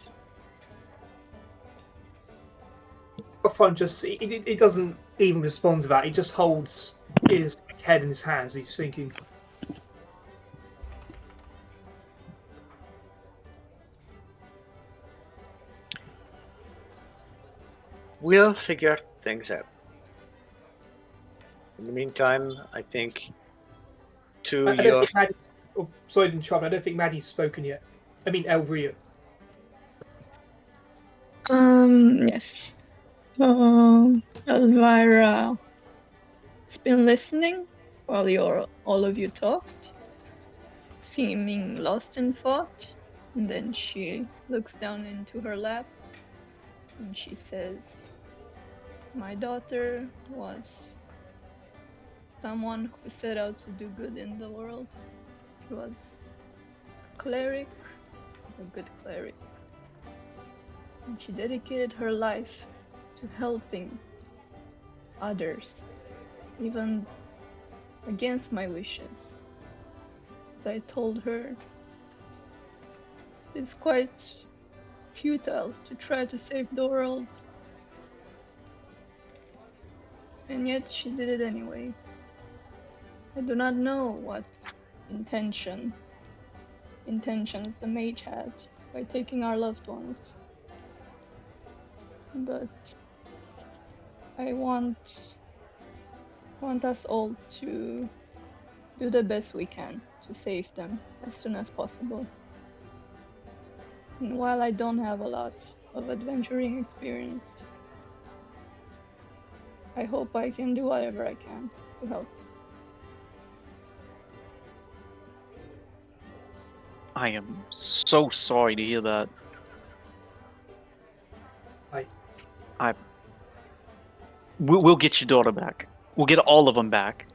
Front just it doesn't even respond to that. He just holds his head in his hands. He's thinking. We'll figure things out. In the meantime, I think to I don't your... think Maddie's, oh, sorry to interrupt. I don't think Maddie's spoken yet. I mean, Elvria. Yes. Elvira has been listening while all of you talked, seeming lost in thought, and then she looks down into her lap and she says, "My daughter was someone who set out to do good in the world. She was a cleric, a good cleric. And she dedicated her life to helping others, even against my wishes. I told her it's quite futile to try to save the world. And yet she did it anyway. I do not know what intentions the mage had by taking our loved ones. But I want us all to do the best we can to save them as soon as possible. And while I don't have a lot of adventuring experience, I hope I can do whatever I can to help." I am so sorry to hear that. We'll get your daughter back. We'll get all of them back.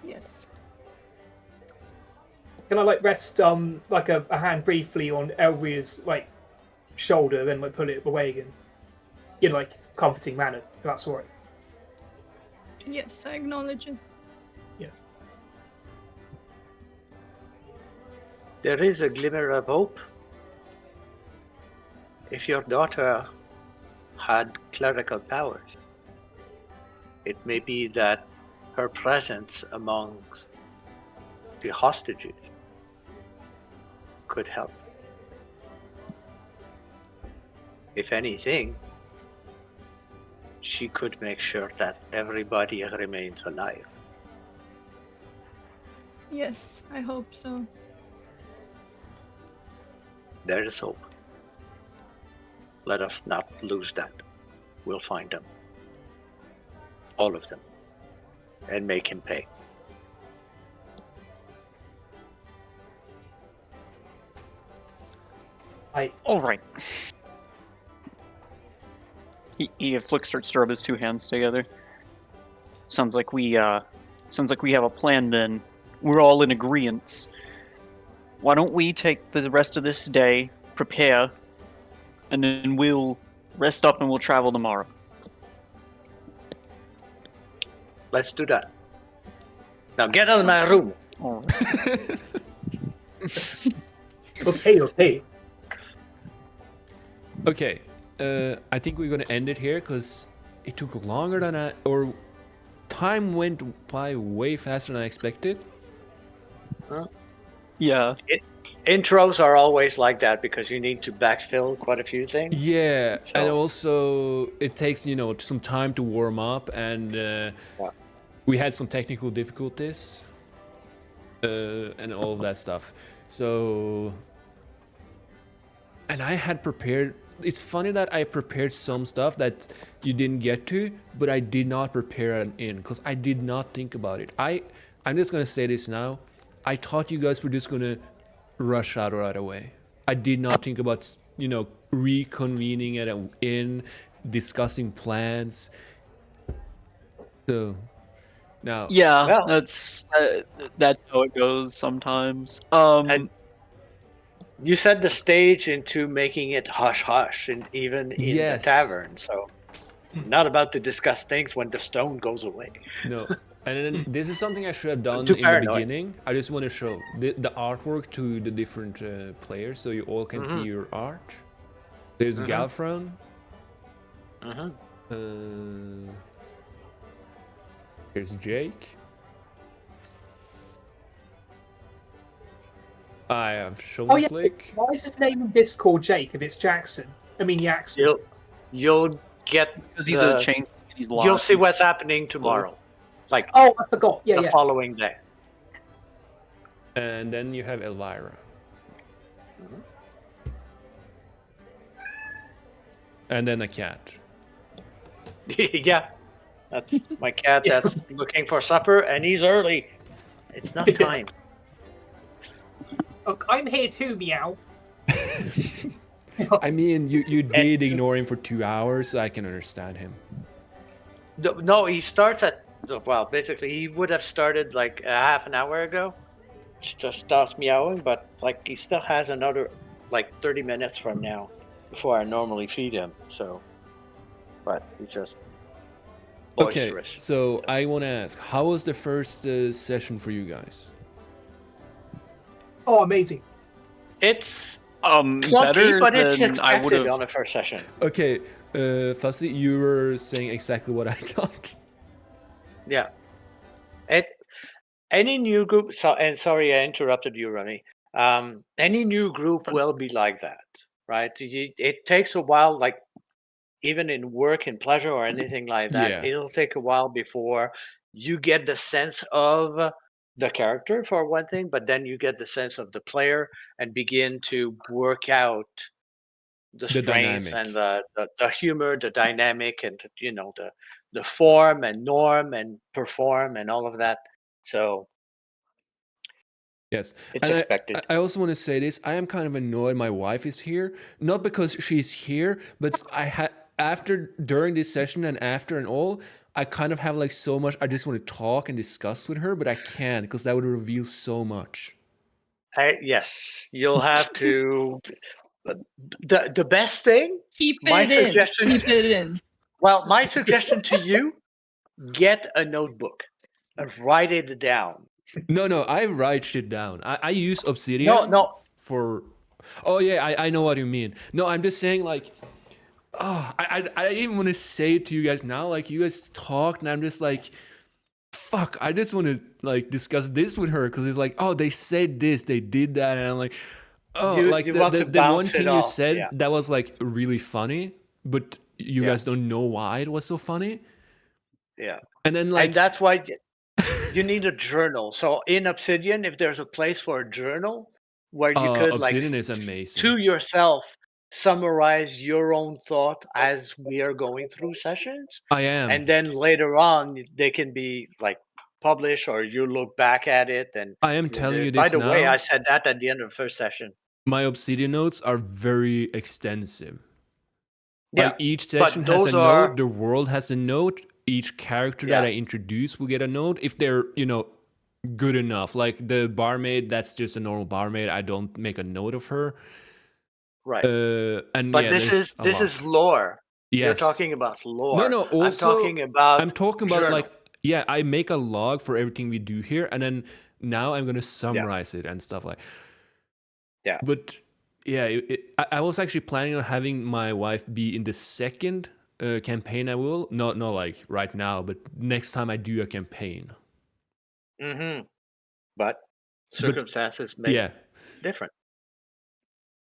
Yes. Can I rest like a hand briefly on Elvria's shoulder, then pull it away again? Comforting manner, if that's all right. Yes, I acknowledge it. Yeah. There is a glimmer of hope. If your daughter had clerical powers, it may be that her presence among the hostages could help. If anything, she could make sure that everybody remains alive. Yes, I hope so. There is hope. Let us not lose that. We'll find them. All of them. And make him pay. All right. He flicks starts to rub his two hands together. Sounds like we have a plan then. We're all in agreement. Why don't we take the rest of this day, prepare, and then we'll rest up and we'll travel tomorrow. Let's do that. Now get out of my room. All right. Okay. Okay, I think we're gonna end it here because it took longer than time went by way faster than I expected. Huh? Yeah. Intros are always like that because you need to backfill quite a few things. Yeah, and So- also it takes some time to warm up, and we had some technical difficulties and all of that stuff. So, and I had prepared. It's funny that I prepared some stuff that you didn't get to, but I did not prepare it in because I did not think about it. I'm just gonna say this now. I thought you guys were just gonna rush out right away. I did not think about reconvening at an inn, discussing plans. So now, Yeah, Well- that's how it goes sometimes. And you set the stage into making it hush hush, and even in the Yes. tavern. So, not about to discuss things when the stone goes away. no. And then this is something I should have done too in the paranoid. beginning. I just want to show the artwork to the different players so you all can see your art. There's Galfron. Here's Jake. I have Oh yeah. Flick. Why is his name in Discord Jake if it's Jackson? I mean Jackson. You'll get because he's a chain. He's You'll lost. see what's happening tomorrow, like Oh, I forgot. Yeah, the yeah. following day. And then you have Elvira. And then a cat. Yeah, that's my cat that's looking for supper, and he's early. It's not time. Look, I'm here too, meow. I mean, you did ignore him for 2 hours, so I can understand him. No, he starts at, well, basically he would have started like a half an hour ago. Just starts meowing, but like he still has another like 30 minutes from now before I normally feed him. So, but he's just Okay, boisterous. so I want to ask, how was the first session for you guys? Oh, amazing. It's Better clunky, but it's than I would expected have. on the first session. Okay, Fuzzy, you were saying exactly what I thought. Yeah. Any new group, and sorry I interrupted you, Remy. Any new group will be like that, right? It takes a while, like even in work and pleasure or anything like that, Yeah. it'll take a while before you get the sense of the character for one thing, but then you get the sense of the player and begin to work out the strengths dynamic. and the humor, the dynamic, and the form and norm and perform and all of that. So Yes, it's and expected. I also want to say this. I am kind of annoyed my wife is here, not because she's here, but during this session and after and all, I kind of have like so much. I just want to talk and discuss with her, but I can't because that would reveal so much. Yes, you'll have to. The best thing. Keep My it in. suggestion- Keep it in. Well, my suggestion to you: get a notebook and write it down. No, I write shit down. I use Obsidian. No. For. Oh yeah, I know what you mean. No, I'm just saying like. Oh, I didn't even want to say it to you guys now. Like you guys talked, and I'm just like, fuck. I just want to like discuss this with her because it's like, oh, they said this, they did that, and I'm like, oh, You like want to the one bounce it thing you off, said yeah. that was like really funny, but you guys don't know why it was so funny. Yeah. And then like And that's why you need a journal. So in Obsidian, if there's a place for a journal where you could like Obsidian is amazing. to yourself summarize your own thought as we are going through sessions, I am. and then later on they can be like published or you look back at it. And I am telling you by this the way, now. I said that at the end of the first session. My Obsidian notes are very extensive. Yeah, Like each session but has those a are- note, the world has a note, each character that I introduce will get a note if they're, good enough. Like the barmaid, that's just a normal barmaid. I don't make a note of her. right. And But yeah, this there's a lot. is lore. You're Yes. talking about lore. No, also I'm talking about journal. like, yeah, I make a log for everything we do here, and then now I'm gonna summarize it and stuff like. Yeah. But yeah, I was actually planning on having my wife be in the second campaign. I will not like right now, but next time I do a campaign. Mm-hmm. But circumstances make Yeah. different.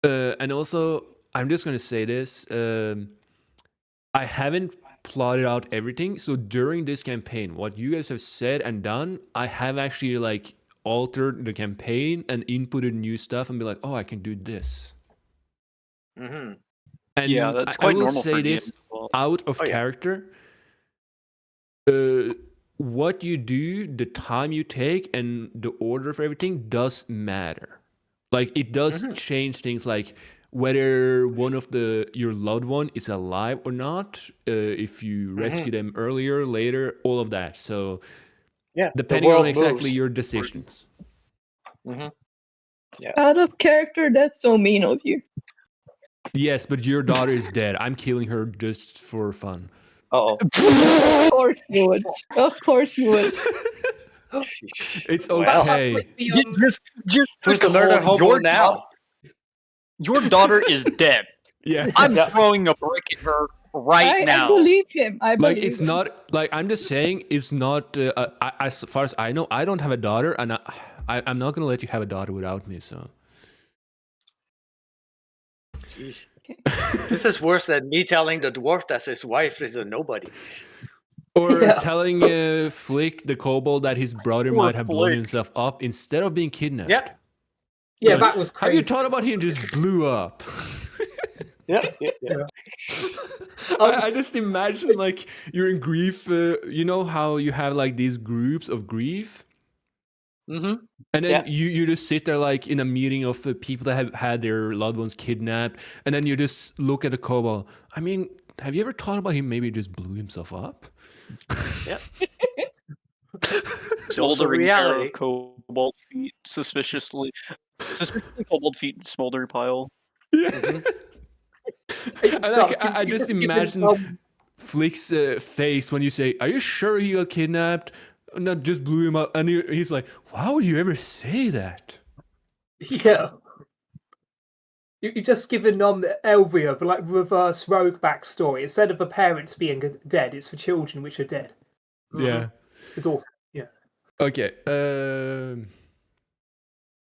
And also, I'm just gonna say this. I haven't plotted out everything, so during this campaign, what you guys have said and done, I have actually like altered the campaign and inputted new stuff and be like, oh, I can do this. Mm-hmm. And Yeah, that's I quite will normal say for this DMs as well. out of Oh, yeah. character. What you do, the time you take, and the order for everything does matter. Like it does Mhm. change things, like whether one of your loved one is alive or not, if you rescue them earlier, later, all of that. So Yeah, the depending on world exactly moves. your decisions. Out of character, that's so mean of you. Yes, but your daughter is dead. I'm killing her just for fun. Uh-oh. Of course you would. Of course you would. It's Well, okay. Just who's the to murder call hobo now? Your daughter is dead. Yeah. I'm Yeah. throwing a brick at her right I now. believe him. I Like believe it's him. not like I'm just saying it's not as far as I know, I don't have a daughter, and I'm not gonna let you have a daughter without me. So Jeez. Okay. This is worse than me telling the dwarf that his wife is a nobody. or Yeah. telling Flick the kobold that his brother Poor might have blown Flick. himself up instead of being kidnapped. Yep. Yeah, Like, that was have you crazy. thought about him just blew up? Yeah. I just imagine like you're in grief. You know how you have like these groups of grief, Mm-hmm. and then Yeah. you just sit there like in a meeting of people that have had their loved ones kidnapped, and then you just look at the kobold. I mean, have you ever thought about him maybe just blew himself up? Yeah. Smoldering pair reality. of cobalt feet, suspiciously cobalt feet in smolder pile. Yeah. Mhm. And like, I just imagine Flick's face when you say, "Are you sure he got kidnapped? Not just blew him up." And he's like, "Why would you ever say that?" Yeah. You just given Elvia the like reverse rogue backstory. Instead of the parents being dead, it's the children which are dead. Yeah. The daughter. Yeah. Okay.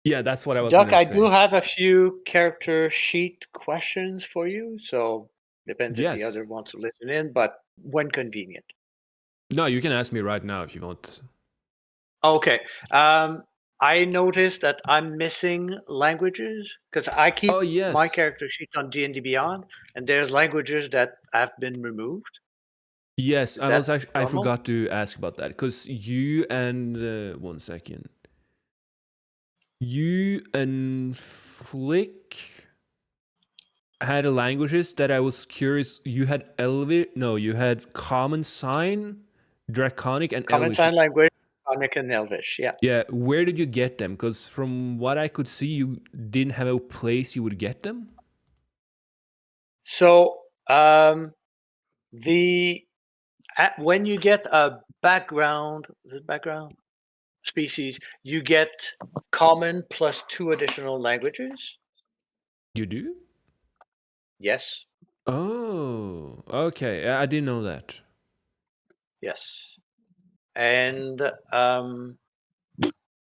Yeah, that's what I was Duck, gonna I say. do have a few character sheet questions for you, so depends if the Yes. other wants to listen in, but when convenient. No, you can ask me right now if you want. Okay. I noticed that I'm missing languages because I keep Oh yes. my character sheet on D&D Beyond, and there's languages that have been removed. Yes, Is that I normal? forgot to ask about that because you and 1 second. You and Flick had languages that I was curious. You had you had Common Sign, Draconic, and Common Elvish. Sign Language, Draconic, and Elvish, yeah. Yeah, where did you get them? Because from what I could see, you didn't have a place you would get them. So when you get a background species, you get common plus 2 additional languages. You do? Yes. Oh, okay. I didn't know that. Yes. And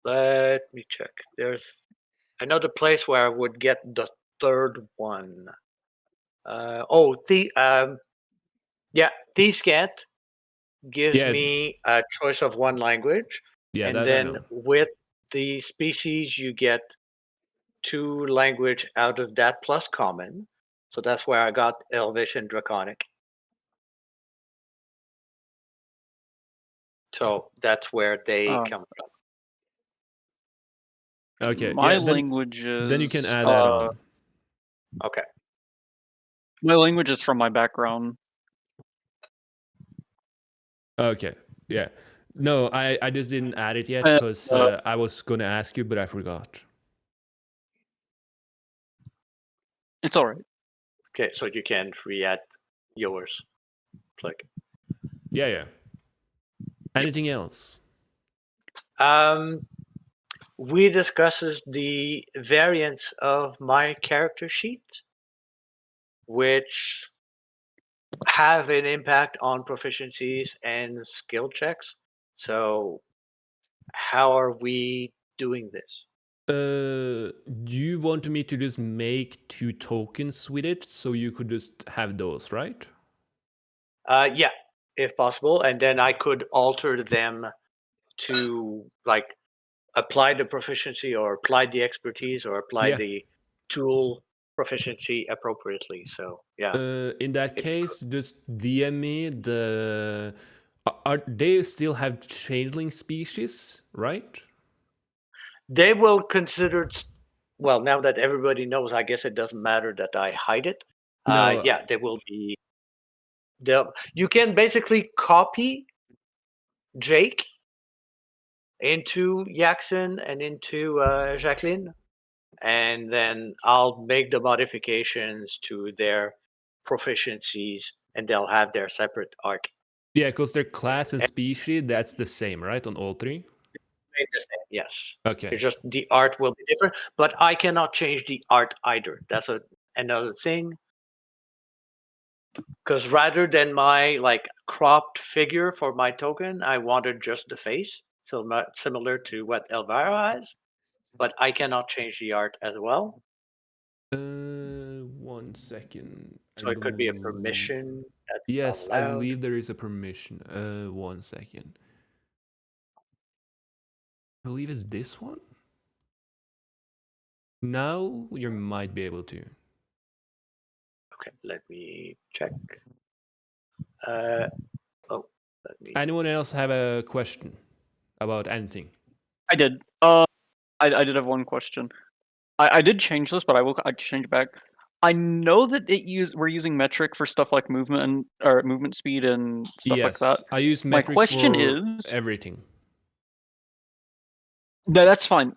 let me check. There's another place where I would get the third one. Thieves' Cat gives Yeah, me a choice of one language, yeah, and that I then know. with the species you get 2 language out of that plus common. So that's where I got Elvish and Draconic. So that's where they come from. Okay, My yeah. languages. Then you can add that on. Okay. My language is from my background. Okay, yeah. No, I just didn't add it yet Uh, because I was gonna ask you, but I forgot. It's all right. Okay, so you can re-add yours. Click. Yeah, yeah. Anything else? We discusses the variants of my character sheet, which have an impact on proficiencies and skill checks. So how are we doing this. Do you want me to just make 2 tokens with it so you could just have those, right? Yeah, if possible, and then I could alter them to like apply the proficiency or apply the expertise or apply Yeah. the tool proficiency appropriately. So yeah, In that If you case, just DM me the. Are they still have changeling species, right? they will consider. Well, now that everybody knows, I guess it doesn't matter that I hide it. No. Yeah, they will be. You can basically copy Jake into Jackson and into Jacqueline, and then I'll make the modifications to their proficiencies, and they'll have their separate art. Yeah, because their class and species, that's the same, right? On all 3? Made the same, yes. Okay. It's just the art will be different, but I cannot change the art either. That's another thing. Because rather than my like cropped figure for my token, I wanted just the face, so similar to what Elvira has. But I cannot change the art as well. 1 second. So it could be a permission. That's Yes, not I allowed. believe there is a permission. 1 second. I believe it's this one. Now you might be able to. Okay, let me check. Let me. Anyone else have a question about anything? I did. I did have one question. I did change this, but I change it back. I know that we're using metric for stuff like movement and or movement speed and stuff like that. Yes, I use My metric question for is everything. no, that's fine.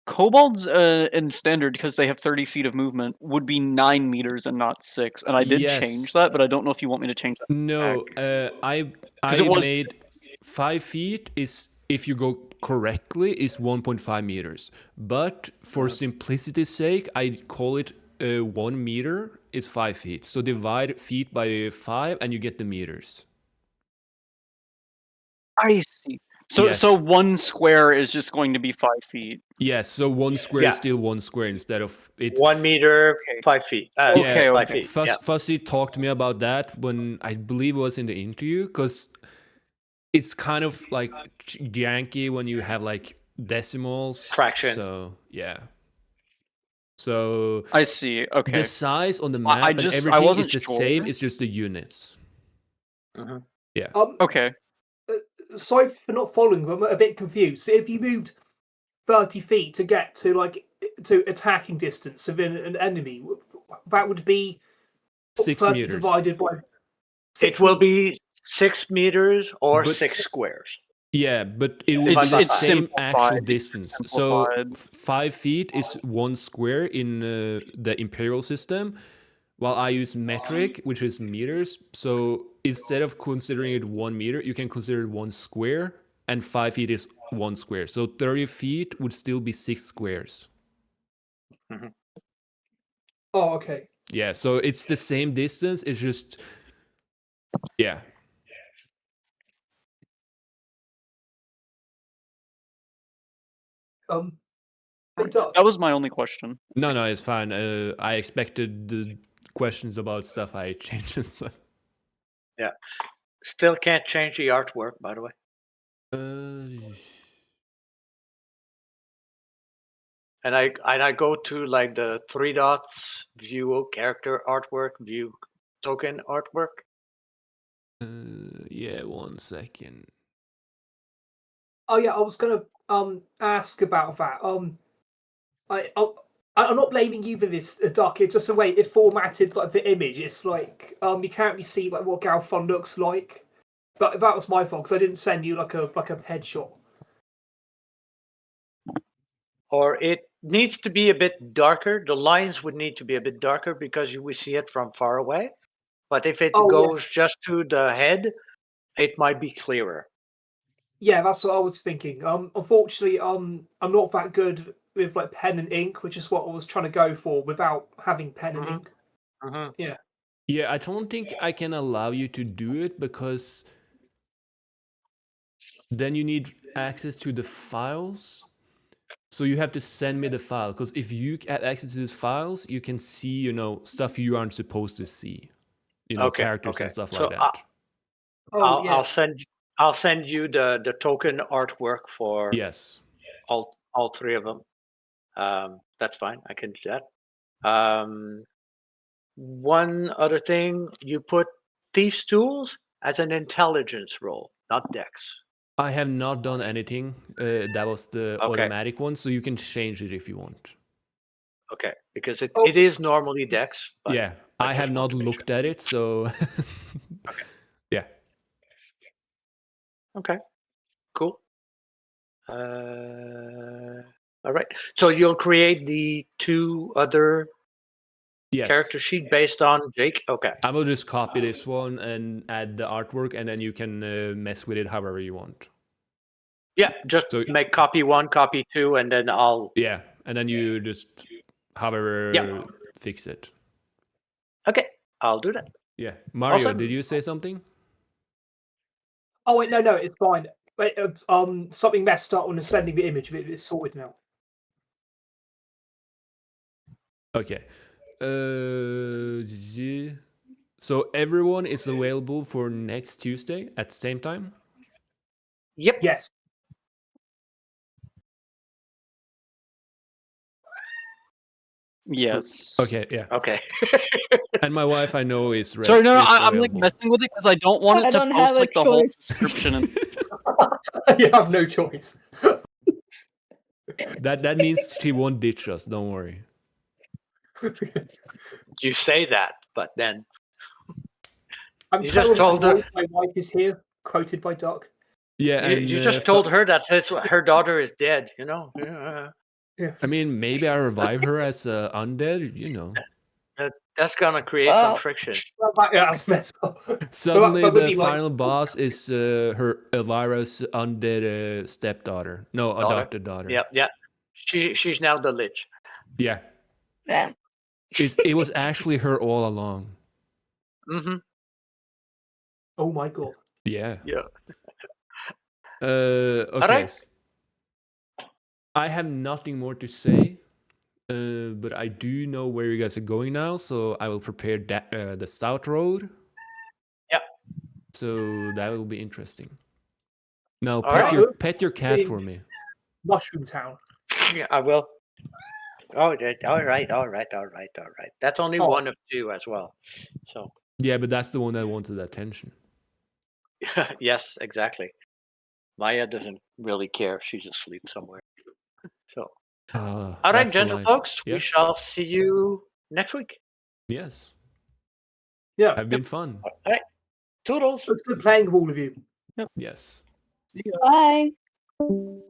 Kobolds in standard, because they have 30 feet of movement, would be 9 meters and not 6. And I did change Yes. that, but I don't know if you want me to change that. No, I it was- made 5 feet is, if you go correctly, is 1.5 meters. But for simplicity's sake, I call it 1 meter is 5 feet. So divide feet by 5 and you get the meters. I see. So Yes. so 1 square is just going to be 5 feet. Yes, so 1 square Yeah. is still 1 square instead of it. 1 meter, Okay. 5 feet. Okay, 5 okay. feet. Yeah. Fuzzy talked to me about that when I believe it was in the interview, because it's kind of like janky when you have like decimals. Fraction. So yeah. So I see. Okay. the size on the I map and just- I everything wasn't is the same. sure. It's just the units. Mhm. Yeah. Okay. Sorry for not following, but I'm a bit confused. So if you moved 30 feet to get to attacking distance of an enemy, that would be 6 30 meters. divided by. It will be 6 meters or But- 6 squares. Yeah, but it would It's- be the it's same actual simplified. distance. It's So simplified. 5 feet is 1 square in the imperial system, while I use metric, which is meters. So instead of considering it 1 meter, you can consider it 1 square, and 5 feet is 1 square. So 30 feet would still be 6 squares. Oh, okay. Yeah, so it's the same distance. It's just, yeah. Duck, That was my only question. No, it's fine. I expected the questions about stuff I changed and stuff. Still can't change the artwork, by the way. And I go to like the 3 dots, view character artwork, view token artwork. Yeah, 1 second. oh yeah, I was gonna ask about that. I'm not blaming you for this, Duck. It's just the way it formatted like the image. It's like you can't really see like what Galfond looks like. But that was my fault because I didn't send you like a headshot. Or it needs to be a bit darker. The lines would need to be a bit darker because you will see it from far away. But if it Oh, yeah. goes just to the head, it might be clearer. Yeah, that's what I was thinking. Unfortunately, I'm not that good with like pen and ink, which is what I was trying to go for without having pen and ink. Yeah, I don't think I can allow you to do it because then you need access to the files. So you have to send me the file, because if you have access to these files, you can see, stuff you aren't supposed to see. Okay, Characters okay. and stuff So like that. Oh, yeah. I'll send you the token artwork for Yes. all three of them. That's fine. I can do that. One other thing, you put Thieves' Tools as an intelligence roll, not Dex. I have not done anything. That was the Okay. automatic one, so you can change it if you want. Okay, because it Oh. is normally Dex. But Yeah, I I just have want not to make looked at it, so yeah. Okay, cool. All right. So you'll create the two other Yes. character sheet based on Jake? Okay. I will just copy this one and add the artwork, and then you can mess with it however you want. Yeah, just So- make copy 1, copy 2, and then I'll... Yeah, and then you just however fix it. Okay, I'll do that. Yeah. Mario, Awesome. did you say something? Oh wait, no, it's fine. Wait, something messed up when sending the image, but it's sorted now. Okay. So everyone is available for next Tuesday at the same time? Yep. Yes. Yes. Okay, yeah. Okay. And my wife, I know, is Sorry, no, is I'm like available. messing with it because I don't want it I to don't post have a like the whole choice. description. And You have no choice. That means she won't ditch us. Don't worry. You say that, but then... I'm You so just told her- annoyed my wife is here, quoted by Doc. Yeah, You, and you just told her that her daughter is dead, you know? Yeah. I mean, maybe I revive her as undead. That's going to create some Well, friction. That's messed up. Suddenly, but the would be like- final boss is her Elvira's undead stepdaughter. No, Daughter. adopted daughter. Yeah. She's now the Lich. Yeah. yeah. It was actually her all along. Mm-hmm. Oh my god. Yeah. Yeah. Okay. right. I have nothing more to say, but I do know where you guys are going now, so I will prepare the south road. Yeah. So that will be interesting. Now, All right. pet your cat for me. Mushroom Town. I will. Oh, all right. That's only Oh. one of two as well. So, Yeah, but that's the one that wanted attention. yes, exactly. Maya doesn't really care. She's asleep somewhere. So, all right, That's the gentle life. folks, we Yes. shall see you next week. Yes. Yeah. Have been fun. All right. Toodles. It's good playing with all of you. Yes. See ya. Bye.